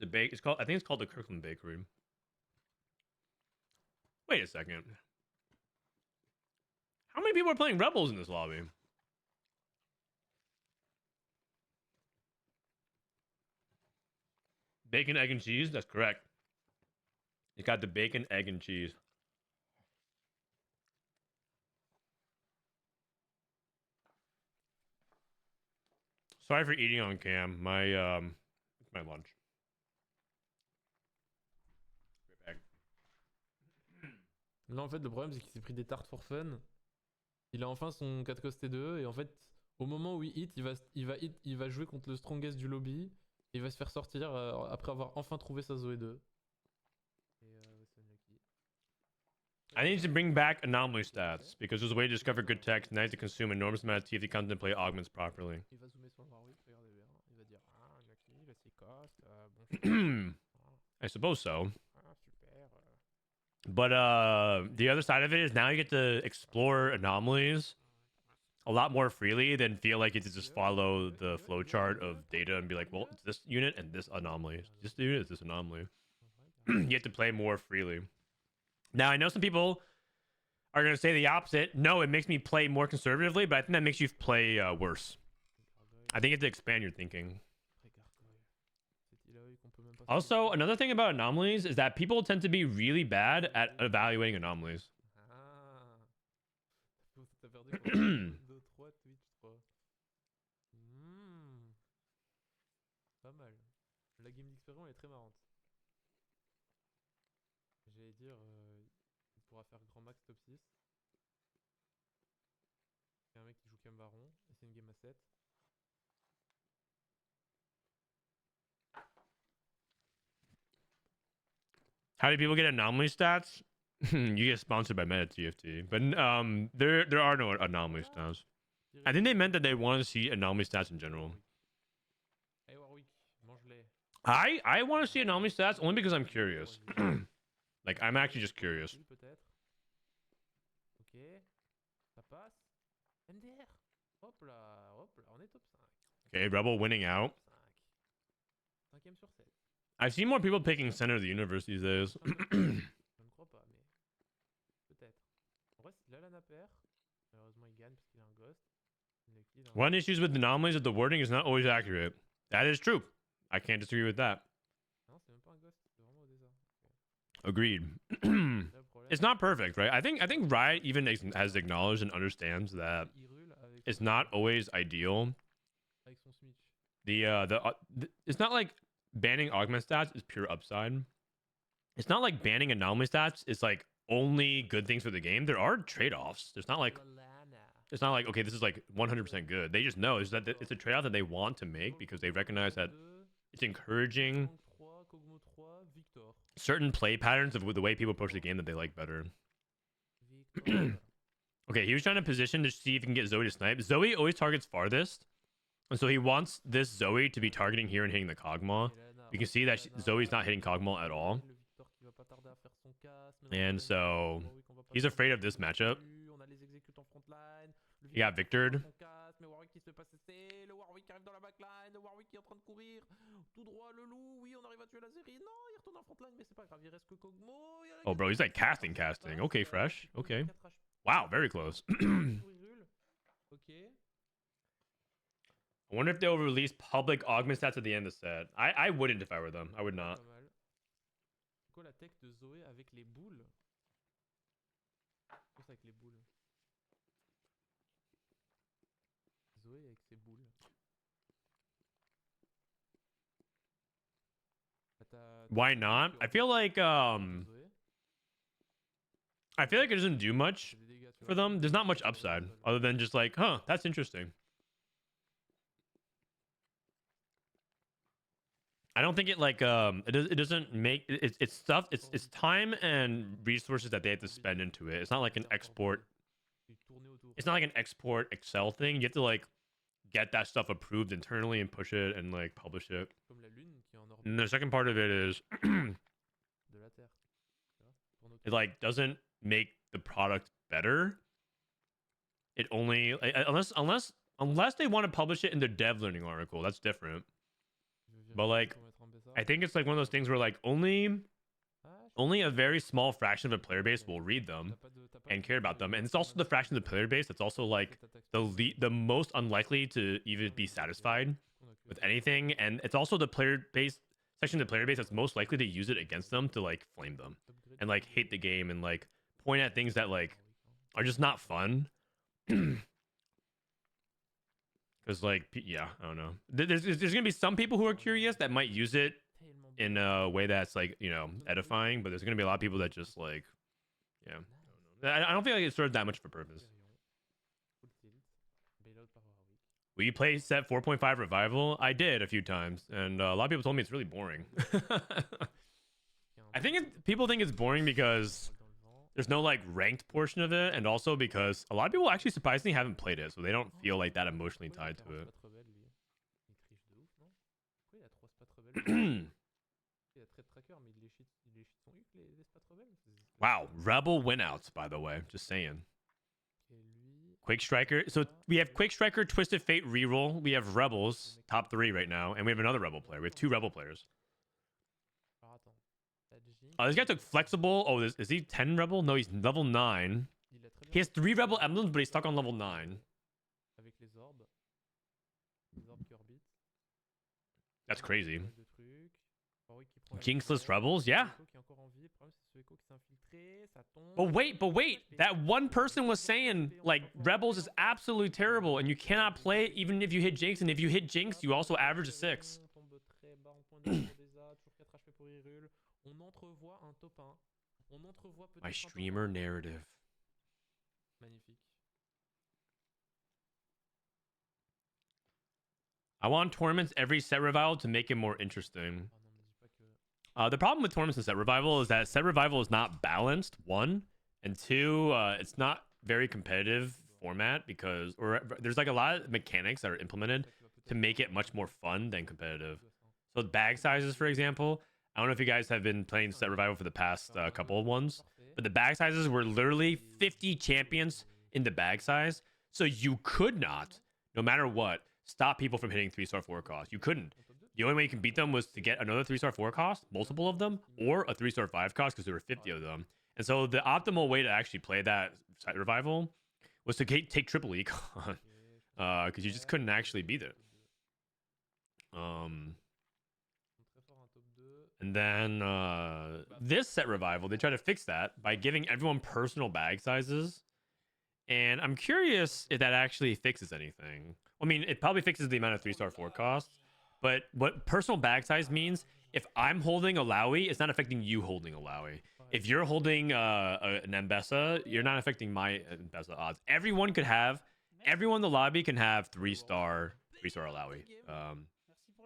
It's called. I think it's called the Kirkland Bakery. Wait a second. How many people are playing Rebels in this lobby? Bacon, egg, and cheese? That's correct. It's got the bacon, egg, and cheese. Sorry for eating on cam. It's my lunch. Right back. Là, en fait, le problème, c'est qu'il s'est pris des tartes for fun. Il a enfin son 4 cost T2, et en fait, au moment où il hit, il va jouer contre le strongest du lobby, et il va se faire sortir après avoir enfin trouvé sa Zoé 2. I need to bring back anomaly stats because there's a way to discover good text, nice to consume enormous amount of TFT content and play augments properly. Il va zoomer sur le Warwick, regardez bien. Il va dire ah, Nucky, il a ses costs, bon. I suppose so. Ah, super. But the other side of it is now you get to explore anomalies a lot more freely than feel like you have to just follow the flowchart of data and be like, well, it's this unit and this anomaly. This unit is this anomaly. You have to play more freely. Now, I know some people are going to say the opposite. No, it makes me play more conservatively, but I think that makes you play worse. I think you have to expand your thinking. Also, another thing about anomalies is that people tend to be really bad at evaluating anomalies. Pas mal. La game d'expérience est très marrante. J'allais dire, il pourra faire grand max top 6. C'est un mec qui joue Cam Baron, et c'est une game à 7. How do people get anomaly stats? You get sponsored by Meta TFT, but there are no anomaly stats. I think they meant that they wanted to see anomaly stats in general. Hey Warwick, mange-les. I want to see anomaly stats only because I'm curious. Like, I'm actually just curious. Peut-être. Ok. Ça passe. MDR. Hop là, on est top 5. Okay, Rebel winning out. 5. 5ème sur 7. I've seen more people picking center of the universe these days. Je ne crois pas, mais peut-être. En vrai, il a la nappère. Malheureusement, il gagne parce qu'il a un ghost. One issue with anomalies is the wording is not always accurate. That is true. I can't disagree with that. Non, c'est même pas un ghost, c'est vraiment au désert. Agreed. It's not perfect, right? I think Riot even has acknowledged and understands that it's not always ideal. It's not like banning augment stats is pure upside. It's not like banning anomaly stats is like only good things for the game. There are trade-offs. It's not like okay, this is like 100% good. They just know is that it's a trade-off that they want to make because they recognize that it's encouraging certain play patterns of the way people approach the game that they like better. Okay, he was trying to position to see if he can get Zoe to snipe. Zoe always targets farthest. And so he wants this Zoe to be targeting here and hitting the Kog'Maw. You can see that Zoe's not hitting Kog'Maw at all. And so he's afraid of this matchup. He got Victored. Mais Warwick qui se fait pas cesser, le Warwick arrive dans la backline, le Warwick qui est en train de courir, tout droit le loup, oui on arrive à tuer la série, non il retourne en frontline mais c'est pas grave, il reste que Kog'Maw. Oh bro, he's like casting. Okay, fresh. Okay. Wow, very close. Ok. I wonder if they'll release public augment stats at the end of the set. I wouldn't if I were them. I would not. C'est quoi la tech de Zoé avec les boules? Qu'est-ce avec les boules? Zoé avec ses boules. Why not? I feel like it doesn't do much for them. There's not much upside other than just like, huh, that's interesting. I don't think it like it doesn't make it's stuff it's time and resources that they have to spend into it. It's not like an export. It's not like an export Excel thing. You have to like get that stuff approved internally and push it and like publish it. And the second part of it is it like doesn't make the product better. It only unless they want to publish it in their dev learning article, that's different. But like I think it's like one of those things where like only only a very small fraction of the player base will read them and care about them, and it's also the fraction of the player base that's also like the most unlikely to even be satisfied with anything, and it's also the player base section of the player base that's most likely to use it against them to like flame them and like hate the game and like point at things that like are just not fun. Because like yeah, I don't know, there's gonna be some people who are curious that might use it in a way that's like, you know, edifying, but there's gonna be a lot of people that just like, yeah, I don't feel like it serves that much of a purpose. Will you play set 4.5 revival? I did a few times, and a lot of people told me it's really boring. I think people think it's boring because there's no like ranked portion of it, and also because a lot of people actually surprisingly haven't played it, so they don't feel like that emotionally tied to it. Wow, Rebel winouts, by the way, just saying. Quake Striker. So we have Quake Striker, Twisted Fate, Reroll. We have Rebels, top 3 right now, and we have another Rebel player. We have 2 Rebel players. Oh, this guy took Flexible. Oh, is he 10 Rebel? No, he's level 9. He has 3 Rebel emblems, but he's stuck on level 9. That's crazy. Jinxless Rebels, yeah. But wait. That one person was saying, like, Rebels is absolutely terrible, and you cannot play it even if you hit Jinx, and if you hit Jinx, you also average a 6. My streamer narrative. I want tournaments every set revival to make it more interesting. The problem with tournaments and set revival is that set revival is not balanced, 1, and 2, it's not very competitive format because there's like a lot of mechanics that are implemented to make it much more fun than competitive. So bag sizes, for example, I don't know if you guys have been playing set revival for the past couple of ones, but the bag sizes were literally 50 champions in the bag size, so you could not, no matter what, stop people from hitting 3-star 4 cost. You couldn't. The only way you can beat them was to get another 3-star 4 cost, multiple of them, or a 3-star 5 cost because there were 50 of them. And so the optimal way to actually play that site revival was to take triple econ, because you just couldn't actually beat it. And then this set revival, they try to fix that by giving everyone personal bag sizes. And I'm curious if that actually fixes anything. I mean, it probably fixes the amount of 3-star 4 costs. But what personal bag size means, if I'm holding a Lowy, it's not affecting you holding a Lowy. If you're holding an Mbessa, you're not affecting my Mbessa odds. Everyone in the lobby can have 3-star Lowy.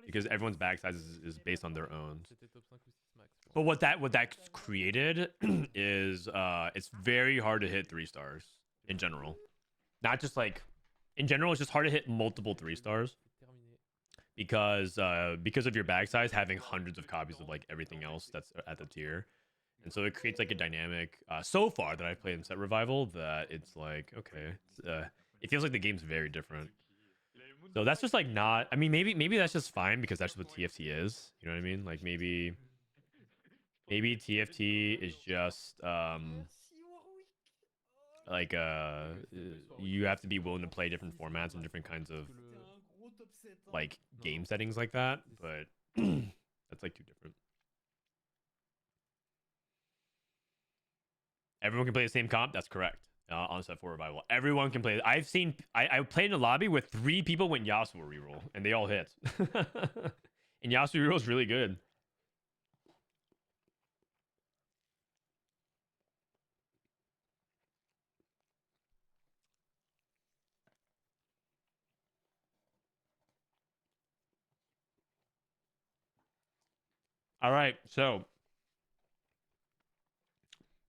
Because everyone's bag size is based on their own. But what that created is it's very hard to hit 3 stars in general. Not just like, in general, it's just hard to hit multiple 3 stars. Because of your bag size having hundreds of copies of like everything else that's at the tier, and so it creates like a dynamic so far that I've played in set revival that it's like, okay, it feels like the game's very different. So that's just like not, I mean, maybe that's just fine because that's what TFT is, you know what I mean? Like maybe TFT is just like you have to be willing to play different formats and different kinds of like game settings like that, but that's like too different. Everyone can play the same comp. That's correct. On set 4 revival, everyone can play. I played in a lobby with 3 people when Yasuo reroll, and they all hit. And Yasuo reroll is really good. All right, so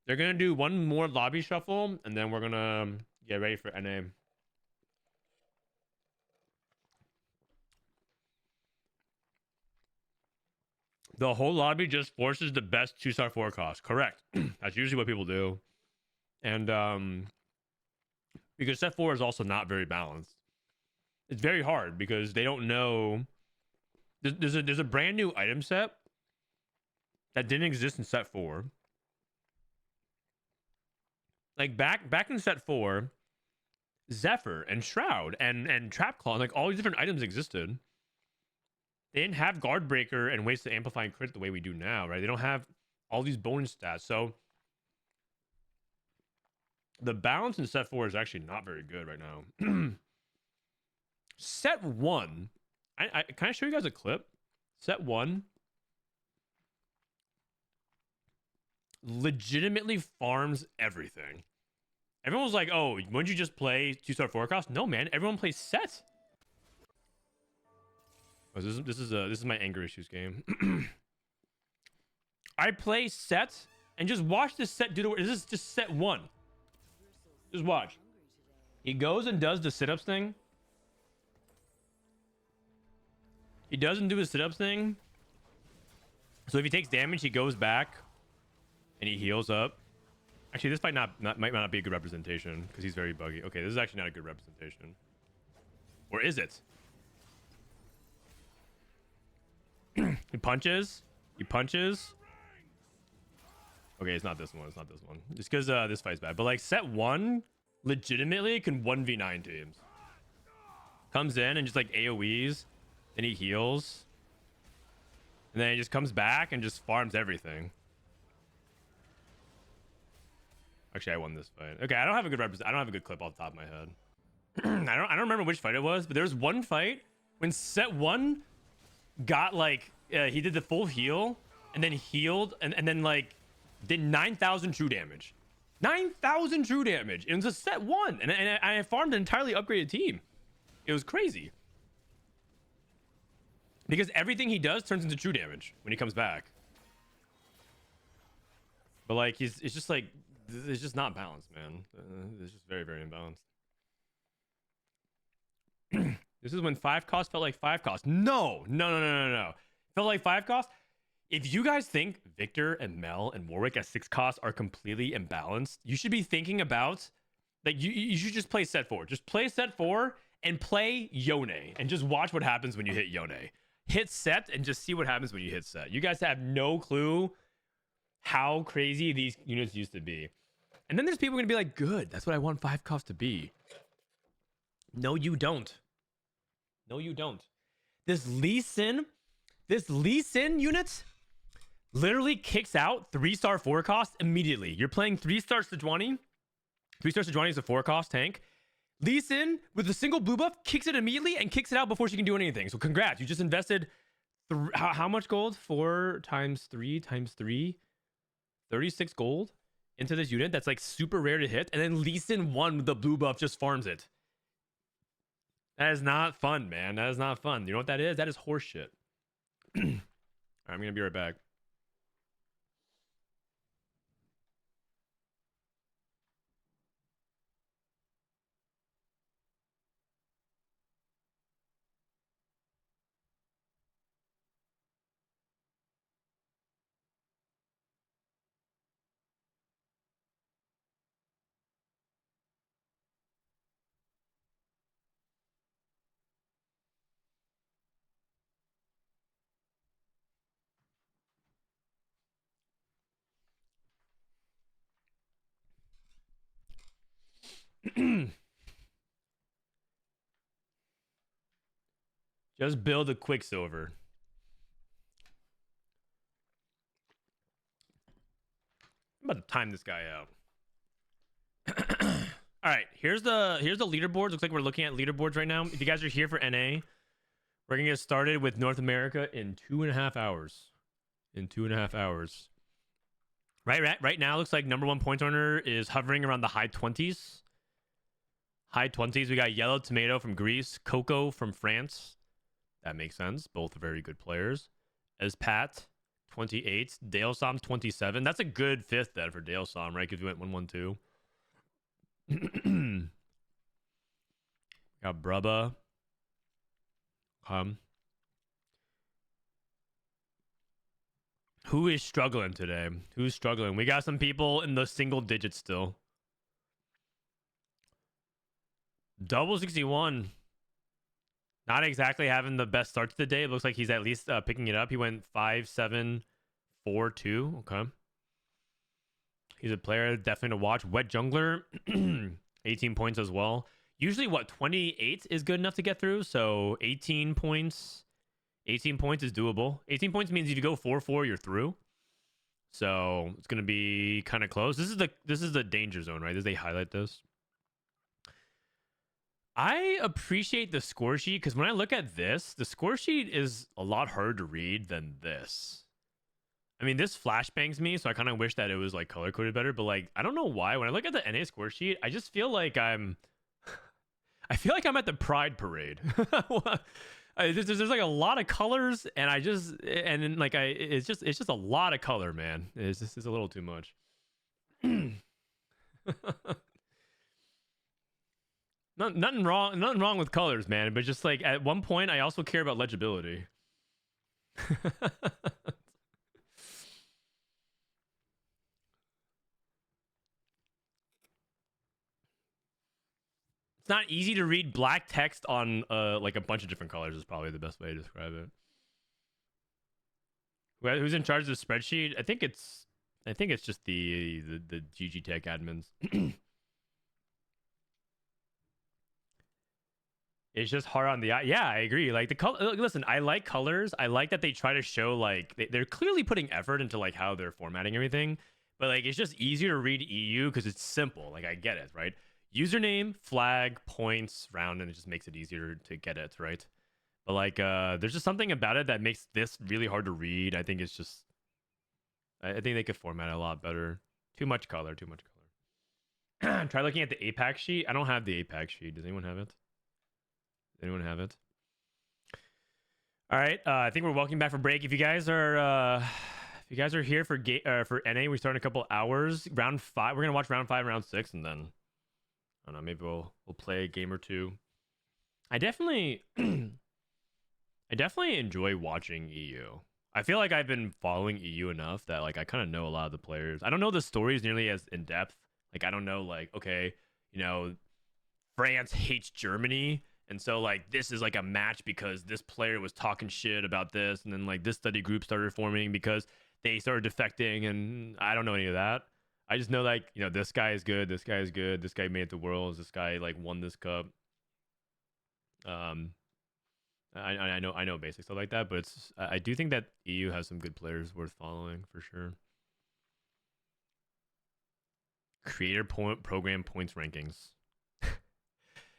they're gonna do one more lobby shuffle, and then we're gonna get ready for NA. The whole lobby just forces the best 2-star 4 cost. Correct. That's usually what people do, and because set 4 is also not very balanced. It's very hard because they don't know. There's a brand new item set that didn't exist in set 4. Like back in set 4, Zephyr and Shroud and Trapclaw, like all these different items existed. They didn't have Guard Breaker and ways to amplify and crit the way we do now, right? They don't have all these bonus stats. So the balance in set 4 is actually not very good right now. Set 1, can I show you guys a clip? Set 1 legitimately farms everything. Everyone was like, oh, wouldn't you just play 2-star forecast? No, man. Everyone plays set. Oh, this is my anger issues game. I play set and just watch this set do the work. This is just set 1. Just watch. He goes and does the sit-ups thing. He doesn't do his sit-ups thing. So if he takes damage, he goes back and he heals up. Actually, this might not be a good representation because he's very buggy. Okay, this is actually not a good representation. Or is it? He punches. He punches. Okay, it's not this one. It's not this one. Just because this fight's bad. But like set 1 legitimately can 1v9 teams. Comes in and just like AoEs. Then he heals. And then he just comes back and just farms everything. Actually, I won this fight. Okay, I don't have a good clip off the top of my head. I don't remember which fight it was, but there was one fight when set 1 got like he did the full heal and then healed and then like did 9,000 true damage. 9,000 true damage. It was a set 1 and I farmed an entirely upgraded team. It was crazy. Because everything he does turns into true damage when he comes back. But like it's just like it's just not balanced, man. It's just very, very imbalanced. This is when 5 cost felt like 5 cost. No. Felt like 5 cost. If you guys think Victor and Mel and Warwick at 6 cost are completely imbalanced, you should be thinking about like you should just play set 4. Just play set 4 and play Yone and just watch what happens when you hit Yone. Hit set and just see what happens when you hit set. You guys have no clue how crazy these units used to be. And then there's people gonna be like, good, that's what I want 5 cost to be. No, you don't. No, you don't. This Lee Sin unit literally kicks out 3-star 4 cost immediately. You're playing 3-star Sejuani. 3-star Sejuani is a 4 cost tank. Lee Sin with a single blue buff kicks it immediately and kicks it out before she can do anything. So congrats, you just invested how much gold? 4 times 3 times 3, 36 gold into this unit that's like super rare to hit, and then Lee Sin 1 with the blue buff just farms it. That is not fun, man. That is not fun. You know what that is? That is horseshit. I'm gonna be right back. Just build a Quicksilver. I'm about to time this guy out. All right, here's the leaderboards. Looks like we're looking at leaderboards right now. If you guys are here for NA, we're gonna get started with North America in 2.5 hours. In 2.5 hours. Right now, looks like #1 point earner is hovering around the high 20s. High 20s. We got Yellow Tomato from Greece, Coco from France. That makes sense. Both very good players. As Pat, 28. Dale Som, 27. That's a good 5th then for Dale Som, right? Because we went 1-1-2. Got Brubba. Who is struggling today? Who's struggling? We got some people in the single digits still. Double61. Not exactly having the best start to the day. It looks like he's at least picking it up. He went 5-7-4-2. Okay. He's a player definitely to watch. Wet Jungler, 18 points as well. Usually, what, 28 is good enough to get through. So 18 points. 18 points is doable. 18 points means if you go 4-4, you're through. So it's gonna be kind of close. This is the danger zone, right? As they highlight this. I appreciate the score sheet because when I look at this, the score sheet is a lot harder to read than this. I mean, this flashbangs me, so I kind of wish that it was like color coded better. But like, I don't know why. When I look at the NA score sheet, I just feel like I feel like I'm at the Pride Parade. There's like a lot of colors, and then like it's just a lot of color, man. It's a little too much. Nothing wrong with colors, man. But just like at one point, I also care about legibility. It's not easy to read black text on like a bunch of different colors is probably the best way to describe it. Who's in charge of the spreadsheet? I think it's just the GG Tech admins. It's just hard on the eye. Yeah, I agree. Like the color. Listen, I like colors. I like that they try to show like they're clearly putting effort into like how they're formatting everything. But like it's just easier to read EU because it's simple. Like I get it, right? Username, flag, points, round, and it just makes it easier to get it, right? But like there's just something about it that makes this really hard to read. I think it's just I think they could format it a lot better. Too much color. Try looking at the APAC sheet. I don't have the APAC sheet. Does anyone have it? Anyone have it? All right. I think we're walking back for break. If you guys are here for NA, we start in a couple hours. Round 5. We're gonna watch round 5 and round 6, and then I don't know. Maybe we'll play a game or two. I definitely enjoy watching EU. I feel like I've been following EU enough that like I kind of know a lot of the players. I don't know the stories nearly as in depth. Like I don't know like okay, you know, France hates Germany. And so, like, this is, like, a match because this player was talking shit about this. And then, like, this study group started forming because they started defecting. And I don't know any of that. I just know, like, you know, this guy is good. This guy is good. This guy made it to Worlds. This guy, like, won this cup. I know basic stuff like that. But I do think that EU has some good players worth following for sure. Creator program points rankings.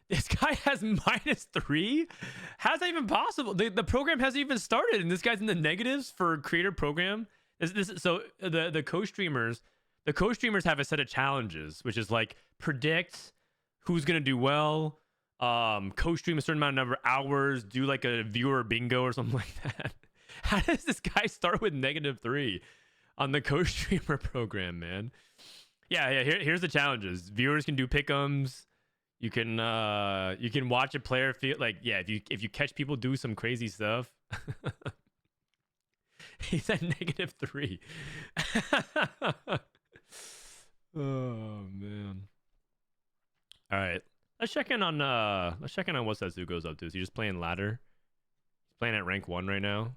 This guy has -3? How's that even possible? The program hasn't even started, and this guy's in the negatives for creator program. So the co-streamers have a set of challenges, which is like predict who's gonna do well, co-stream a certain number of hours, do like a viewer bingo or something like that. How does this guy start with -3 on the co-streamer program, man? Yeah. Here's the challenges. Viewers can do pick'ems. You can watch a player feel like if you catch people do some crazy stuff. He's at -3. Oh man. All right. Let's check in on what Setsugo's up to. Is he just playing ladder? He's playing at rank 1 right now.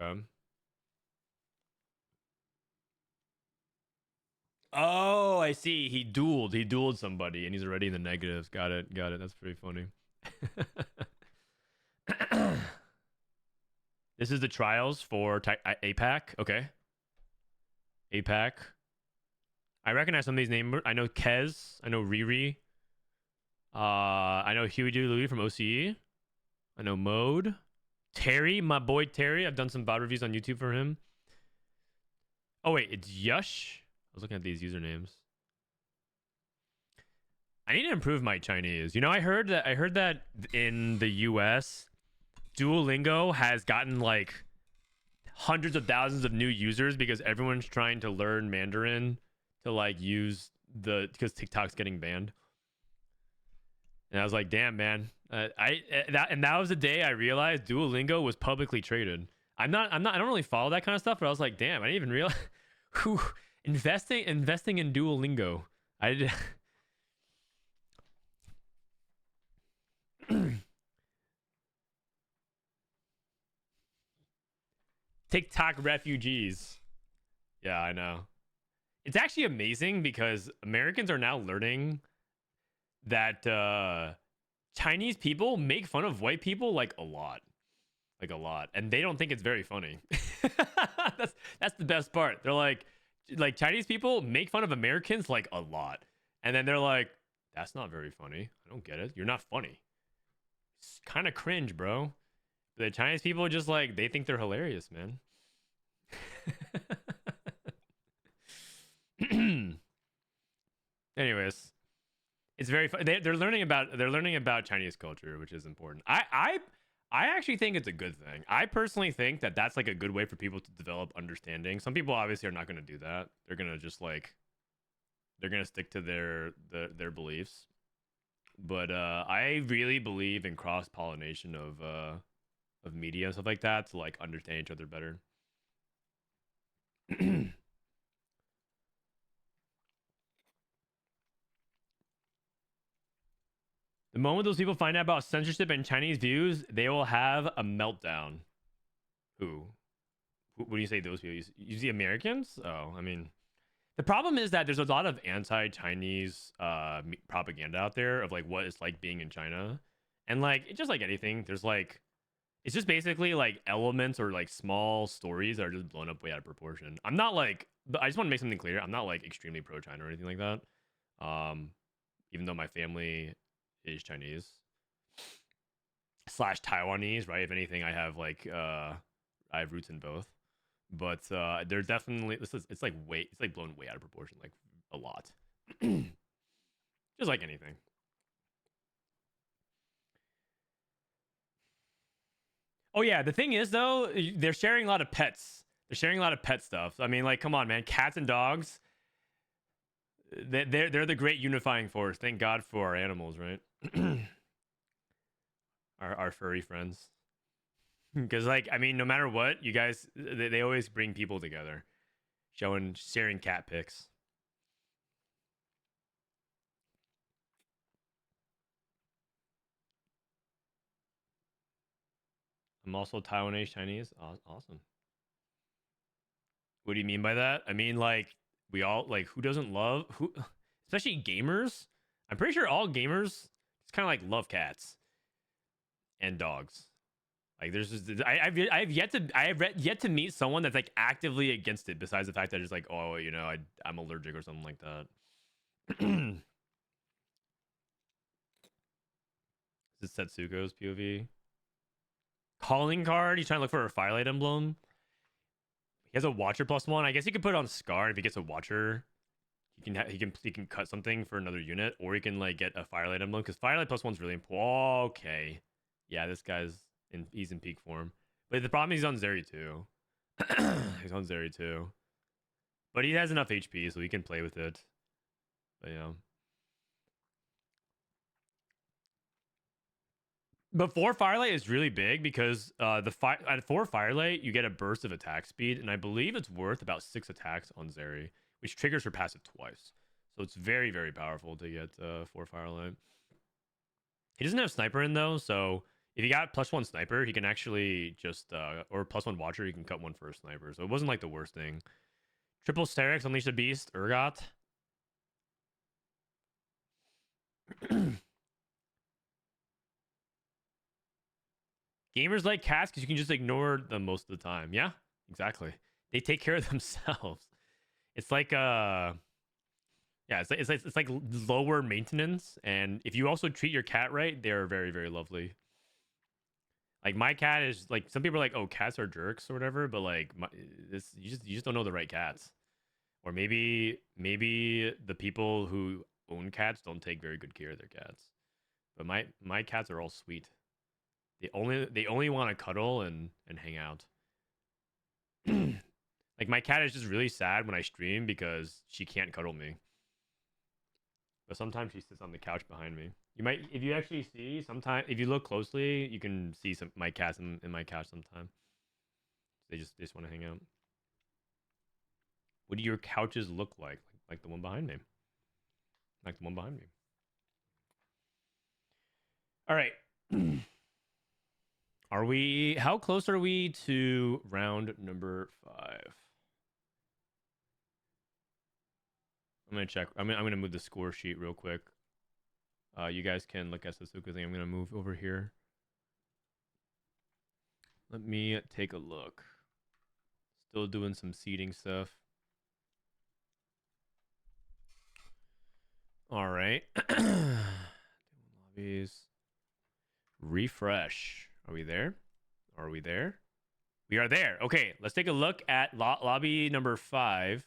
Okay. Oh, I see. He dueled somebody, and he's already in the negatives. Got it. That's pretty funny. This is the trials for APAC. Okay. APAC. I recognize some of these names. I know Kez. I know Riri. I know Huey Louie from OCE. I know Mode. Terry, my boy Terry. I've done some VOD reviews on YouTube for him. Oh wait, it's Yush. I was looking at these usernames. I need to improve my Chinese. You know, I heard that in the US, Duolingo has gotten like hundreds of thousands of new users because everyone's trying to learn Mandarin to like use because TikTok's getting banned. And I was like, damn, man. That was the day I realized Duolingo was publicly traded. I don't really follow that kind of stuff, but I was like, damn, I didn't even realize. Whew. Investing in Duolingo. TikTok refugees. Yeah, I know. It's actually amazing because Americans are now learning that Chinese people make fun of white people like a lot. Like a lot. And they don't think it's very funny. that's the best part. They're like Chinese people make fun of Americans like a lot. And then they're like, that's not very funny. I don't get it. You're not funny. It's kind of cringe, bro. The Chinese people just like, they think they're hilarious, man. Anyways, it's very fun. They're learning about Chinese culture, which is important. I actually think it's a good thing. I personally think that that's like a good way for people to develop understanding. Some people obviously are not going to do that. They're going to just like, they're going to stick to their beliefs. But I really believe in cross pollination of media and stuff like that to like understand each other better. The moment those people find out about censorship and Chinese views, they will have a meltdown. Who? What do you say those people? You see Americans? Oh, I mean, the problem is that there's a lot of anti-Chinese propaganda out there of like what it's like being in China. And like, it's just like anything. There's like, it's just basically like elements or like small stories that are just blown up way out of proportion. I'm not like, I just want to make something clear. I'm not like extremely pro-China or anything like that. Even though my family is Chinese / Taiwanese, right? If anything, I have like I have roots in both. But they're definitely it's like blown way out of proportion, like a lot. Just like anything. Oh yeah, the thing is though, they're sharing a lot of pets. They're sharing a lot of pet stuff. I mean, like, come on, man, cats and dogs. They're the great unifying force. Thank God for our animals, right? our furry friends. Because like, I mean, no matter what, you guys, they always bring people together, sharing cat pics. I'm also Taiwanese Chinese. Awesome. What do you mean by that? I mean, like, we all, like, who doesn't love, especially gamers? I'm pretty sure all gamers, it's kind of like love cats and dogs. Like, there's just, I have yet to meet someone that's like actively against it. Besides the fact that it's like, oh, you know, I'm allergic or something like that. This is Setsuko's POV. Calling card. He's trying to look for a Firelight emblem. He has a Watcher +1. I guess he could put it on Scar if he gets a Watcher. He can cut something for another unit, or he can like get a Firelight emblem because Firelight +1's really important. Okay, yeah, this guy's he's in peak form, but the problem is he's on Zeri too. He's on Zeri too, but he has enough HP so he can play with it. But yeah. But 4 Firelight is really big because at 4 Firelight you get a burst of attack speed, and I believe it's worth about 6 attacks on Zeri, which triggers her passive twice. So it's very, very powerful to get 4 Firelight. He doesn't have Sniper in though, so if he got +1 Sniper, he can actually just or +1 Watcher, he can cut 1 for a Sniper. So it wasn't like the worst thing. Triple Sterex, Unleash the Beast, Urgot. Gamers like cats because you can just ignore them most of the time. Yeah, exactly. They take care of themselves. It's like yeah, it's like lower maintenance, and if you also treat your cat right, they're very, very lovely. Like my cat is like, some people are like, oh, cats are jerks or whatever, but like you just don't know the right cats, or maybe the people who own cats don't take very good care of their cats. But my cats are all sweet. They only want to cuddle and hang out. Like my cat is just really sad when I stream because she can't cuddle me. But sometimes she sits on the couch behind me. You might, if you actually see, sometimes if you look closely, you can see my cats in my couch sometimes. They just want to hang out. What do your couches look like? Like the one behind me. Like the one behind me. All right. How close are we to round number 5? I'm gonna check. I'm gonna move the score sheet real quick. You guys can look at Sasuke thing. I'm gonna move over here. Let me take a look. Still doing some seeding stuff. All right. Lobbies. Refresh. Are we there? Are we there? We are there. Okay, let's take a look at lobby number 5.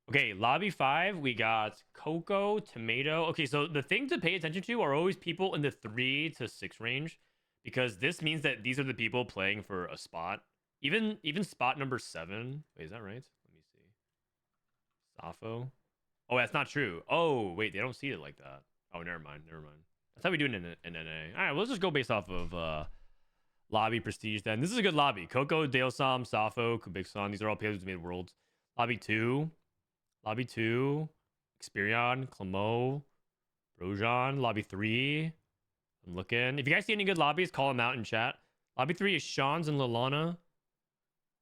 Okay, lobby 5, we got Coco, Tomato. Okay, so the thing to pay attention to are always people in the 3 to 6 range, because this means that these are the people playing for a spot. Even spot number 7. Wait, is that right? Let me see. Safo. Oh, that's not true. Oh, wait, they don't see it like that. Oh, never mind. That's how we do it in NA. All right, well, let's just go based off of lobby prestige then. This is a good lobby. Coco, Deosam, Safo, Kubiksan. These are all players who made worlds. Lobby 2. Experion, Clemo, Brojan. Lobby 3. I'm looking. If you guys see any good lobbies, call them out in chat. Lobby 3 is Sean's and Lalana.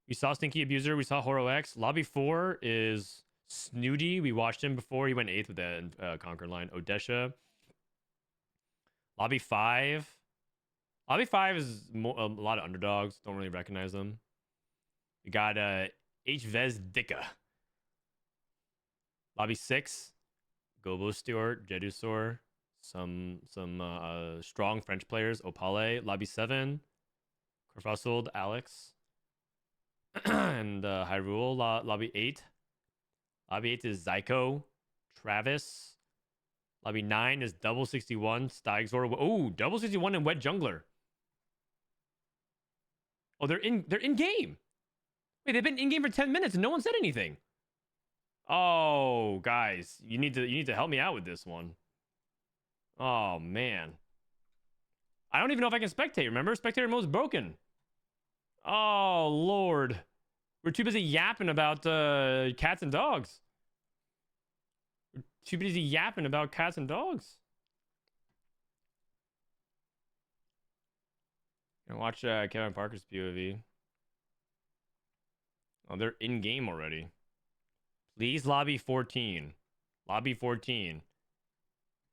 We saw Stinky Abuser. We saw Horo X. Lobby 4 is Snooty. We watched him before. He went 8th with the Conquer line. Odesha. Lobby 5. Lobby 5 is a lot of underdogs. Don't really recognize them. We got H-Vez Dika. Lobby 6. Gobo Stewart, Jedusor. Some strong French players. Opale. Lobby 7. Kerfuzzled, Alex. And Hyrule. Lobby 8. Lobby 8 is Zyko. Travis. Lobby 9 is Double61. Staigzor. Oh, Double61 and Wet Jungler. Oh, they're in game. Wait, they've been in game for 10 minutes and no one said anything. Oh, guys, you need to help me out with this one. Oh man. I don't even know if I can spectate. Remember? Spectator mode's broken. Oh Lord. We're too busy yapping about cats and dogs. We're too busy yapping about cats and dogs. Gonna watch KevinParker's POV. Oh, they're in game already. Please, lobby 14. Lobby 14.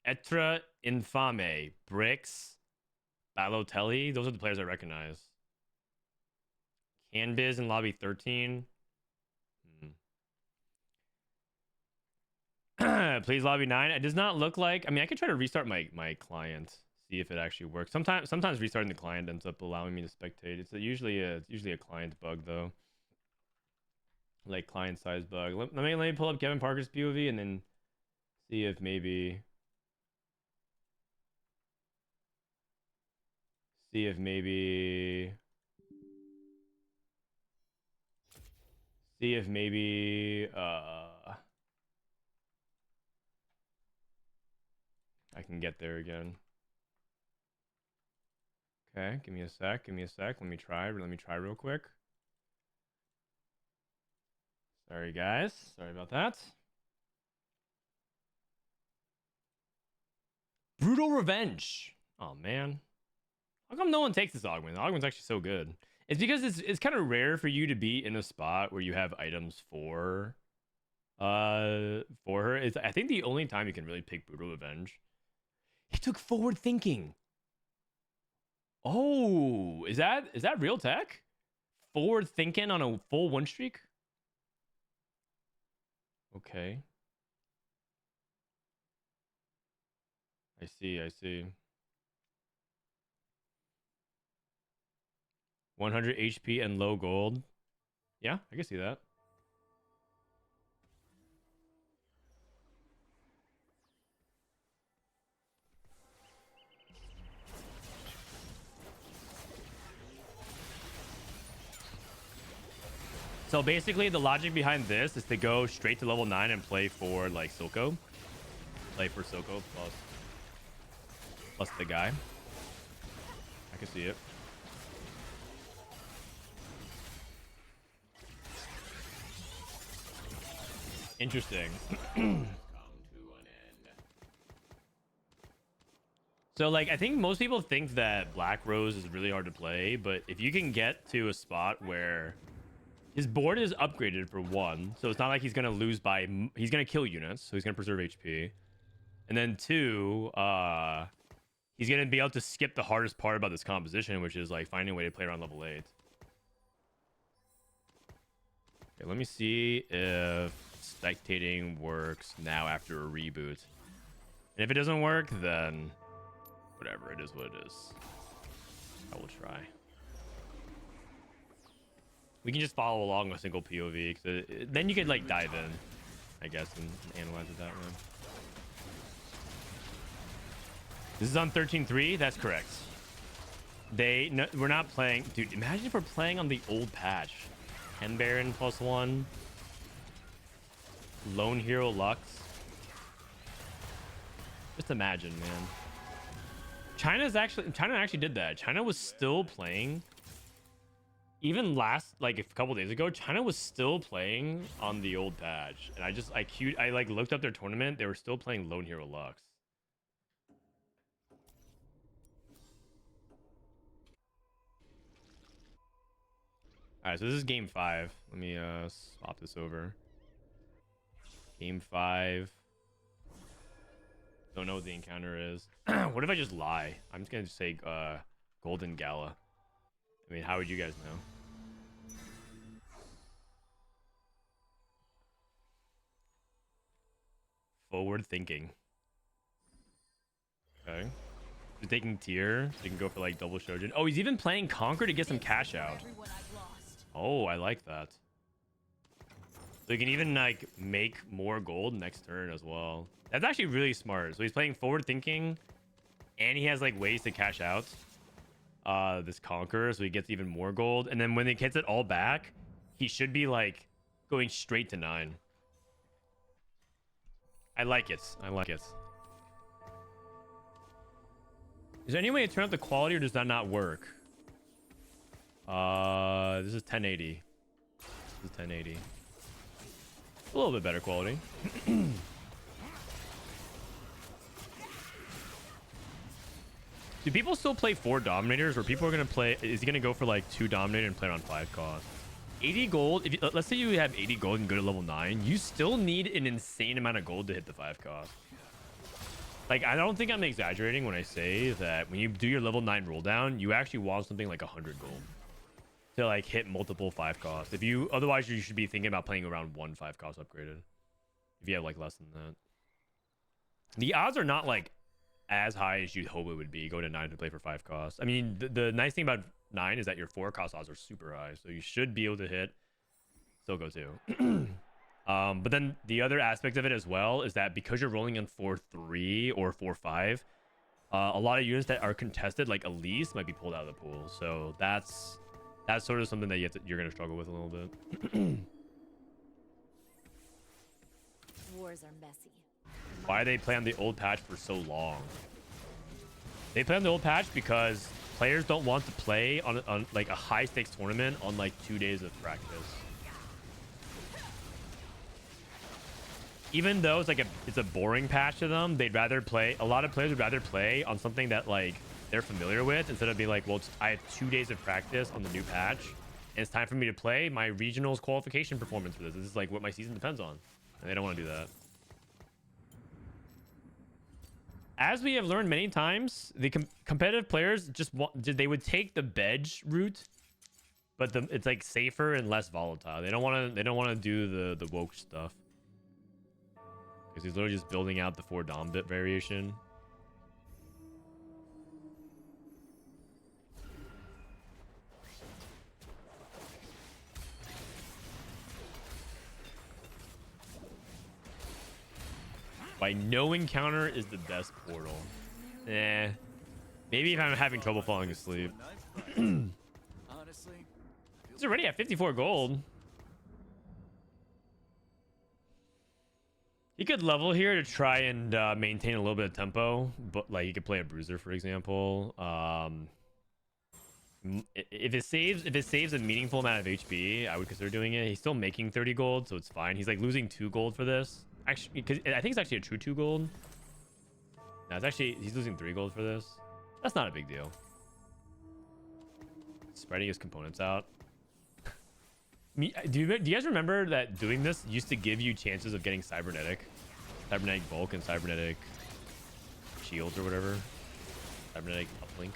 Etra Infame. Bricks. Balotelli. Those are the players I recognize. Canbiz in lobby 13. Please, lobby 9. It does not look like... I mean, I could try to restart my client. See if it actually works. Sometimes restarting the client ends up allowing me to spectate. It's usually a client bug, though. Like client size bug. Let me pull up KevinParker's POV and then see if maybe I can get there again. Okay, give me a sec. Let me try real quick. Sorry, guys. Sorry about that. Brutal Revenge. Oh, man. How come no one takes this augment? The augment's actually so good. It's because it's kind of rare for you to be in a spot where you have items for her. It's, I think, the only time you can really pick Brutal Revenge. He took forward thinking. Oh, is that real tech? Forward thinking on a full one streak? Okay. I see. 100 HP and low gold. Yeah, I can see that. So basically, the logic behind this is to go straight to level 9 and play for like Silco. Play for Silco plus the guy. I can see it. Interesting. So like I think most people think that Black Rose is really hard to play, but if you can get to a spot where his board is upgraded for one, so it's not like he's gonna lose by he's gonna kill units, so he's gonna preserve HP, and then two, he's gonna be able to skip the hardest part about this composition, which is like finding a way to play around level 8. Okay, let me see if spectating works now after a reboot, and if it doesn't work, then whatever, it is what it is. I will try. We can just follow along a single POV, cause then you could like dive in, I guess, and analyze it that way. This is on 13.3. That's correct. No, we're not playing, dude. Imagine if we're playing on the old patch. 10 Baron +1. Lone Hero Lux. Just imagine, man. China actually did that. China was still playing. Even last, like a couple days ago, China was still playing on the old patch, and I like looked up their tournament. They were still playing Lone Hero Lux. All right, so this is game 5. Let me swap this over. Game 5. Don't know what the encounter is. What if I just lie? I'm just gonna say Golden Gala. I mean, how would you guys know? Forward thinking. Okay. He's taking tier, so you can go for like double Shojin. Oh, he's even playing Conquer to get some cash out. Oh, I like that. So you can even like make more gold next turn as well. That's actually really smart. So he's playing forward thinking, and he has like ways to cash out this Conquer, so he gets even more gold. And then when he gets it all back, he should be like going straight to 9. I like it. I like it. Is there any way to turn up the quality, or does that not work? This is 1080. This is 1080. A little bit better quality. Do people still play 4 Dominators, or people are gonna play? Is he gonna go for like 2 Dominator and play around 5 cost? 80 gold. If you, let's say you have 80 gold and go to level 9, you still need an insane amount of gold to hit the 5 cost. Like, I don't think I'm exaggerating when I say that when you do your level 9 roll down, you actually want something like 100 gold to like hit multiple 5 costs. If you, otherwise you should be thinking about playing around 1 5 cost upgraded. If you have like less than that, the odds are not like as high as you'd hope it would be going to 9 to play for 5 costs. I mean, the nice thing about 9 is that your 4 cost odds are super high, so you should be able to hit still go 2. But then the other aspect of it as well is that because you're rolling in 4-3 or 4-5, a lot of units that are contested, like Elise, might be pulled out of the pool. So that's sort of something that you're gonna struggle with a little bit. Wars are messy. Why they play on the old patch for so long? They play on the old patch because players don't want to play on like a high stakes tournament on like 2 days of practice. Even though it's a boring patch to them, they'd rather play. A lot of players would rather play on something that like they're familiar with instead of being like, well, I have 2 days of practice on the new patch, and it's time for me to play my regionals qualification performance for this. This is like what my season depends on, and they don't want to do that. As we have learned many times, the competitive players they would take the Bedge route, but it's like safer and less volatile. They don't want to do the woke stuff. Because he's literally just building out the 4 Dom bit variation. Why no encounter is the best portal. Eh. Maybe if I'm having trouble falling asleep. He's already at 54 gold. He could level here to try and maintain a little bit of tempo, but like he could play a bruiser, for example. If it saves a meaningful amount of HP, I would consider doing it. He's still making 30 gold, so it's fine. He's like losing 2 gold for this. Actually, because I think it's actually a true 2 gold. Now it's actually he's losing 3 gold for this. That's not a big deal. Spreading his components out. Do you guys remember that doing this used to give you chances of getting cybernetic bulk and cybernetic shields or whatever? Cybernetic uplink.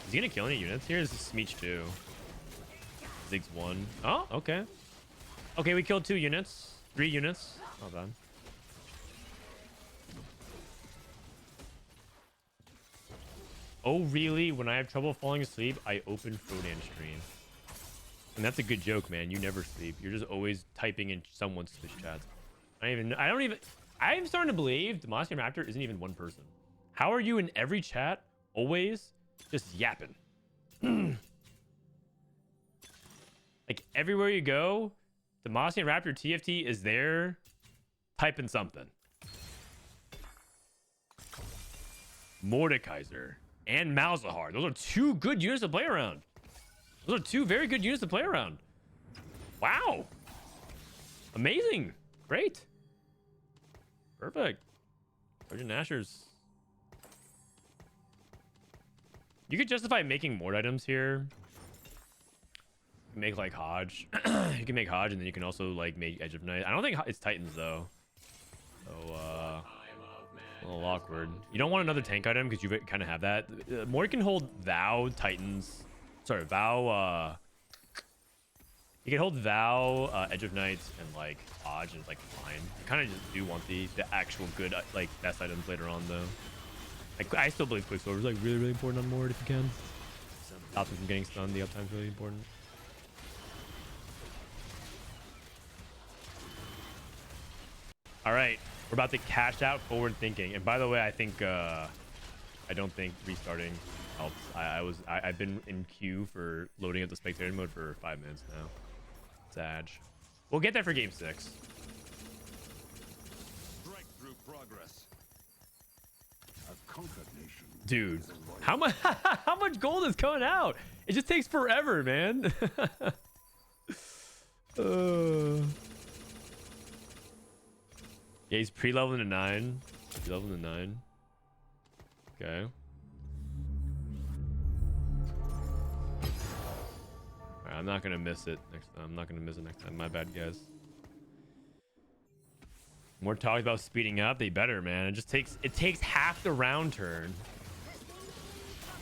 Is he gonna kill any units here? This is Smeech 2. Ziggs 1. Oh, okay. Okay, we killed 2 units. 3 units. Not bad. Oh, really? When I have trouble falling asleep, I open Frodan stream. And that's a good joke, man. You never sleep. You're just always typing in someone's Twitch chats. I'm starting to believe Demacian Raptor isn't even one person. How are you in every chat, always just yapping? Like everywhere you go, Demacian Raptor TFT is there typing something. Mordekaiser and Malzahar. Those are 2 good units to play around. Those are 2 very good units to play around. Wow. Amazing. Great. Perfect. Sergeant Asher's. You could justify making more items here. Make like Hodge. You can make Hodge and then you can also like make Edge of Night. I don't think it's Titans though. So a little awkward. You don't want another tank item because you kind of have that. More can hold Vow, Titans. Sorry, Vow. You can hold Vow, Edge of Night, and like Hodge, and it's like fine. I kind of just do want the actual good like best items later on though. Like I still believe Quicksilver is like really important on Mord if you can. Stops him from getting stunned. The uptime's really important. All right, we're about to cash out forward thinking. And by the way, I think I don't think restarting helps. I've been in queue for loading up the spectator mode for 5 minutes now. Sag. We'll get there for game 6. Breakthrough progress. A conquered nation. Dude, how much how much gold is coming out? It just takes forever, man. Yeah, he's pre-leveling to 9. Pre-leveling to 9. Okay. Alright, I'm not gonna miss it next time. I'm not gonna miss it next time. My bad, guys. More talks about speeding up. They better, man. It takes half the round turn.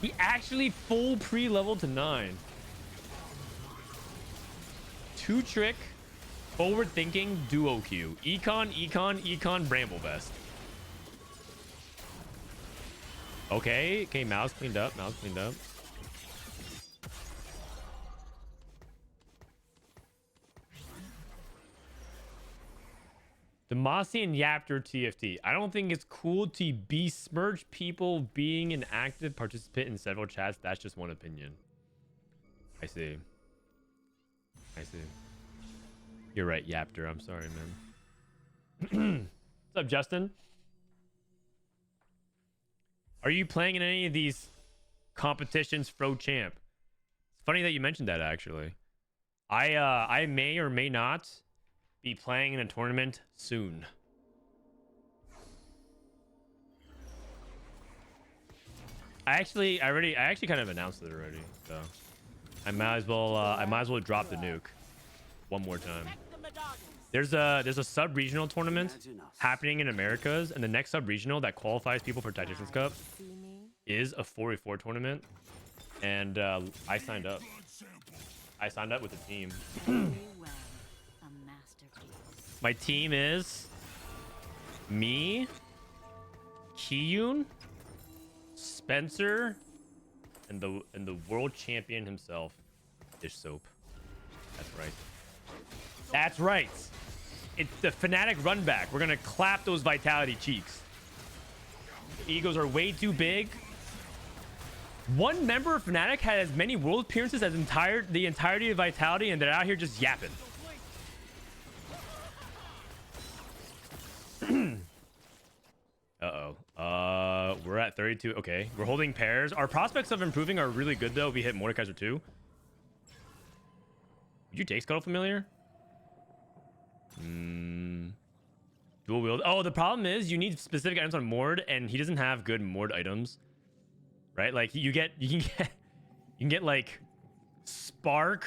He actually full pre-leveled to 9. 2 trick. Forward thinking duo Q. Econ, Bramble Vest. Okay, Mouse cleaned up. Demacian Yaptor TFT. I don't think it's cool to besmirch people being an active participant in several chats. That's just one opinion. I see. You're right, Yaptor. I'm sorry, man. What's up, Justin? Are you playing in any of these competitions, Fro Champ? It's funny that you mentioned that, actually. I may or may not be playing in a tournament soon. I actually kind of announced it already, so I might as well drop the nuke one more time. There's a sub-regional tournament happening in Americas, and the next sub-regional that qualifies people for Tactician's Cup is a 4v4 tournament, and I signed up. I signed up with the team. My team is me, Kiyun, Spencer, and the world champion himself, Dish Soap. That's right. That's right. It's the Fnatic run back. We're gonna clap those Vitality cheeks. The egos are way too big. One member of Fnatic had as many world appearances as the entirety of Vitality, and they're out here just yapping. We're at 32. Okay, we're holding pairs. Our prospects of improving are really good though. We hit Mordekaiser 2. Did you take Scuttle Familiar? Dual wield. Oh, the problem is you need specific items on Mord, and he doesn't have good Mord items, right? Like you can get like Spark,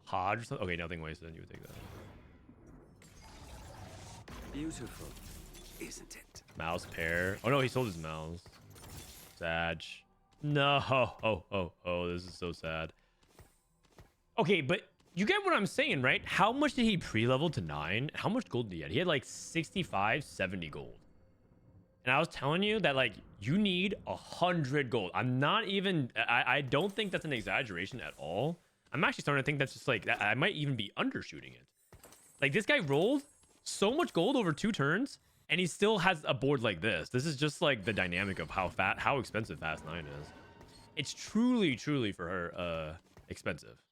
Hodge. Or something. Okay, nothing wasted. You would take that. Beautiful, isn't it? Mouse pair. Oh no, he sold his mouse. Sag. No. Oh, this is so sad. Okay, but you get what I'm saying, right? How much did he pre-level to 9? How much gold did he have? He had like 65, 70 gold. And I was telling you that like you need 100 gold. I'm not even, I don't think that's an exaggeration at all. I'm actually starting to think that's just like, I might even be undershooting it. Like this guy rolled so much gold over 2 turns and he still has a board like this. This is just like the dynamic of how expensive Fast 9 is. It's truly for her expensive.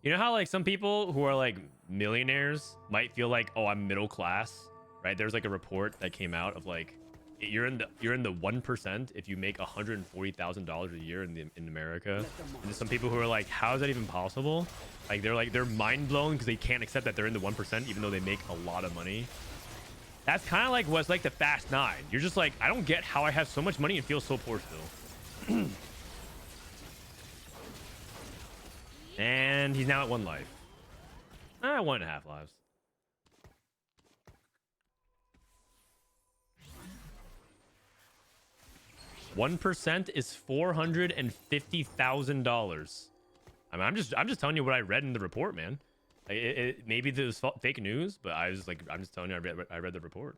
You know how like some people who are like millionaires might feel like, oh, I'm middle class, right? There's like a report that came out of like you're in the 1% if you make $140,000 a year in America. And there's some people who are like, how is that even possible? Like they're mind blown because they can't accept that they're in the 1% even though they make a lot of money. That's kind of like what's like the Fast 9. You're just like, I don't get how I have so much money and feel so poor still. And he's now at 1 life. 1.5 lives. $1% is $450,000. I mean, I'm just telling you what I read in the report, man. Maybe this was fake news, but I'm just telling you I read the report.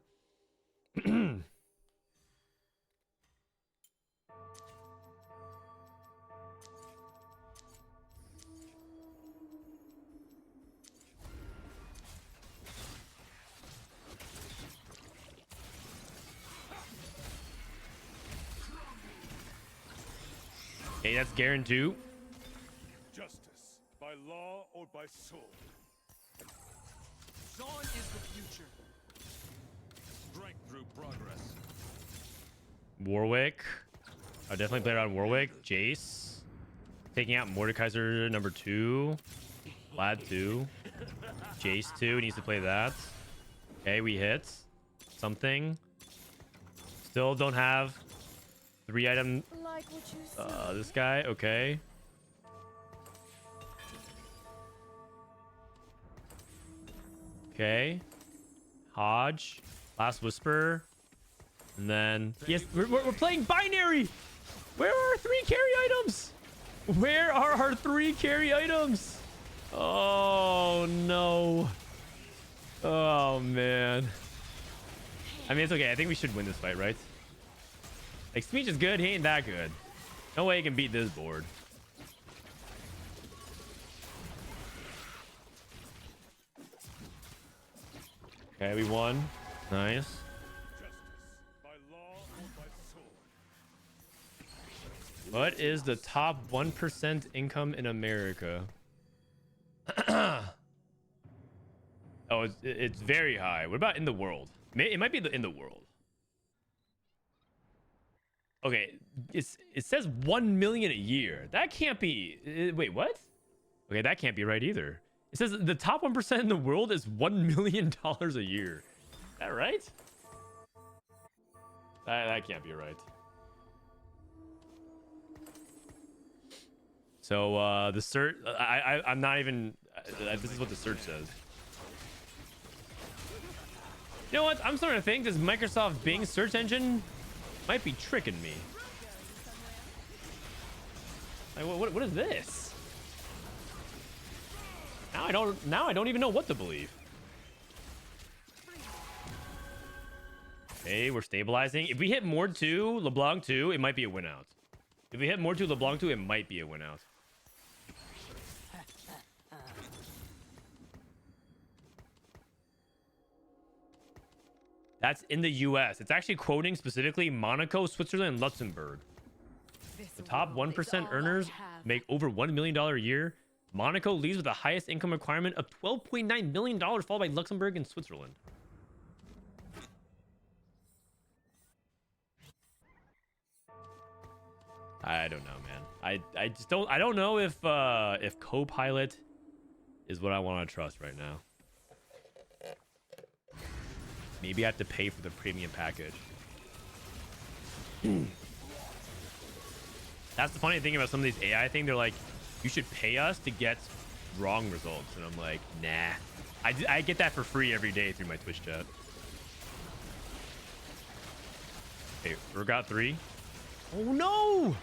Okay, that's guaranteed. Justice, by law or by sword. Dawn is the future. Strength through progress. Warwick. I'll definitely play around Warwick. Jace. Taking out Mordekaiser number 2. Vlad 2. Jace 2. Needs to play that. Okay, we hit. Something. Still don't have 3 item. Like what you see. This guy. Okay. Okay. Hodge. Last Whisper. And then... Yes, we're playing binary! Where are our 3 carry items? Where are our 3 carry items? Oh, no. Oh, man. I mean, it's okay. I think we should win this fight, right? Like, Smeech is good. He ain't that good. No way he can beat this board. Okay, we won. Nice. Justice, by law or by sword. What is the top 1% income in America? Oh, it's very high. What about in the world? It might be in the world. Okay, it says 1 million a year. That can't be. Wait, what? Okay, that can't be right either. It says the top 1% in the world is $1 million a year. Is that right? That can't be right. So the search, I'm not even. This is what the search says. You know what? I'm starting to think this Microsoft Bing search engine might be tricking me. Like, what is this? Now I don't even know what to believe. Okay, we're stabilizing. If we hit Mord 2, LeBlanc 2, it might be a win out. If we hit Mord 2, LeBlanc 2, it might be a win out. That's in the US. It's actually quoting specifically Monaco, Switzerland, and Luxembourg. The top 1% earners make over $1 million a year. Monaco leads with the highest income requirement of $12.9 million, followed by Luxembourg and Switzerland. I don't know, man. I just don't know if co-pilot is what I want to trust right now. Maybe I have to pay for the premium package. That's the funny thing about some of these AI things. They're like, you should pay us to get wrong results, and I'm like, nah. I get that for free every day through my Twitch chat. Okay, forgot 3. Oh no!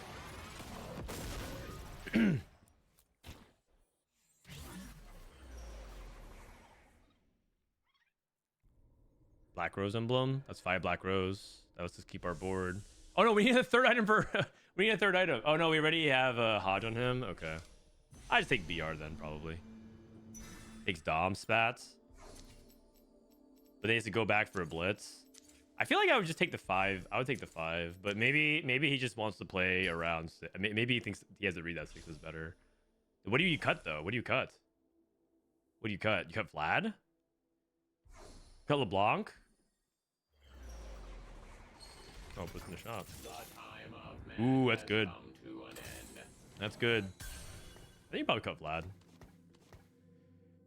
Black rose emblem. That's 5 black rose. That was just keep our board. Oh no, we need a third item for. We need a third item. Oh no, we already have a Hodge on him. Okay, I just take BR then probably. Takes Dom spats. But they have to go back for a blitz. I feel like I would just take the 5. I would take the 5, but maybe he just wants to play around. Maybe he thinks he has to read that 6 is better. What do you cut though? What do you cut? What do you cut? You cut Vlad? Cut LeBlanc? Oh, puts in the shop. Ooh, that's good. That's good. I think you probably cut Vlad.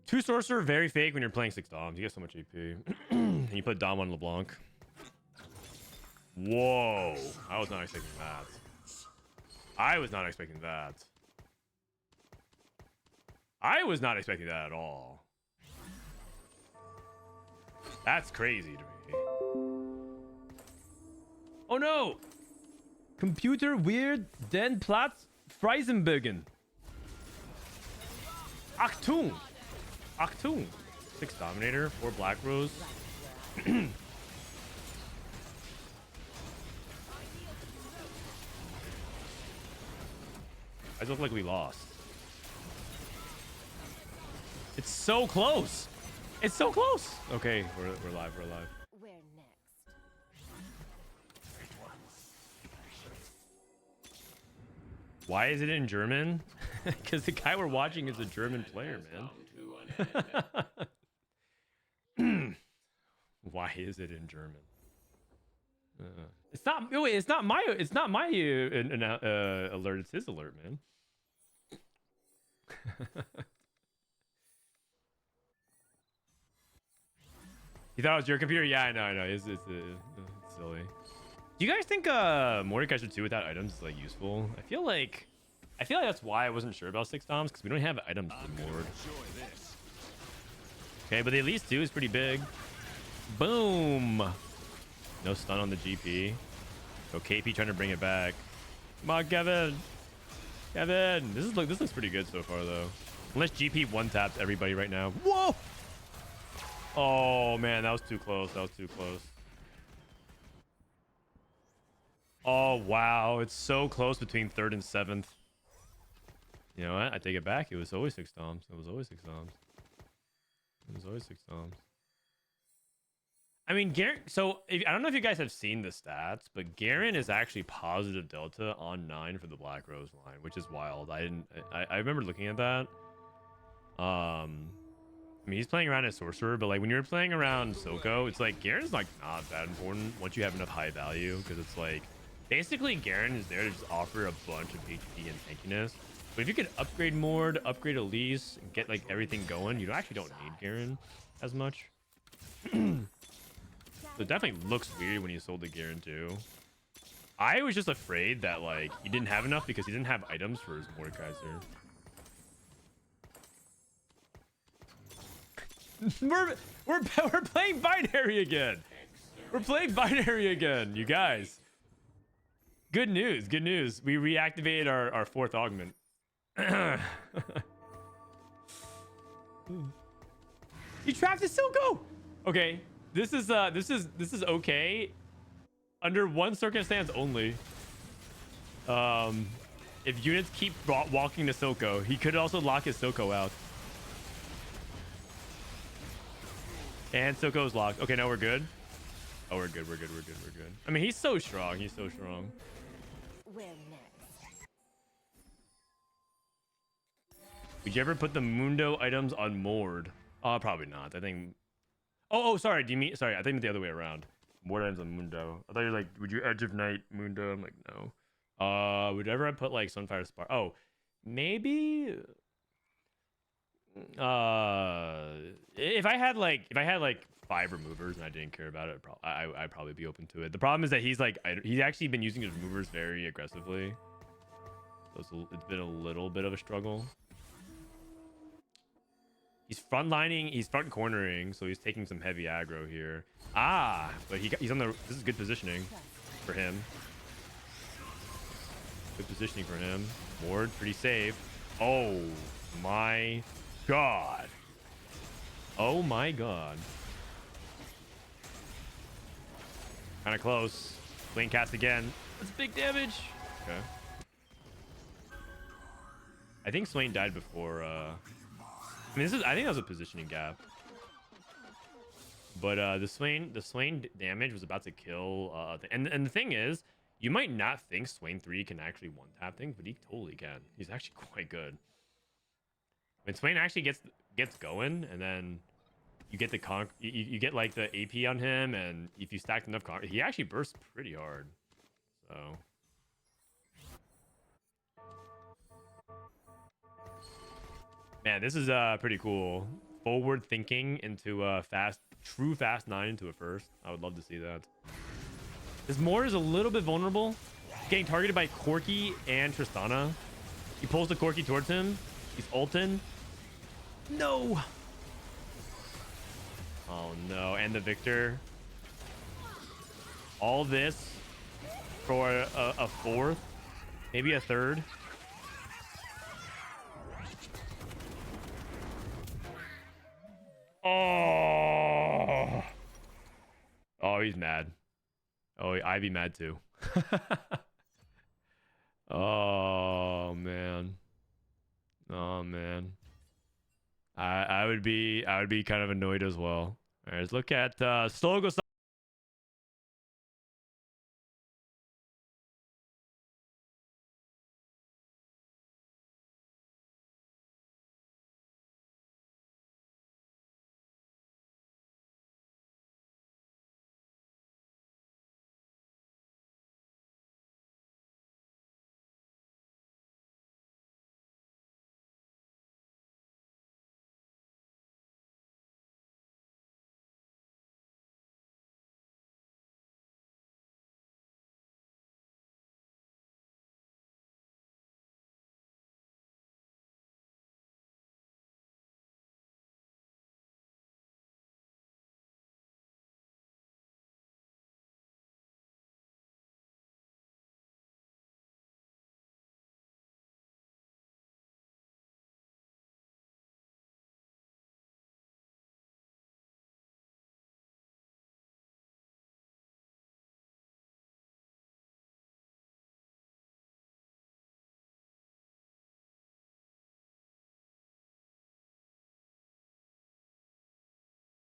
2 sorcerer, very fake when you're playing 6 Doms. You get so much AP. And you put Dom on LeBlanc. Whoa. I was not expecting that. I was not expecting that. I was not expecting that at all. That's crazy to me. Oh no! Computer weird den Platz Freisenbergen. Achtung! Achtung! 6 Dominator, 4 Black Rose. I just look like we lost. It's so close! It's so close! Okay, we're live, we're live. Where next? Why is it in German? Because the guy we're watching is a German player, man. Why is it in German? It's not. Wait, it's not my. It's not my alert. It's his alert, man. You thought it was your computer? Yeah, I know. I know. It's silly. Do you guys think Mordecai should 2 without items is like useful? I feel like that's why I wasn't sure about 6 Doms, because we don't have items to board. Okay, but the at least 2 is pretty big. Boom. No stun on the GP. So KP trying to bring it back. Come on, Kevin. Kevin. This looks pretty good so far though. Unless GP one taps everybody right now. Whoa. Oh man, that was too close. That was too close. Oh wow, it's so close between 3rd and 7th. You know what? I take it back. It was always 6 Doms. It was always 6 Doms. It was always 6 Doms. I mean, Garen. So I don't know if you guys have seen the stats, but Garen is actually positive delta on 9 for the Black Rose line, which is wild. I remember looking at that. I mean, he's playing around as sorcerer, but like when you're playing around Silco, it's like Garen's like not that important once you have enough high value, because it's like basically Garen is there to just offer a bunch of HP and tankiness. But if you can upgrade Mord, upgrade Elise, and get like everything going, you actually don't need Garen as much. So it definitely looks weird when you sold the Garen too. I was just afraid that like he didn't have enough because he didn't have items for his Mordekaiser. We're playing binary again. We're playing binary again, you guys. Good news, good news. We reactivated our 4th augment. You trapped the Silco. Okay, this is okay under one circumstance only. If units keep walking to Silco, he could also lock his Silco out. And Silco's locked. Okay, now we're good. Oh, we're good. We're good. We're good. We're good. I mean, he's so strong. He's so strong. Where next? Would you ever put the Mundo items on Mord? Probably not. I think. Oh, sorry. Do you mean? Sorry, I think the other way around. Mord items on Mundo. I thought you were like, would you Edge of Night Mundo? I'm like, no. Would I put like Sunfire Spark? Oh, maybe. If I had like 5 removers and I didn't care about it, I'd probably be open to it. The problem is that he's actually been using his removers very aggressively, so it's been a little bit of a struggle. He's front cornering, so he's taking some heavy aggro here. But he's on the. This is good positioning for him. Good positioning for him. Ward pretty safe. Oh my god. Oh my god. Kind of close. Lane cast again. That's big damage. Okay. I think Swain died before. I mean, I think that was a positioning gap. But the Swain damage was about to kill. And the thing is, you might not think Swain 3 can actually one-tap things, but he totally can. He's actually quite good. When Swain actually gets going, and then you get the you get like the AP on him, and if you stack enough he actually bursts pretty hard. So man, this is pretty cool. Forward thinking into a true fast 9 into a first. I would love to see that. This Moore is a little bit vulnerable. Getting targeted by Corki and Tristana. He pulls the Corki towards him. He's ulting. No. Oh no, and the Victor. All this for a fourth, maybe a third. Oh. Oh, he's mad. Oh, I'd be mad too. Oh man. Oh man. I would be kind of annoyed as well. All right, let's look at Sologesang.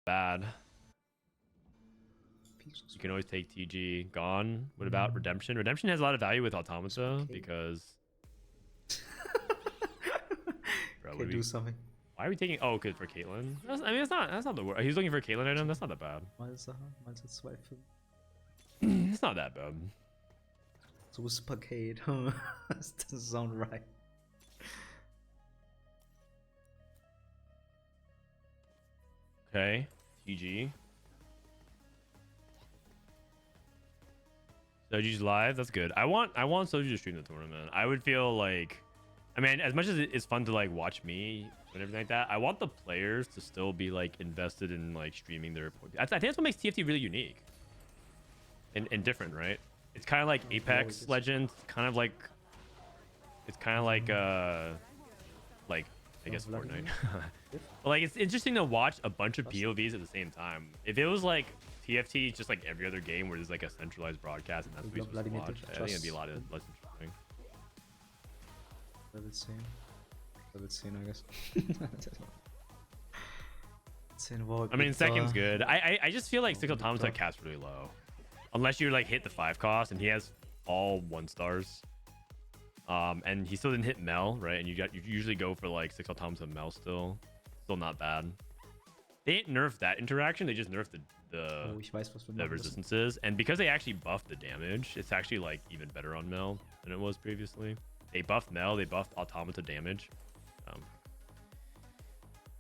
Bad. You can always take TG. Gone. What about Redemption? Redemption has a lot of value with Automata because. Bro, Okay, do something. Why are we taking? Oh, good for Caitlyn. I mean, that's not the word. He's looking for a Caitlyn item. That's not that bad. It's not that bad. Paket. That doesn't sound right. Okay, TG. Soju's live. That's good. I want Soju to stream the tournament. I would feel like, I mean, as much as it's fun to like watch me and everything like that, I want the players to still be like invested in like streaming their. I think that's what makes TFT really unique and different, right? It's kind of like Apex Legends. It's kind of like I guess Fortnite. But like it's interesting to watch a bunch of POVs at the same time. If it was like TFT, just like every other game where there's like a centralized broadcast and that's what you're supposed to watch, I think it'd be a lot less interesting. Let's see, I guess. I mean, second's good. I just feel like Six Automata caps really low, unless you like hit the 5 cost, and he has all 1 stars. And he still didn't hit Mel, right? And you usually go for like 6 Automata Mel still not bad. they didn't nerf that interaction. They just nerfed Oh, ich weiß, was wir the machen müssen. resistances, and because they actually buffed the damage, it's actually like even better on Mel than it was previously. They buffed Mel, they buffed Automata damage.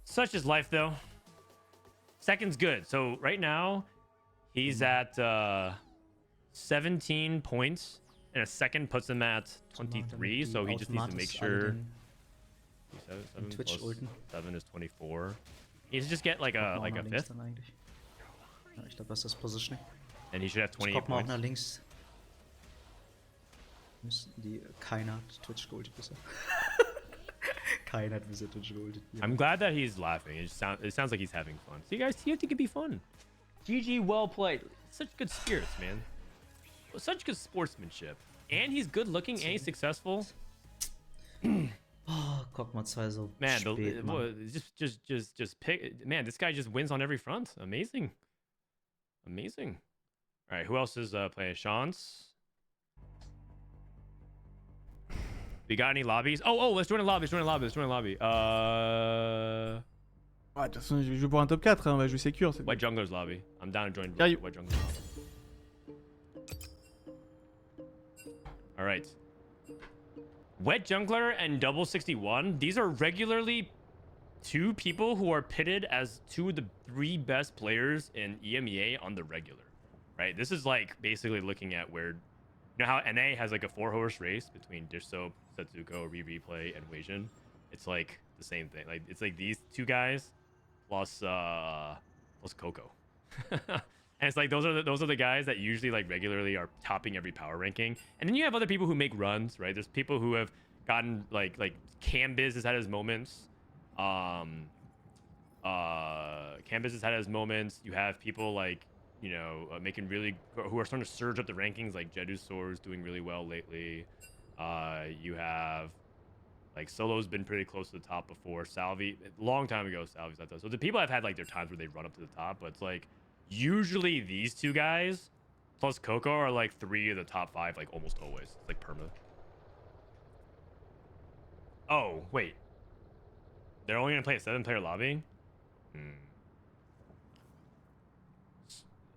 Such is life, though. Second's good. So right now, he's at 17 points, and a second puts him at 23. So he just needs to make sure. 7 Twitch plus ulten. 7 is 24. He needs to just get like a fifth, Dann eigentlich. Ja, ich glaube, das ist das Positioning. and he should have Ich 28 guck mal auch points. nach links. Keiner hat Twitch geultet bisher. Keiner hat bisher Twitch geultet. Ja. I'm glad that he's laughing. It sounds like he's having fun. So you guys, TFT could be fun. GG, well played. Such good spirits, man. Such good sportsmanship. And he's good looking and he's successful. Oh, guck mal, zwei so Man, spät, Mann. just pick. Man, this guy just wins on every front. Amazing. Amazing. All right, who else is playing? Chance. We got any lobbies? Oh, let's join a lobby. Let's join a lobby. Ouais, de toute façon, je joue pour un top 4, hein, on va jouer secure. C'est... White Jungler's lobby. I'm down to join Yeah, you- White Jungler's lobby. All right. Wet Jungler and Double61. These are regularly two people who are pitted as two of the 3 best players in EMEA on the regular, right? This is like basically looking at where, you know how NA has like a 4-horse race between Dish Soap, Setsuko, Replay, and Weijin? It's like the same thing. Like it's like these two guys plus Coco. And it's like those are the guys that usually like regularly are topping every power ranking. And then you have other people who make runs, right? There's people who have gotten like Cambiz has had his moments. Cambiz has had his moments. You have people like, you know, making really, who are starting to surge up the rankings, like Jedusor is doing really well lately. You have like Solo's been pretty close to the top before. Salvyyy, a long time ago, Salvyy's not that. So the people have had like their times where they run up to the top, but it's like usually these two guys plus Coco are like 3 of the top 5, like almost always. It's like perma. Oh, wait. They're only gonna play a 7-player lobby?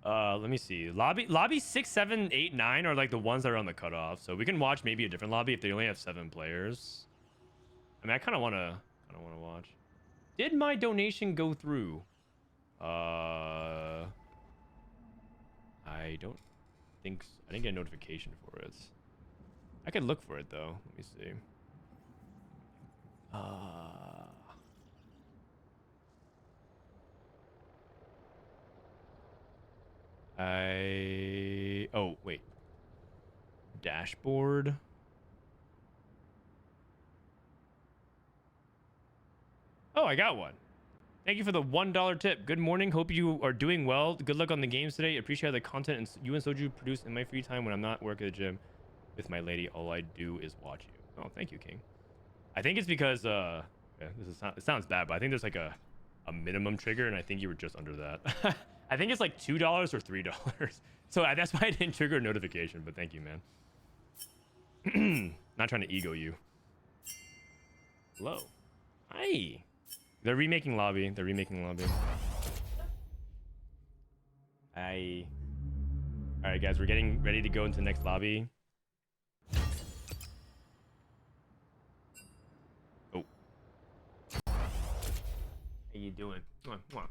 Let me see. Lobby 6, 7, 8, 9 are like the ones that are on the cutoff. So we can watch maybe a different lobby if they only have 7 players. I mean, I kind of wanna watch. Did my donation go through? I don't think so. I didn't get a notification for it. I could look for it though. Let me see. Oh, wait. Dashboard. Oh, I got one. Thank you for the $1 tip. Good morning. Hope you are doing well. Good luck on the games today. Appreciate the content you and Soju produce in my free time when I'm not working at the gym with my lady. All I do is watch you. Oh, thank you, King. I think it's because yeah, it sounds bad, but I think there's like a minimum trigger, and I think you were just under that. I think it's like $2 or $3. So that's why I didn't trigger a notification, but thank you, man. Not trying to ego you. Hello. Hi. They're remaking lobby. Hi. All right, guys, we're getting ready to go into the next lobby. Oh. How you doing? Come on.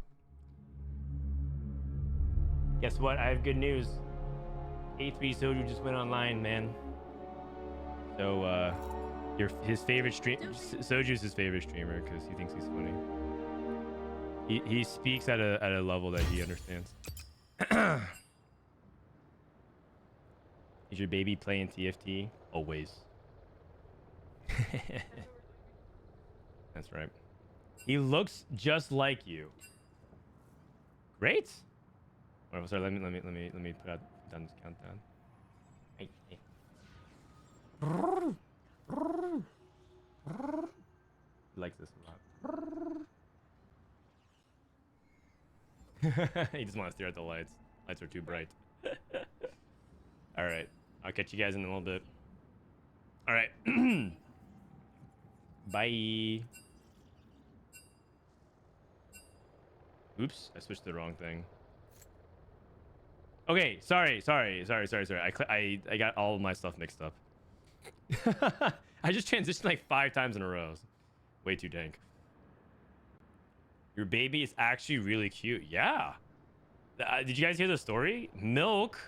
Guess what? I have good news. A3 Soju just went online, man. So, his favorite Soju's his favorite streamer because he thinks he's funny. He speaks at a level that he understands. Is your baby playing TFT? Always. That's right. He looks just like you. Great. Oh, sorry, let me put down this countdown. Hey. He likes this a lot. He just wants to stare at the lights. Lights are too bright. All right. I'll catch you guys in a little bit. All right. Bye. Oops, I switched to the wrong thing. Okay, sorry. I got all of my stuff mixed up. I just transitioned like 5 times in a row. Way too dank. Your baby is actually really cute. Yeah. Did you guys hear the story? Milk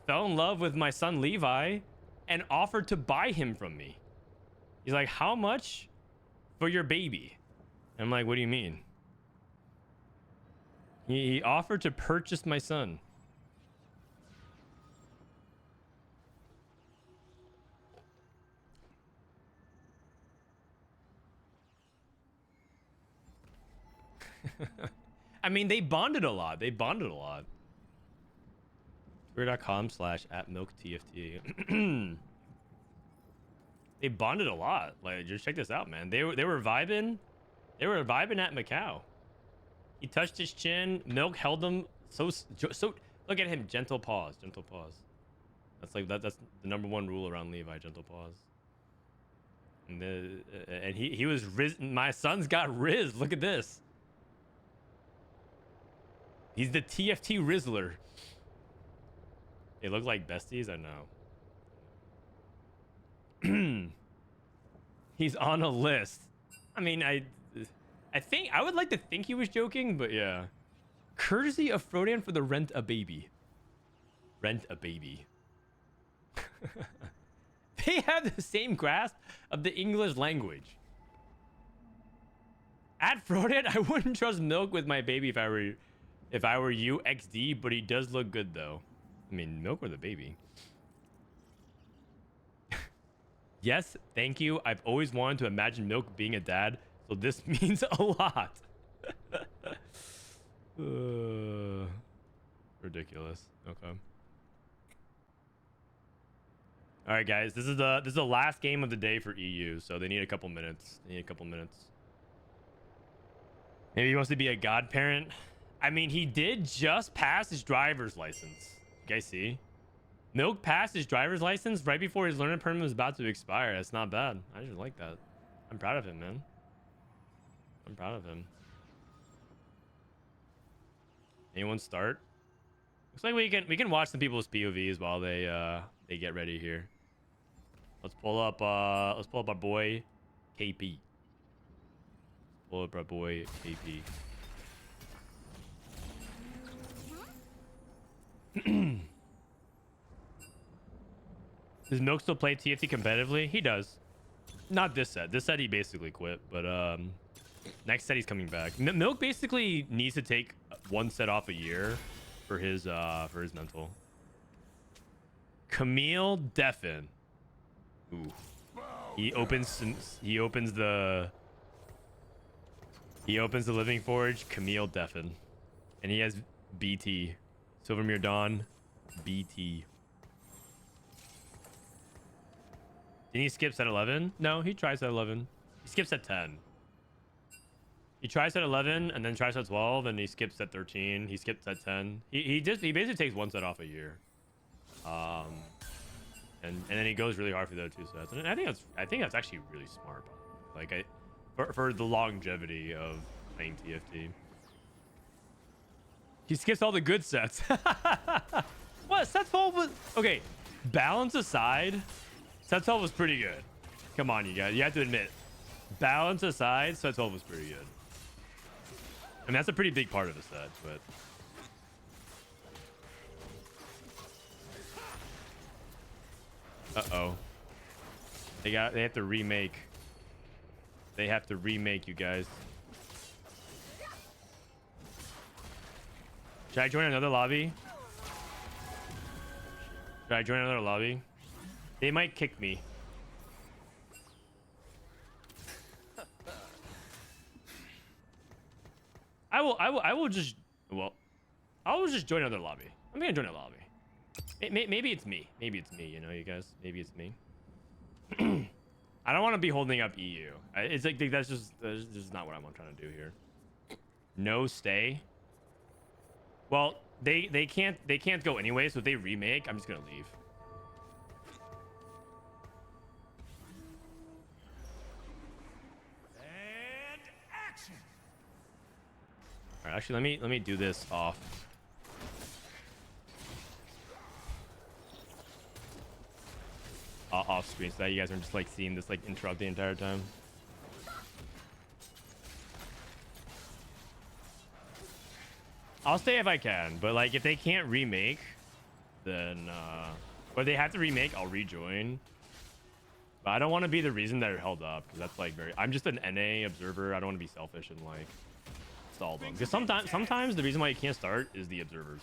fell in love with my son Levi and offered to buy him from me. He's like, how much for your baby? I'm like, what do you mean? He offered to purchase my son. I mean, they bonded a lot. Twitter.com/@milktft. They bonded a lot. Like, just check this out, man. They were vibing. They were vibing at Macau. He touched his chin. Milk held him so. Look at him. Gentle pause. That's like that's the #1 rule around Levi. Gentle pause. And he was riz. My son's got riz. Look at this. He's the TFT Rizzler. They look like besties. I know. He's on a list. I mean, I think I would like to think he was joking, but yeah. Courtesy of Frodan for the rent a baby. Rent a baby. They have the same grasp of the English language. At Frodan, I wouldn't trust Milk with my baby if I were you, XD, but he does look good though. I mean, Milk or the baby. Yes, thank you. I've always wanted to imagine Milk being a dad, so this means a lot. Ridiculous. Okay. All right, guys. This is the last game of the day for EU, so they need a couple minutes. Maybe he wants to be a godparent. I mean, he did just pass his driver's license. You guys see? Milk passed his driver's license right before his learning permit was about to expire. That's not bad. I just like that. I'm proud of him, man. I'm proud of him. Anyone start? Looks like we can watch some people's POVs while they get ready here. Let's pull up our boy KP. Pull up our boy KP. Does Milk still play TFT competitively? He does. Not this set. This set he basically quit, but next set he's coming back. Milk basically needs to take 1 set off a year for his mental. Camille Deffin. Ooh. He opens the Living Forge. Camille Deffin, and he has BT. Silvermere Dawn, BT. Didn't he skip set 11? No, he tries at 11. He skips at 10. He tries at 11 and then tries at 12 and he skips at 13. He skips at 10. He basically takes 1 set off a year. And then he goes really hard for the other 2 sets. And I think that's actually really smart. Like for the longevity of playing TFT. He skips all the good sets. What? Set 12 was... Okay, balance aside, set 12 was pretty good. Come on, you guys. You have to admit. Balance aside, set 12 was pretty good. I mean, that's a pretty big part of the set, but... Uh-oh. They have to remake. They have to remake, you guys. Should I join another lobby? They might kick me. I will just join another lobby. I'm gonna join a lobby. Maybe it's me, you know, you guys. Maybe it's me. I don't want to be holding up EU. It's like that's just not what I'm trying to do here. No stay. Well, they can't go anyway, so if they remake, I'm just gonna leave. And action. Alright, actually let me do this off. Off screen so that you guys aren't just like seeing this like interrupt the entire time. I'll stay if I can, but like if they can't remake, then or they have to remake, I'll rejoin. But I don't want to be the reason they're held up because that's like very. I'm just an NA observer. I don't want to be selfish and like stall them because sometimes the reason why you can't start is the observers.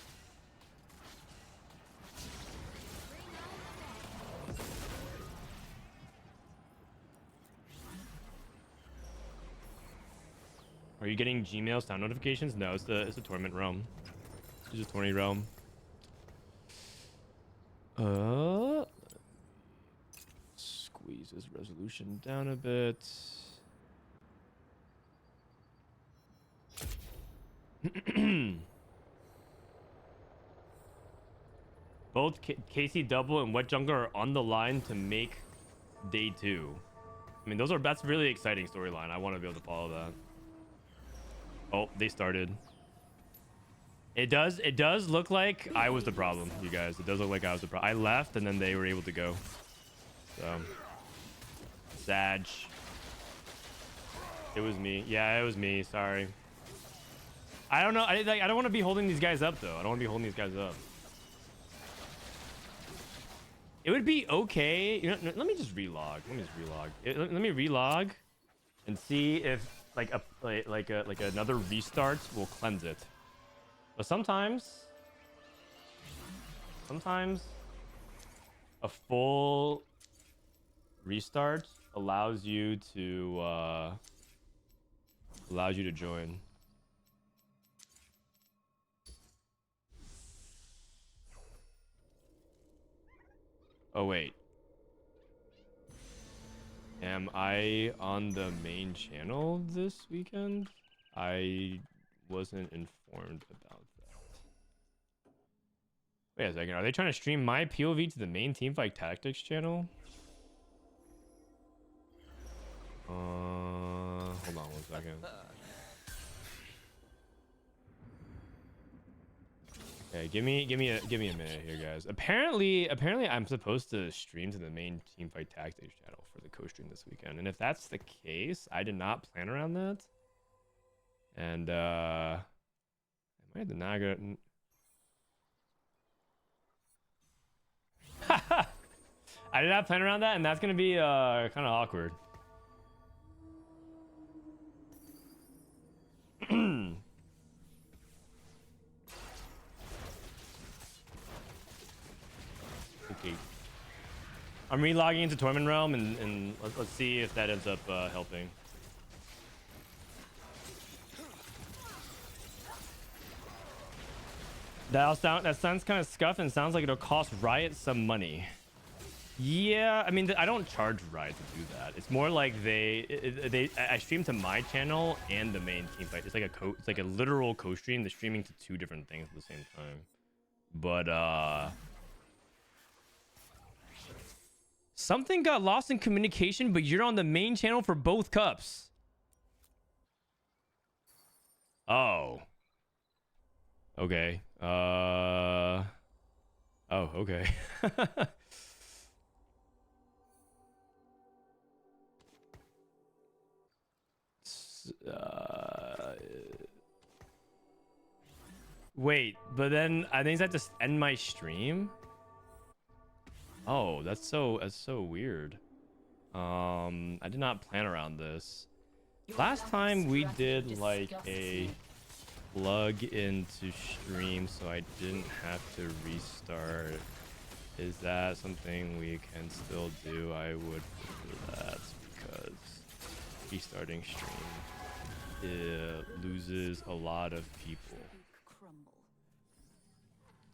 Are you getting Gmail sound notifications? No, it's the tournament realm. It's just tourney realm. Squeeze this resolution down a bit. Both Casey Double and Wet Jungle are on the line to make day 2. I mean, that's really exciting storyline. I want to be able to follow that. Oh, they started. It does look like I was the problem, you guys. It does look like I was the problem. I left and then they were able to go. So Sag. It was me. Yeah, it was me. Sorry. I don't know. I don't want to be holding these guys up though. I don't want to be holding these guys up. It would be okay. You know, let me just relog. Let me relog and see if like another restart will cleanse it. But sometimes a full restart allows you to join. Oh wait. Am I on the main channel this weekend? I wasn't informed about that. Wait a second. Are they trying to stream my POV to the main Teamfight Tactics channel? Hold on 1 second. Okay, give me a minute here, guys. Apparently I'm supposed to stream to the main Teamfight Tactics channel for the co-stream this weekend. And if that's the case, I did not plan around that. And I might have to not go. I did not plan around that, and that's gonna be kind of awkward. Okay. I'm relogging into Tournament Realm, and let's see if that ends up helping. That sounds kind of scuffed and sounds like it'll cost Riot some money. Yeah, I mean, I don't charge Riot to do that. It's more like I stream to my channel and the main team fight. It's like a literal co-stream. They're streaming to 2 different things at the same time. But something got lost in communication, but you're on the main channel for both cups. Oh. Okay. Oh, okay. Wait, but then I think I have to end my stream. Oh, that's so weird. I did not plan around this. Last time we did like a plug into stream so I didn't have to restart. Is that something we can still do? I would prefer that because restarting stream, it loses a lot of people.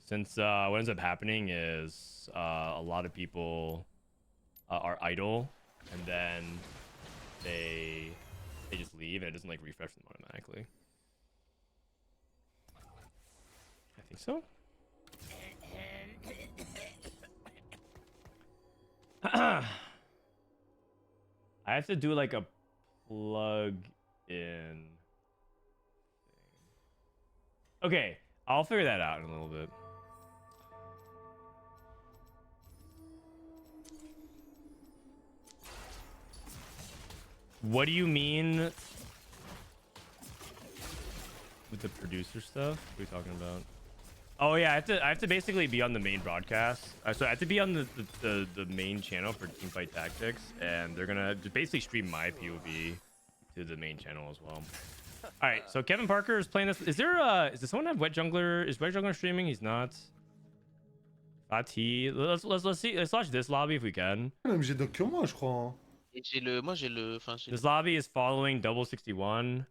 Since what ends up happening is a lot of people are idle, and then they just leave and it doesn't like refresh them automatically. I think so. I have to do like a plug in thing. Okay, I'll figure that out in a little bit. What do you mean with the producer stuff? What are you talking about? Oh yeah, I have to basically be on the main broadcast. So I have to be on the main channel for Teamfight Tactics, and they're gonna basically stream my POV to the main channel as well. All right, so KevinParker is playing this. Is there someone have Wet Jungler? Is Wet Jungler streaming? He's not. Fatih. Let's see. Let's watch this lobby if we can. J'ai doc que moi, je crois. This lobby is following Double61.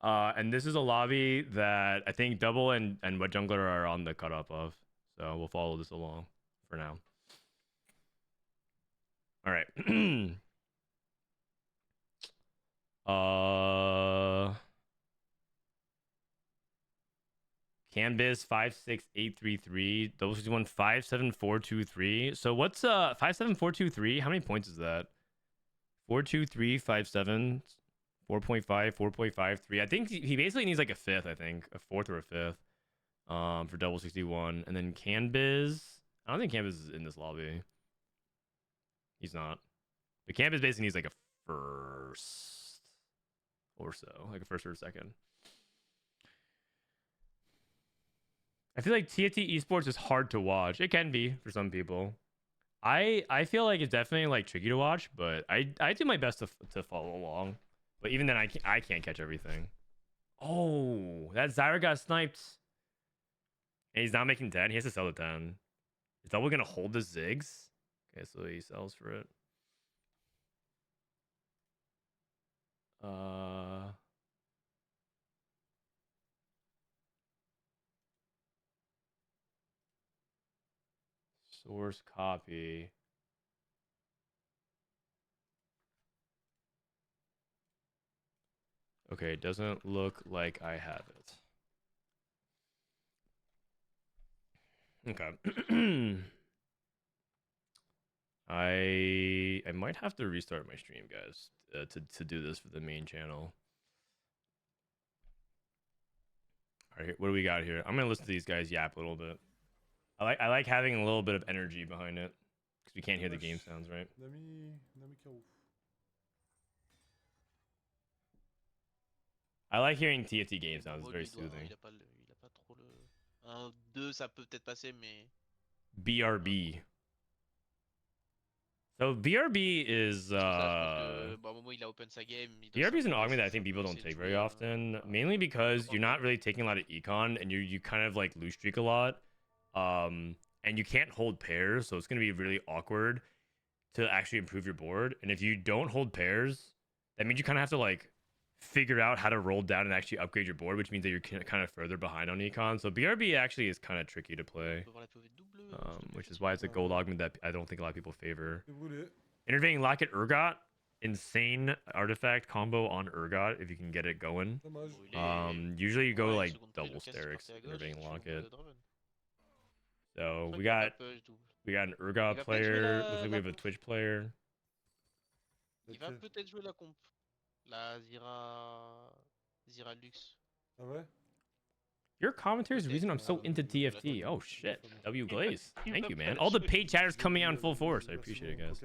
And this is a lobby that I think Double and Wet Jungler are on the cutoff of. So we'll follow this along for now. All right. Canvas 56833, Double61 57423. So what's 57423? How many points is that? 42357. 4.5, 4.53. I think he basically needs like a fifth, I think. A fourth or a fifth. For Double61. And then Canbiz. I don't think Canbiz is in this lobby. He's not. But Canbiz basically needs like a first or so. Like a first or a second. I feel like TFT esports is hard to watch. It can be for some people. I feel like it's definitely like tricky to watch, but I do my best to follow along. But even then, I can't catch everything. Oh, that Zyra got sniped. And he's not making 10. He has to sell the 10. Is Double going to hold the Ziggs? Okay, so he sells for it. Source copy. Okay, it doesn't look like I have it. Okay. I might have to restart my stream, guys, to do this for the main channel. All right, what do we got here? I'm gonna listen to these guys yap a little bit. I like having a little bit of energy behind it because we can't hear the game sounds, right? I like hearing TFT game sounds. It's very soothing. BRB. So BRB is BRB is an augment that I think people don't take very often, mainly because you're not really taking a lot of econ and you kind of like lose streak a lot. And you can't hold pairs, so it's going to be really awkward to actually improve your board. And if you don't hold pairs, that means you kind of have to like figure out how to roll down and actually upgrade your board, which means that you're kind of further behind on econ. So BRB actually is kind of tricky to play, which is why it's a gold augment that I don't think a lot of people favor. Intervening Locket Urgot, insane artifact combo on Urgot if you can get it going. Usually you go like double Sterix, Intervening Locket. So we got an Urgot player. Looks like we have a Twitch player. Il va peut-être jouer la comp. La Zira Lux. Ah ouais? Your commentary is the reason I'm so into TFT. Oh shit. W Glaze. Thank you, man. All the paid chatters coming out in full force. I appreciate it, guys.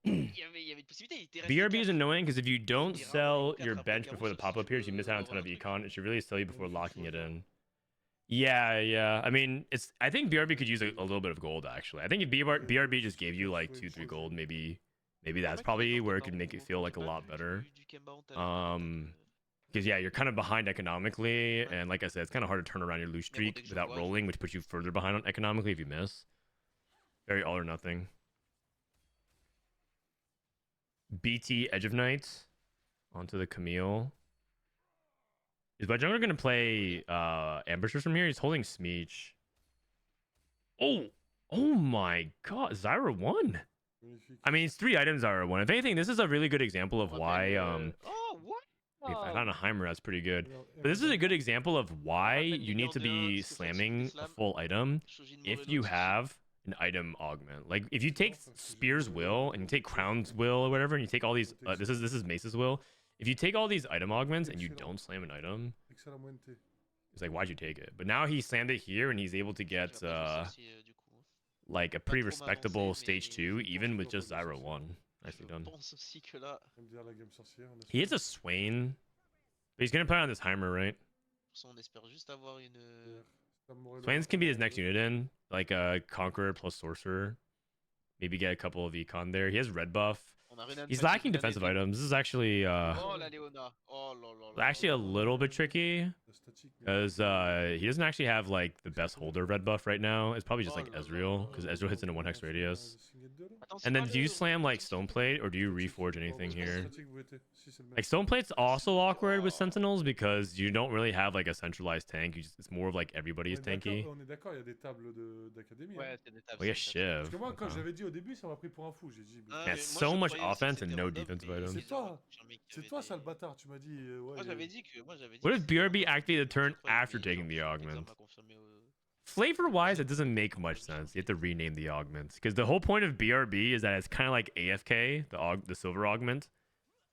BRB is annoying because if you don't sell your bench before the pop-up appears, you miss out on a ton of econ. It should really sell you before locking it in. Yeah. I mean, I think BRB could use a little bit of gold, actually. I think if BRB just gave you like 2-3 gold, maybe that's probably where it could make it feel like a lot better. Because yeah, you're kind of behind economically, and like I said, it's kind of hard to turn around your loose streak without rolling, which puts you further behind on economically if you miss. Very all or nothing. BT Edge of Night onto the Camille. Is Wet Jungler gonna play Ambushers from here? He's holding Smeech. Oh my god, Zyra won. I mean, it's 3 items Zyra won. If anything, this is a really good example of why if I found a Heimer, that's pretty good. But this is a good example of why you need to be slamming a full item if you have an item augment. Like if you take Spear's Will and you take Crown's Will or whatever, and you take all these this is Mace's Will. If you take all these item augments and you don't slam an item, He's like, why'd you take it? But now he slammed it here, and he's able to get Tu vas pas jouer sorcier, du coup. like a Pas pretty trop respectable m'avancer, stage mais 2, even with pas just mal Zyro sorcier. 1. Nicely Je done. pense aussi que là, J'aime bien la game sorcière. n'est-ce He pas? hits a Swain, but he's gonna play on this Heimer, right? on espère juste avoir une. Samouraï Swains Lord, can be his Samouraï next Lord. unit in, like a Conqueror plus Sorcerer. Maybe get a couple of Econ there. He has red buff. On a Renan He's Fatigue lacking Renan defensive épée. items. This is actually Oh la Léona. Oh là là là. actually a little bit tricky La statique, mais- because he doesn't actually have like the best holder red buff right now. It's probably just like Oh là là Ezreal là because là. Ezreal hits in a 1 hex radius. Signet 2, là? Attends, c'est And then quoi do you le- slam like sorcier Stoneplate or do you Statique. reforge Oh, anything ouais, here? statique, VT. Si, c'est le même. Like Stoneplate's also awkward with Sentinels because you don't really have like a centralized tank. It's more of like everybody is tanky. On est d'accord, il y a des tables d'académie. Ouais, hein. c'est des tables. Oh yeah, c'est des tables. Parce que Shiv. moi, quand Okay. j'avais dit au début, ça m'a pris pour un fou. J'ai dit, mais Ah, Yeah, mais so moi, je much croyais aussi offense que and c'était no random, defensive mais items. c'est ils ont toi. confirmé qu'il y C'est avait toi, des- sale bâtard. Tu m'as dit. Ouais, Moi il y a- j'avais dit que. Moi j'avais dit What que if c'était BRB random, activated the turn je croyais, after mais taking the genre, augment? l'examen m'a confirmé, Flavor wise, it doesn't make much sense. You have to rename the augment because the whole point of BRB is that it's kind of like AFK, the silver augment,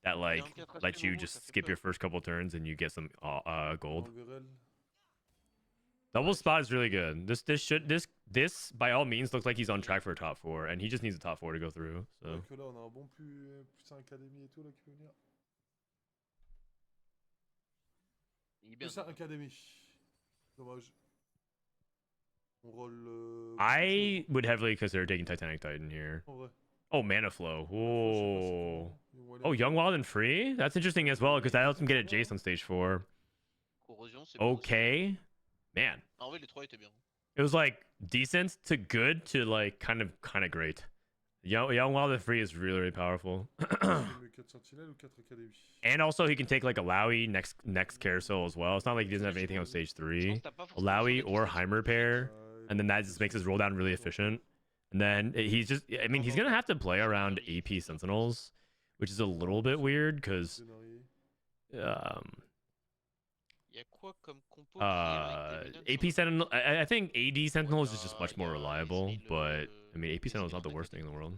that like lets you just skip your first couple turns and you get some gold. Enverel. Double spot is really good. This by all means looks like he's on track for a top 4, and he just needs a top 4 to go through. Ouais, So que là, on a un bon plus un académie et tout là qui peut venir. Il est bien. Plus un académie. Dommage. On roll. I would heavily consider taking Titanic Titan here. En vrai. Oh, Mana Flow. Oh. Oh, Oh, Young, Wild, and Free? That's interesting as well because that lets him get a Jace on stage 4. Corrosion, c'est bon aussi. Okay. Man. En vrai, les 3 étaient bien. It was like decent to good to like kind of great. Young, Wild, and Free is really, really powerful. 4 sentinelles ou 4 académies. And also he can take like Lelouuch next carousel as well. It's not like he doesn't have anything on stage 3. Lelouuch or Heimer pair. And then that just makes his roll down really efficient. And then he's just, I mean, he's going to have to play around AP Sentinels, which is a little bit weird because Il y a quoi comme compo qui est avec des AP Sentinel, I think AD Sentinels is just much more reliable, but I mean, AP Sentinel is not the worst thing in the world.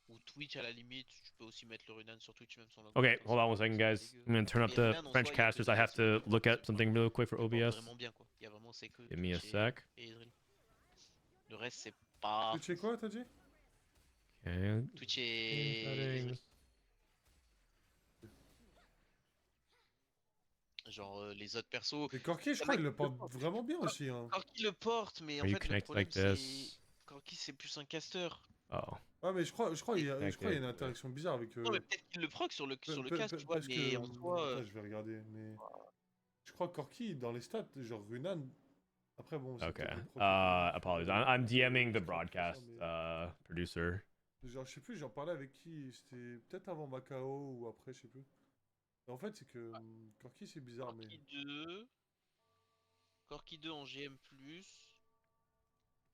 Ou Twitch à la limite, tu peux aussi mettre le Runan sur Twitch même sans le. Okay, hold on one second, guys. I'm going to turn up the French casters. I have to look at something real quick for OBS. Vraiment bien quoi. Il y a vraiment c'est que. Give me a Twitch sec. et Ezreal. Le reste c'est pas. Twitch et quoi, t'as dit? Okay. Twitch et Ezreal. Genre les autres persos. Et Corki, je crois qu'il le porte vraiment bien aussi. Hein. Corki le porte, mais en Are you fait le connected problème like c'est. this? Corki c'est plus un caster. Oh. Ouais, mais je crois qu'il y a une interaction bizarre avec. Non, mais peut-être qu'il le proc sur le cast, tu vois, parce mais que- en soi. Attends, je vais regarder, mais. Je crois que Corki, dans les stats, genre Runan. Après, bon. c'est Okay. peut-être le proc. Apologies. I'm DMing the broadcast producer. Genre, je sais plus, j'en parlais avec qui. C'était peut-être avant Macao ou après, je sais plus. Et en fait, c'est que Corki, c'est bizarre, mais. Corki 2 en GM+.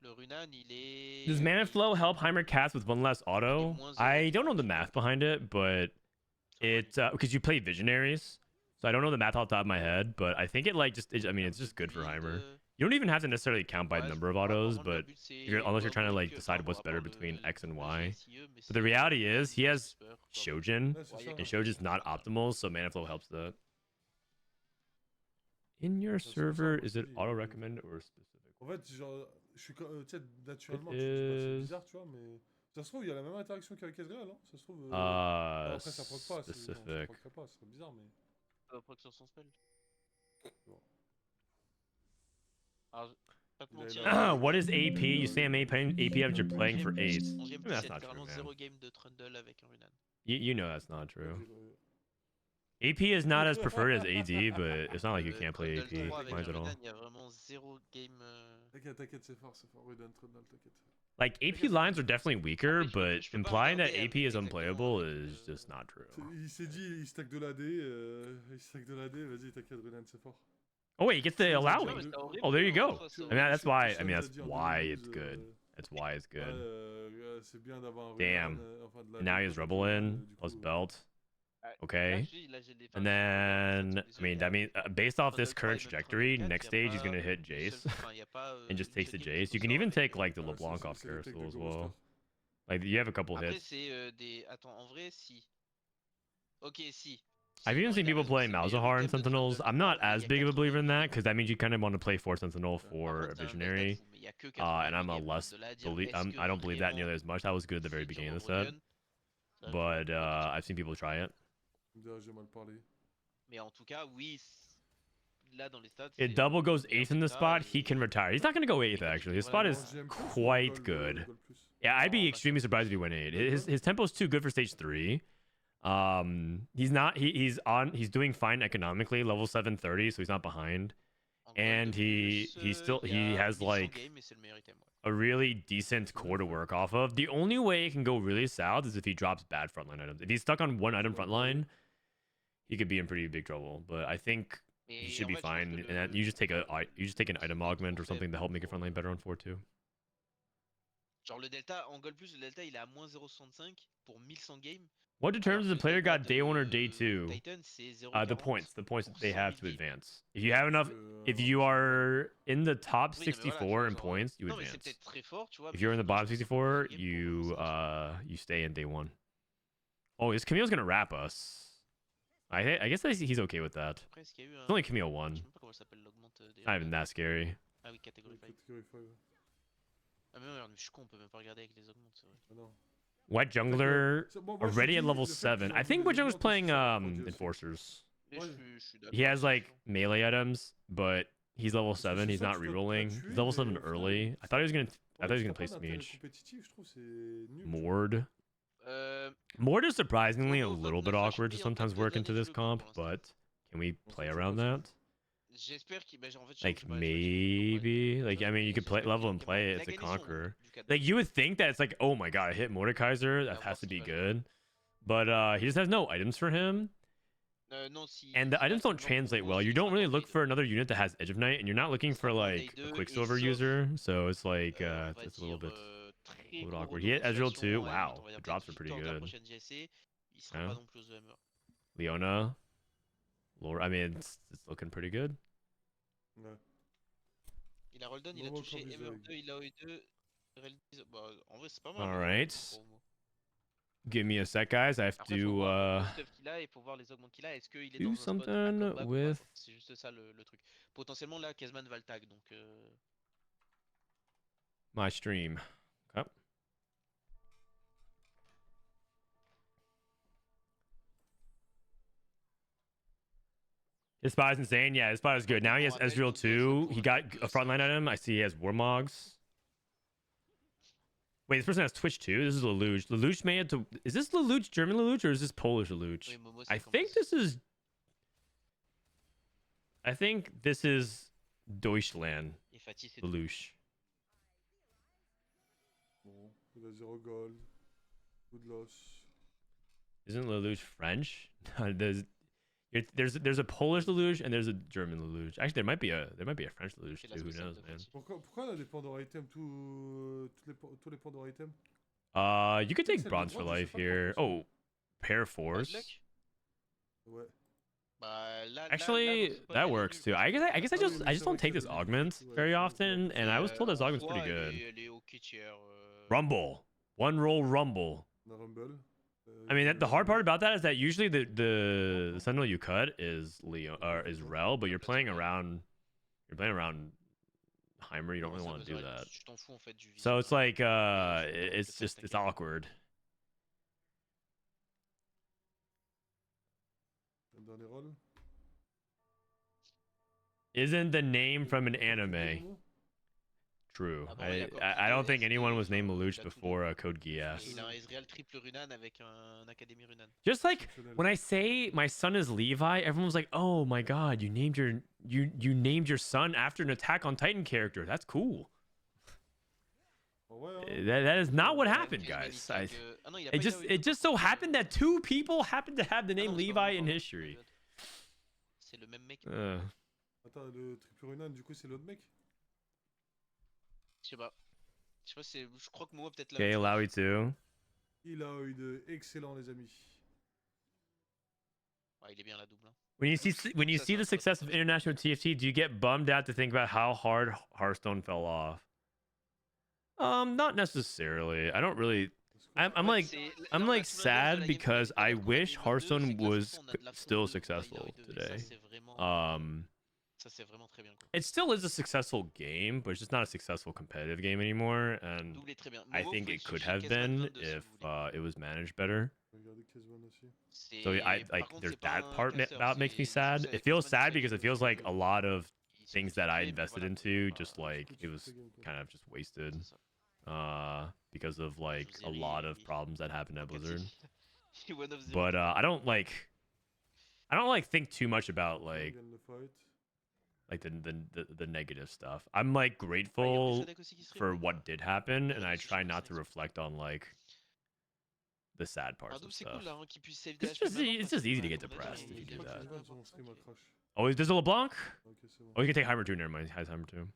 Le Runan, il est. Does Mana Flow help Heimer cast with one less auto? I don't know the math behind it, but it because you play Visionaries, so I don't know the math off the top of my head. But I think it like just I mean it's just good for Heimer. You don't even have to necessarily count by the number of autos, but unless you're trying to like decide what's better between X and Y. But the reality is he has Shojin, Ouais, c'est ça. and Shojin's not optimal, so Mana Flow helps that. In your Ça, c'est pour ça, server, moi, is je it dis, auto recommend or specific? En fait, genre, je suis. Tu sais, naturellement, It tu te dis, bah, c'est is- bizarre, tu vois, mais. Ça se trouve, il y a la même interaction qu'avec Ezreal, hein. Ça se trouve. Bon, après, ça proc pas. Non, ça Specific. proc pas, ce serait bizarre, mais. Ça va proc sur son spell. Bon. Alors, pas te Il a mentir. énormément- What is AP? You say AP after you're playing for 8. En GM+, That's c'est not true, littéralement man. 0 game de Trundle avec un Runan. You know that's not true. AP is not as preferred as AD, but it's not like you can't play Trundle AP. 3 avec Might as un well. Runan, il y a vraiment 0 game. T'inquiète, c'est fort, Rudan, Trundle, t'inquiète. Like AP lines are definitely weaker, but je peux pas implying that regarder AP is exactement unplayable avec, is just not true. Il s'est dit, il stack de l'AD, vas-y, t'inquiète, Rudan, c'est fort. Oh wait, he gets the Non, mais Lelouuch. c'était horrible, Oh, there you en go. soi, ça. I mean, that's why. I Sean mean, nous a that's dit en why 2012, it's good. That's why it's good. C'est bien d'avoir un Damn. Rudan, enfin, de l'AD, And now he has Rebel in du plus coup, belt. Là, Okay. là, j'ai des And persos, then, I mean, that means based off this current Trundle 3 et même trajectory, Trundle 4, next y a stage he's pas gonna hit une Jace seule- enfin, y a pas, and just une takes the seule game Jace. You can qui even ressort take avec, like the Ouais, LeBlanc off c'est les techs carousel de as Go well. Roster. Like you have a couple Après, hits. c'est des. Attends, en vrai, si. Ok, si. I've even seen people play Malzahar and Sentinels. I'm not as big of a believer in that because that means you kind of want to play 4 Sentinel for a Visionary. And I'm a less I don't believe that nearly as much. That was good at the very beginning of the set, but I've seen people try it. J'ai mal parlé. Mais en tout cas, oui, là dans les stats. If Double goes 8th in the spot, he can retire. He's not gonna go 8th actually. His spot is quite good. Yeah, I'd be extremely surprised if he went 8. His tempo is too good for stage 3. He's doing fine economically, level 730, so he's not behind. And he has like a really decent core to work off of. The only way it can go really south is if he drops bad frontline items. If he's stuck on one item frontline, he could be in pretty big trouble. But I think he should be fine. And that you just take an item augment or something to help make your frontline better on 4-2. Genre le delta en Gold Plus, le delta il est à moins 0,65 pour 1100 games. What determines if the player got day 1 or day 2? Titan, c'est The points that they have to advance. If you have enough, if you are in the top 64 in points, you advance. If you're in the bottom 64, you stay in day 1. Oh, is Camille's gonna wrap us? I guess he's okay with that. It's only Camille 1. Not even that scary. Ah oui, catégorie 5. Ah mais merde, je suis con, on peut même pas regarder avec les augments, c'est vrai. Wet Jungler already at level 7. I think Wet Jungler's playing Enforcers. He has like melee items, but he's level 7. He's not rerolling. He's level 7 early. I thought he was gonna play Smeech. Mord. Mord is surprisingly a little bit awkward to sometimes work into this comp, but can we play around that? Like maybe, like I mean, you could play level and play it. It's a conqueror. Like you would think that it's like, oh my god, I hit Mordekaiser. That has to be good, but he just has no items for him, and the items don't translate well. You don't really look for another unit that has Edge of Night, and you're not looking for like a Quicksilver user. So it's like it's a little bit awkward. He hit Ezreal too. Wow, the drops are pretty good. Yeah. Leona. I mean, it's looking pretty good. Ouais. Il a Roldan, il a touché MM2, il a OE2. Bah, en vrai, c'est pas mal. All right. Give me a sec, guys. I have to do something with. C'est juste ça le truc. Potentiellement là, Kezman va le tag, donc. My stream. Okay. His spot is insane. Yeah, his spot is good. Now he has Ezreal too. He got a frontline item. I see he has Warmogs. Wait, this person has Twitch too. This is Lelouuch. Lelouuch made it to. Is this Lelouuch German Lelouuch or is this Polish Lelouuch? I think this is. I think this is Deutschland Lelouuch. Bon, il a 0 gold. Good loss. Isn't Lelouuch French? There's a Polish Lelouuch and there's a German Lelouuch. Actually, there might be a French Lelouuch too. Who knows, man? Pourquoi on a des Pandora items tous les Pandora items? You could take bronze for life here. Oh, pair force. Ouais. Actually, that works too. I guess I just don't take this augment very often, and I was told this augment's pretty good. Rumble, one roll rumble. I mean, the hard part about that is that usually the sentinel you cut is is Rel, but you're playing around Heimer. You don't really want to do that. So it's like it's awkward. Isn't the name from an anime? True. I don't think anyone was named Lelouch before Code Geass. Just like when I say my son is Levi, everyone's like, "Oh my god, you named your son after an Attack on Titan character. That's cool." That is not what happened, guys. It just so happened that 2 people happened to have the name Levi in history. Attends, le triple Runan, du coup, c'est l'autre mec? Je sais pas. Je crois que moi, peut-être là. Okay, Lowy too. Il a eu de excellent, les amis. Ouais, il est bien la double. When you see the success of international TFT, do you get bummed out to think about how hard Hearthstone fell off? Not necessarily. I don't really. I'm like sad because I wish Hearthstone was still successful today. Ça c'est vraiment très bien quoi. It still is a successful game, but it's just not a successful competitive game anymore. And Double est très bien. I Momo, think faut it could chercher have Kezman been 22 si if vous voulez. it was managed better. Regardez Kezman aussi. So I Par like contre, there's c'est pas that un part casseur, about makes me c'est- c'est pour sad. ça It que feels Kezman, sad c'est- because it feels like a lot of il se things fait that I kiffer, mais invested voilà. into Pas- just like Écoute, it was c'est game, quoi. kind of just wasted C'est ça. because of like a lot of problems that happened at Blizzard. One of zero. But I don't like think too much about like Gagne le fight. the negative stuff. I'm like Ah, il y a grateful Sadek aussi qui se for répond. what did happen, and I c'est try sûr, not c'est to sûr. reflect on like the sad Un parts of double c'est stuff. cool là, hein, qu'il puisse save It's des just HP maintenant, it's parce just que, easy to bah, get comme on a dit, depressed il if you y do a that. pas Kezman, son stream a crash. Oh, there's a LeBlanc. Ok, c'est bon. Oh, you can take Heimer too. Never mind. He has Heimer too.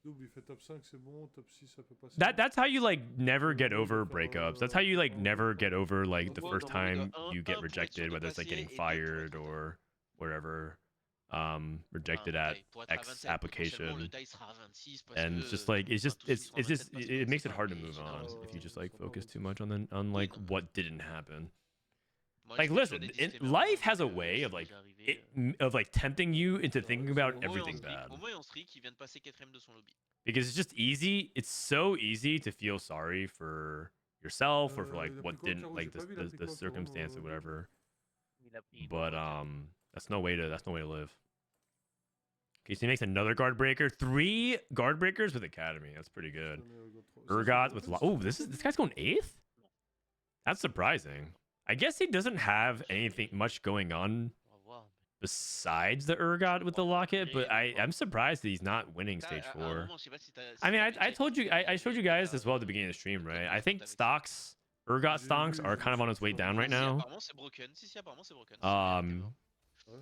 Double, il fait top 5, c'est bon. Top 6, ça peut passer. That's how you like never get over breakups. That's how you like never get over like the first time you get rejected, whether it's like getting fired or whatever. Rejected at X application. And it's just like it makes it hard to move on if you just like focus too much on like what didn't happen. Like listen, life has a way of like of like tempting you into thinking about everything bad. Au moins, on se rit qu'il vient de passer 4ème de son lobby. Because it's just easy. It's so easy to feel sorry for yourself or for like il a what pris quoi, didn't Caro? like J'ai pas vu, il a the pris quoi, Caro, circumstance or whatever. Il a pris But that's no way to live. Okay, so he makes another guard breaker. 3 guard breakers with Academy. That's pretty good. Urgot with oh, this guy's going 8th? That's surprising. I guess he doesn't have anything much going on On va voir. besides the Urgot with the locket, but I'm surprised that he's not winning stage À un 4. moment, je sais pas si t'as- si I mean, t'avais I check, told you, I showed you guys as well at the euh, beginning of the stream, right? I think stocks, Urgot J'ai stocks vu, are j'ai kind of vu on its way sur down right Si, now. apparemment, c'est broken. Si, apparemment, c'est broken.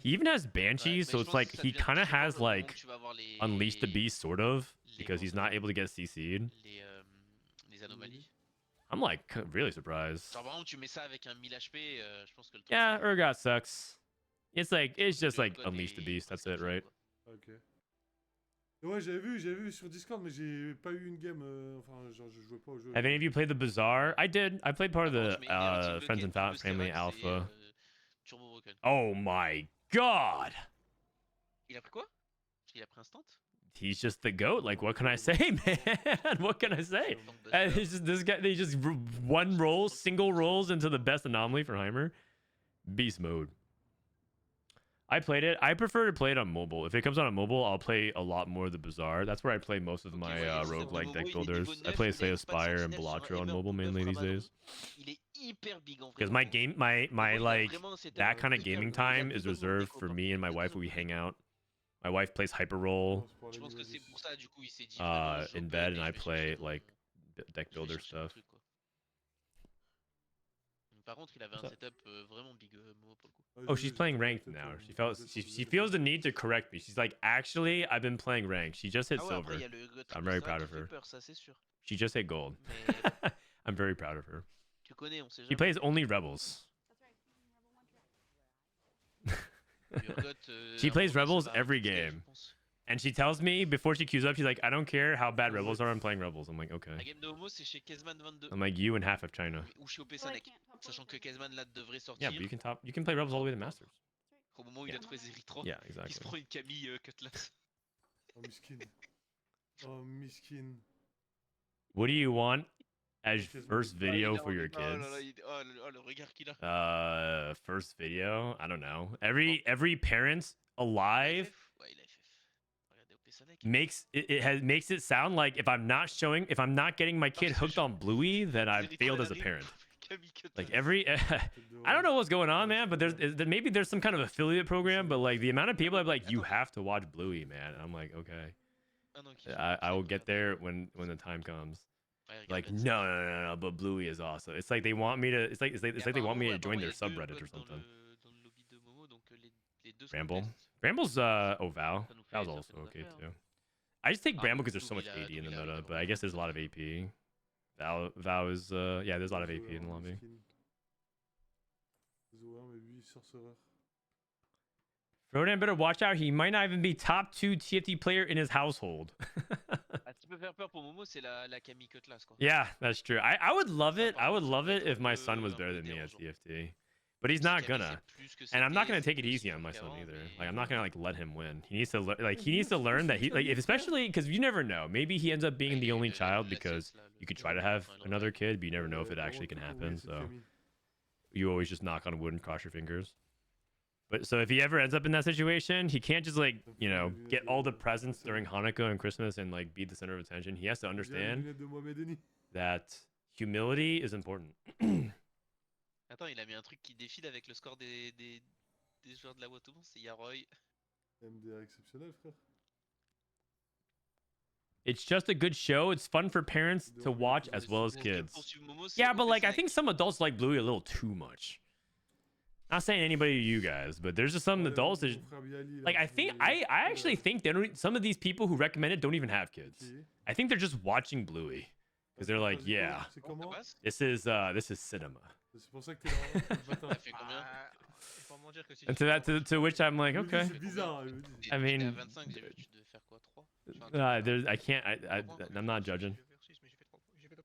He even has Banshees, Ouais, so mais it's je pense like que ça he devient kind of tricky has au moment où like tu vas avoir les- Unleash the Beast, sort of, because he's not comment able to get CC'd. les anomalies. I'm like really surprised. Genre, vraiment, tu mets ça avec un 1000 HP, je pense que le truc, Yeah, c'est- Urgot sucks. It's just le like code Unleash the est Beast. That's presque it, right? quoi. Ok. Ouais, j'avais vu sur Discord, mais j'ai pas eu une game. Enfin, genre, je jouais pas au jeu. Have any of you played the Bazaar? I did. I played part of Par the contre, je mets narrative Friends and bucket, Family Sterak, c'est, Alpha. Turbo broken. Oh my god! Il a pris quoi? Il a pris instant? He's just the goat. Like, what can I say, man? What can I say? It's just this guy. They just one roll, single rolls into the best anomaly for Heimer. Beast mode. I played it. I prefer to play it on mobile. If it comes out on mobile, I'll play a lot more of the Bazaar. That's where I play most of my roguelike deck builders. I play Slay Spire and Balatro on mobile mainly these days. Il est hyper big en vrai. Because my game, my like Vraiment, c'était that kind of hyper gaming big. Il a time plus is de reserved mots for des me and my copains. wife when we hang out. My wife plays Hyper Roll Je pense que c'est pour ça, du coup, il s'est dit. vraiment, je in peux bed, et and I je vais play chercher mon- like deck je vais builder chercher mon stuff. truc, quoi. Par contre, il avait un setup vraiment big Momo pour le coup. Oh, she's playing ranked now. She feels the need to correct me. She's like, actually, I've been playing ranked. She just hit Ah ouais, silver. après, il y a le I'm very Staigzor proud qui of fait her. peur, ça, c'est sûr. She just hit gold. Mais I'm very proud of her. tu connais, on sait She jamais. plays only Rebels. She plays Rebels every game. And she tells me before she queues up, she's like, I don't care how bad Rebels are, I'm playing Rebels. I'm like, La okay. game de Homo, c'est chez Kezman 22. I'm like, you and half of China. Ou chez OP Sanek. Sachant que Kezman là devrait sortir. Yeah, but you can play Rebels all the way to Masters. Au moment où il a trouvé Zeri3. Yeah, Il se exactly. prend une Camille Cutlass. Oh, miskin. Oh, miskin. What do you want as first video for your Oh kids? là là, oh, le regard qu'il a. First video? I don't know. Every parent alive Ouais, il a FF. Regardez OP Sanek. makes it sound like if I'm not getting my kid hooked on Bluey, then I've failed as a parent. Camille Cutlass. Like every I don't know what's going on, man, but maybe there's some kind of affiliate program, but like the amount of people I'm like, you have to watch Bluey, man. And I'm like, okay. Ah non, qui- I will get there when the time comes. Ouais, regarde, Like regarde, no, but Bluey is awesome. It's like they want me to. It's like they want me to join their apparemment, il y a subreddit deux or bots something. Dans le lobby de Momo, donc les deux sont Bramble. best. Bramble's oh Val. Ça nous fait- That was ça fait also nos okay affaires, too. I just take Ah, Bramble because there's so Double, much il a- AD in the Double, il a- meta, il a but I guess there's a lot of AP. Val is yeah, there's a lot of AP in the lobby. Zoé, mais lui, sorcereur. Frodan better watch out. He might not even be top 2 TFT player in his household. Ah, tu peux peut faire peur pour Momo, c'est la Camille Cutlass, quoi. Yeah, that's true. I would love it. I would love it if my son was better than me at TFT. But he's not gonna. And I'm not gonna take it easy on my son either. Like I'm not gonna like let him win. He needs to he needs to learn that he especially because you never know. Maybe he ends up being the only child because you could try to have another kid, but you never know if it actually can happen. So you always just knock on wood and cross your fingers. But so if he ever ends up in that situation, he can't just like, you know, get all the presents during Hanukkah and Christmas and like be the center of attention. He has to understand that humility is important. Attends, il a mis un truc qui défile avec le score des joueurs de la Woto, c'est Yaroy. MDR exceptionnel, frère. It's just a good show. It's fun for parents to watch as well as kids. Yeah, but like I think some adults like Bluey a little too much. Not saying anybody to you guys, but there's just some adults that, like I actually think they don't. Some of these people who recommend it don't even have kids. I think they're just watching Bluey because they're like, yeah, this is cinema. C'est pour ça que t'es là. And to which I'm like, okay. C'est bizarre. I mean, I can't. I'm not judging.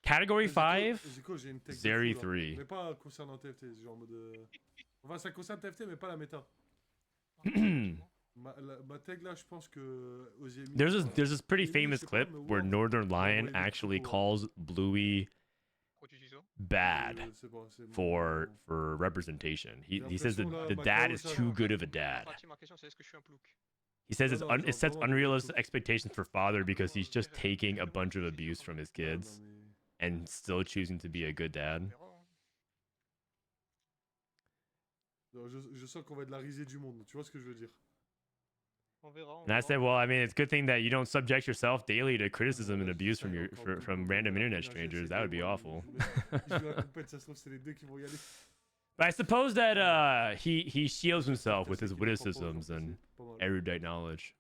Category 5, Zeri 3. Mais pas concernant TFT, genre en mode. Enfin, ça concerne TFT, mais pas la méta. Ma tag là, je pense que aux EMEA. There's this pretty famous clip where Northern Lion actually calls Bluey bad for representation. He says that the dad is too good of a dad. He says it sets unrealistic expectations for father because he's just taking a bunch of abuse from his kids and still choosing to be a good dad. Je sens qu'on va être la risée du monde. Tu vois ce que je veux dire? And I said, well, I mean, it's a good thing that you don't subject yourself daily to criticism and abuse from random internet strangers. That would be awful. But I suppose that he shields himself with his witticisms and erudite knowledge.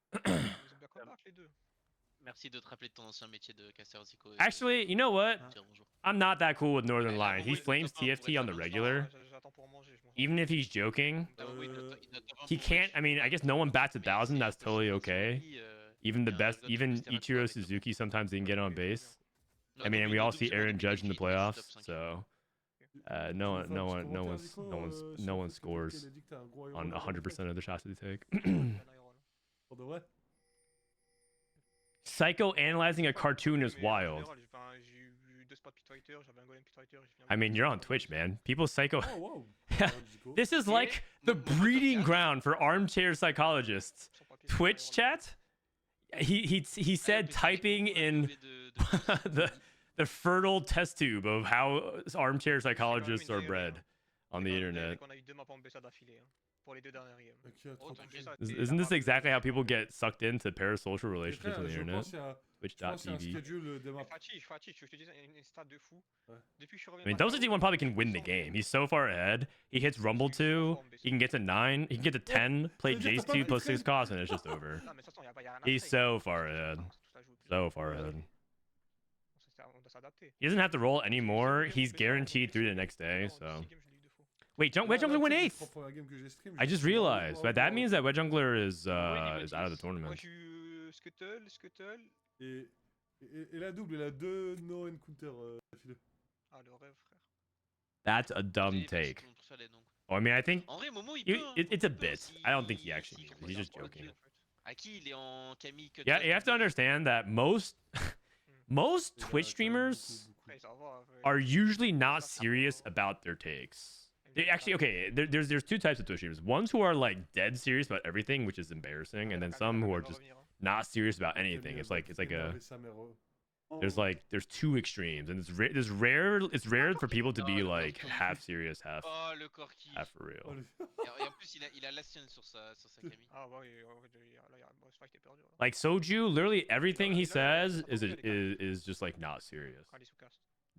Merci de te rappeler de ton ancien métier de casseur Zico. Actually, you know what? I'm not that cool with Northern Lion. He flames TFT on the regular. Even if he's joking, he can't. I mean, I guess no one bats 1,000. That's totally okay. Even the best, even Ichiro Suzuki sometimes didn't get on base. I mean, and we all see Aaron Judge in the playoffs, so no one scores on 100% of the shots that they take. Psycho analyzing a cartoon is wild. I mean, you're on Twitch, man. People psycho. This is like the breeding ground for armchair psychologists. Twitch chat. He said typing in the fertile test tube of how armchair psychologists are bred on the internet. Isn't this exactly how people get sucked into parasocial relationships on the internet? Twitch.tv. I mean, Double61 probably can win the game. He's so far ahead. He hits Rumble 2. He can get to 9. He can get to 10. Play Jace 2 plus 6 costs, and it's just over. He's so far ahead. So far ahead. He doesn't have to roll anymore. He's guaranteed through the next day, so. Wait, Wedge Jungler went 8th. I just realized that means that Wedge Jungler is out of the tournament. Et la double, il a 2 no encounter d'affilée. That's a dumb take. Oh, I mean, I think it's a bit. I don't think he actually means it. He's just joking. Yeah, you have to understand that most Twitch streamers are usually not serious about their takes. Actually, okay, there's 2 types of Twitch streamers. Ones who are like dead serious about everything, which is embarrassing, and then some who are just not serious about anything. It's like there's 2 extremes, and it's rare for people to be like half serious, half for real. Like Soju, literally everything he says is just like not serious.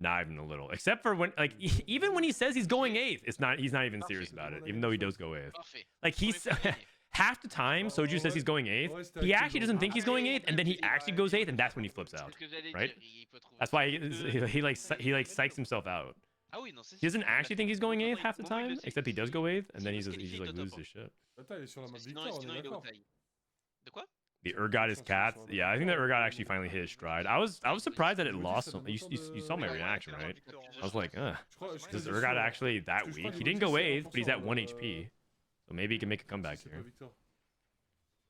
Not even a little, except for when, like, even when he says he's going 8th, he's not even serious about it, even though he does go 8th. Like he's half the time Soju says he's going 8th, he actually doesn't think he's going 8th, and then he actually goes 8th, and that's when he flips out, right? That's why he psychs himself out. He doesn't actually think he's going 8th half the time, except he does go 8th, and then he's just like loses his shit. The Urgot is cats. Yeah, I think that Urgot actually finally hit his stride. I was surprised that it lost. You saw my reaction, right? I was like, is Urgot actually that weak? He didn't go 8th, but he's at 1 HP. So maybe he can make a comeback here.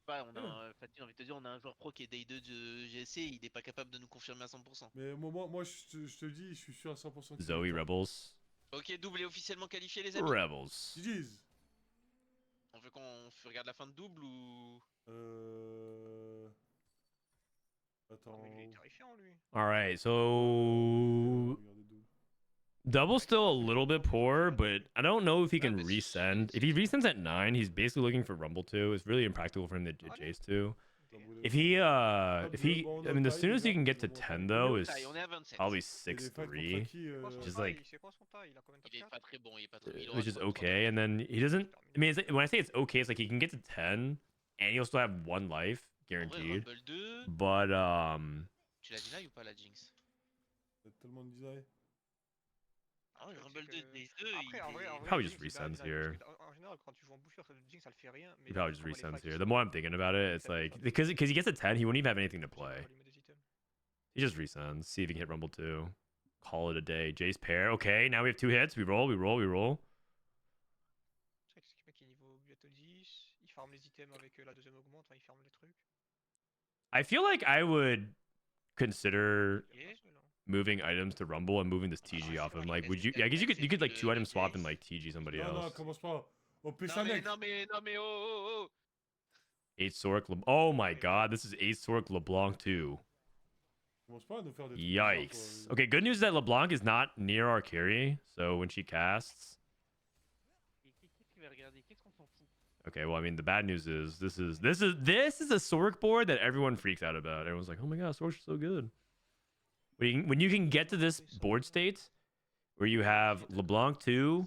Ouais, on a, Fatih, j'ai envie de te dire, on a un joueur pro qui est Day 2 de GSC, il n'est pas capable de nous confirmer à 100%. Mais moi je te dis, je suis sûr à 100% que Zoe Rebels. Ok, double est officiellement qualifié, les amis. Rebels. GG's. On veut qu'on regarde la fin de double ou... Attends. Il est terrifiant, lui. All right, so Double's still a little bit poor, but I don't know if he can resend. If he resends at 9, he's basically looking for Rumble 2. It's really impractical for him to Jace 2. If he, I mean, the soonest he can get to 10 though is probably 6'3", which is like, which is okay. And then he doesn't. I mean, when I say it's okay, it's like he can get to 10, and he'll still have 1 life guaranteed. But Tu l'as dit là ou pas la Jinx? Tellement de design. Ah ouais, Rumble 2, Days 2, probably just resends here. En général, quand tu joues en bouffure, Jinx, ça le fait rien. He probably just resends here. The more I'm thinking about it, it's like because he gets a 10, he wouldn't even have anything to play. He just resends. See if he can hit Rumble 2. Call it a day. Jace pair. Okay, now we have 2 hits. We roll. C'est vrai que ce mec est niveau bientôt 10. Il farm les items avec la deuxième augmente. Enfin, il farm les trucs. I feel like I would consider moving items to Rumble and moving this TG off him. Like, would you? Yeah, I guess you could like 2 item swap and like TG somebody else. Non, commence pas. Oh, non mais oh. 8 Sork. Oh my God, this is 8 Sork LeBlanc 2. Yikes. Okay, good news is that LeBlanc is not near our carry, so when she casts. Okay, well, I mean, the bad news is this is a Sork board that everyone freaks out about. Everyone's like, oh my God, Sork's so good. When you can get to this board state where you have LeBlanc 2,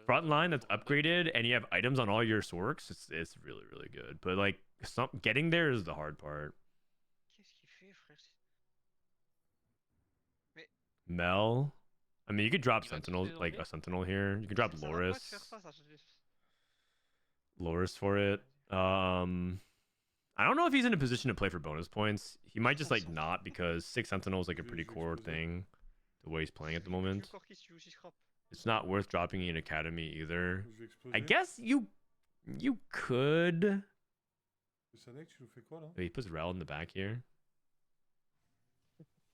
front line that's upgraded, and you have items on all your Sorks, it's really, really good. But like, getting there is the hard part. Mel, I mean, you could drop Sentinel, like a Sentinel here. You could drop Loris for it. I don't know if he's in a position to play for bonus points. He might just like not, because 6 Sentinel is like a pretty core thing the way he's playing at the moment. It's not worth dropping in Academy either. I guess you could. Oh, he puts Rel in the back here.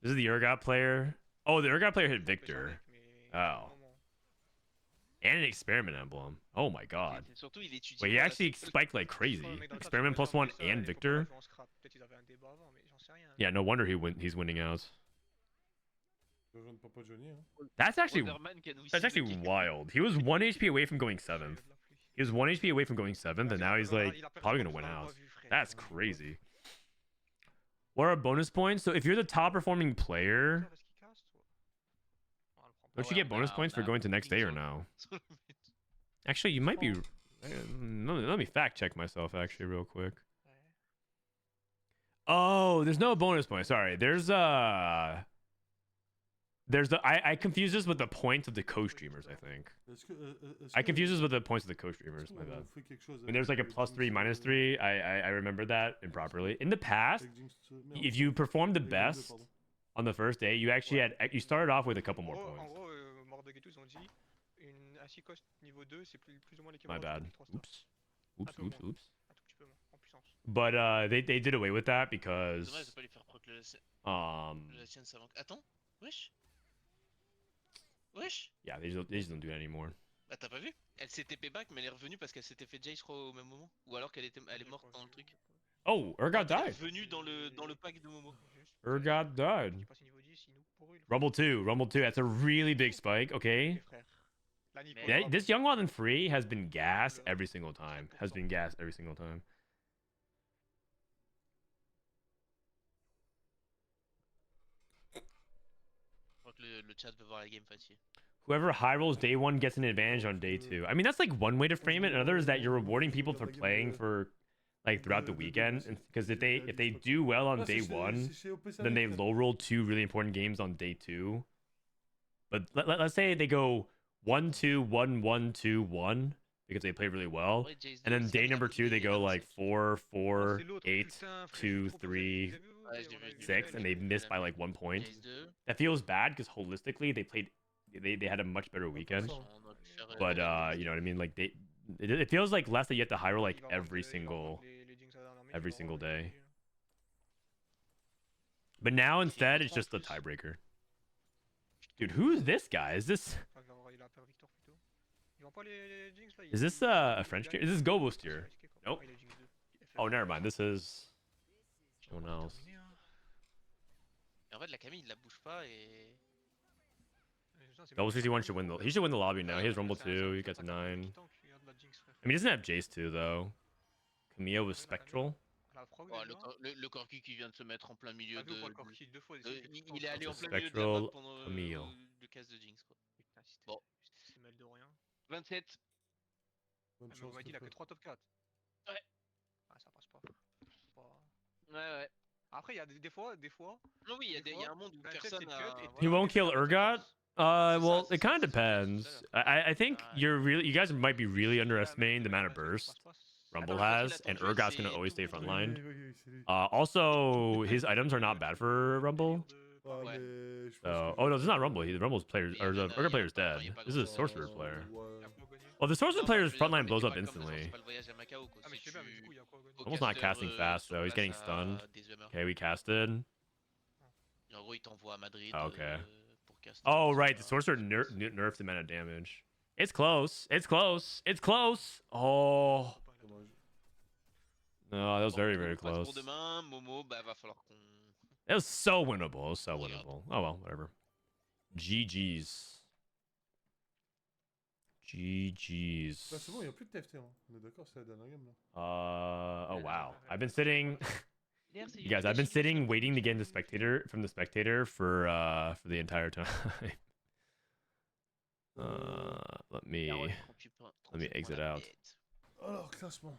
This is the Urgot player. Oh, the Urgot player hit Victor. Oh. And an Experiment Emblem. Oh my God. Wait, he actually spiked like crazy. Experiment +1 and Victor. Yeah, no wonder he's winning out. That's actually wild. He was 1 HP away from going 7th. He was 1 HP away from going 7th, and now he's like probably gonna win out. That's crazy. What are bonus points? So if you're the top performing player, don't you get bonus points for going to next day or no? Actually, you might be. Let me fact check myself actually real quick. Oh, there's no bonus point. Sorry, I confuse this with the points of the co-streamers. I think I confuse this with the points of the co-streamers. My bad. When there's like a +3, -3, I remember that improperly. In the past, if you performed the best on the first day, you actually you started off with a couple more points. My bad. Oops. But they did away with that because yeah, they just don't do it anymore. Bah t'as pas vu? Elle s'est TP back, mais elle est revenue parce qu'elle s'était fait Jace, je crois, au même moment. Ou alors elle est morte dans le truc. Oh, Urgot died. Elle est revenue dans le pack de Momo. Urgot died. Rumble 2. That's a really big spike. Okay. This Young Wild and Free has been gas every single time. Le chat veut voir la game, Fatih. Whoever high rolls day 1 gets an advantage on day 2. I mean, that's like one way to frame it. Another is that you're rewarding people for playing for like throughout the weekend, because if they do well on day 1, then they low roll 2 really important games on day 2. But let's say they go 1-2, 1-1, 2-1. because they played really well. Ouais, Jace And 2 then aussi day avec number un 2, they doublé go like d'avancée. 4, Non, 4, c'est l'autre, 8, putain, frère, 2, j'ai trop 3, préféré. Vous avez vu, Ouais, et j'ai on a vu, eu 6, and they duel. missed by like 1 point. Jace 2. That feels bad because holistically they played, they had a much better weekend. ça. On aurait pu faire, But Jace you know 2. what I mean? Like it feels like less that you have to high roll like Il va revendre every les- il va revendre single les Jinx à la dernière minute, every il va single revendre les day. GG, hein. But now Il fait instead une it's contre en just a plus. tiebreaker. Dude, who's this guy? Is this Enfin, il a perdu Victor plutôt. Ils vendent pas les Jinx là. is this a French tier? Is this Gobo tier? Nope. Ah, il a Jinx 2. Oh, never mind. This is someone else. Terminé, hein. Et en fait, la Camille, il la bouge pas et. Double61 should win the. He should win the lobby now. He has Rumble 2. He got to 9. I mean, he doesn't have Jace 2 though. Camille was Spectral. Oh, le Corki qui vient de se mettre en plein milieu de. Il est temps, allé en ça. plein milieu de la map Spectral pendant Camille. le casse de Jinx quoi. Bon. C'est mal de rien. 27. Bonne Ah, mais on chance. m'a dit il a que 3 top 4. Ouais. Ah, ça passe pas. C'est pas- Ouais, ouais. Après, il y a des fois. Non, oui, il Des y a fois, un monde où 27, personne c'est cut a. et He voilà, won't des kill fois, ça Urgot. passe. Well, ça, it kind of c'est ce que je disais depends. tout à l'heure. I think Ah, you guys might be really Ouais, underestimating mais the amount of vas-y, burst passe pas. Rumble Attends, has, le and profil Urgot's gonna c'est always stay tout front rouge. lined. c'est lui. Also, his items are not bad for Rumble. Ouais, Ouais. mais je pense So, que oh no, this is not Rumble. The Rumble's player, Il y or a the rien à- Urgot il y a player's pas- il y dead. a pas This is a grand-chose. sorcerer's player. Ouais. Well, the sorcerer Non, player's je veux front dire, line mais blows c'est up pas comme genre, instantly. c'est pas le voyage à Macao quoi. Ah, mais C'est je sais bien, mais du tu- coup, il y a quoi à gagner? au Almost not caster, casting fast, sur though. He's place getting stunned. à des humeurs. Okay, we casted. Et en gros, il t'envoie à Madrid Ah, okay. pour caster. Oh, right. The sorcerer nerfs the amount of damage. It's close. It's close. It's close. Oh. Dommage. No, that was Bon, very, du coup, very pas trop close. demain, Momo, bah va falloir qu'on. It was so winnable. It was so Regarde. winnable. Oh, well, whatever. GG's. Là, GG's. c'est bon, il n'y a plus de TFT. Hein. On est d'accord, c'est la dernière game là. Oh, wow. I've been sitting. D'ailleurs, c'est You guys, I've been Yoshi, sitting c'est pas waiting to get into possible. spectator from the spectator for the entire time. Let me Yaroy, 38 points, let me 37 exit points la out. tête. Alors, classement.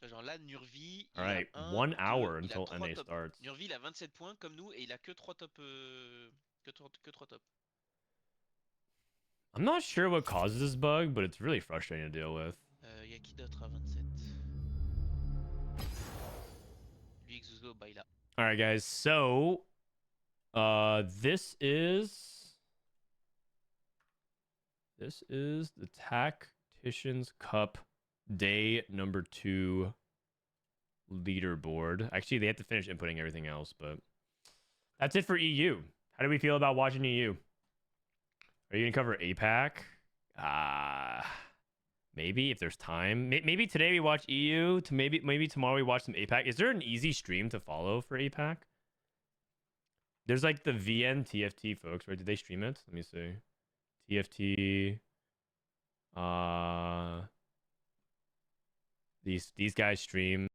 Genre là, Nurvi, All right, 1 hour until NA starts. Nurvi, il a 27 points comme nous et il a que 3 top. Que 3 top. I'm not sure what causes this bug, but it's really frustrating to deal with. Il y a qui d'autre à 27? Lui, Xuzo, bah il a. All right, guys. So, this is the Tacticians Cup day number 2 leaderboard. Actually, they have to finish inputting everything else, but that's it for EU. How do we feel about watching EU? Are you gonna cover APAC? Maybe if there's time. Maybe today we watch EU. To maybe tomorrow we watch some APAC. Is there an easy stream to follow for APAC? There's like the VN TFT folks, right? Did they stream it? Let me see. TFT. These guys stream.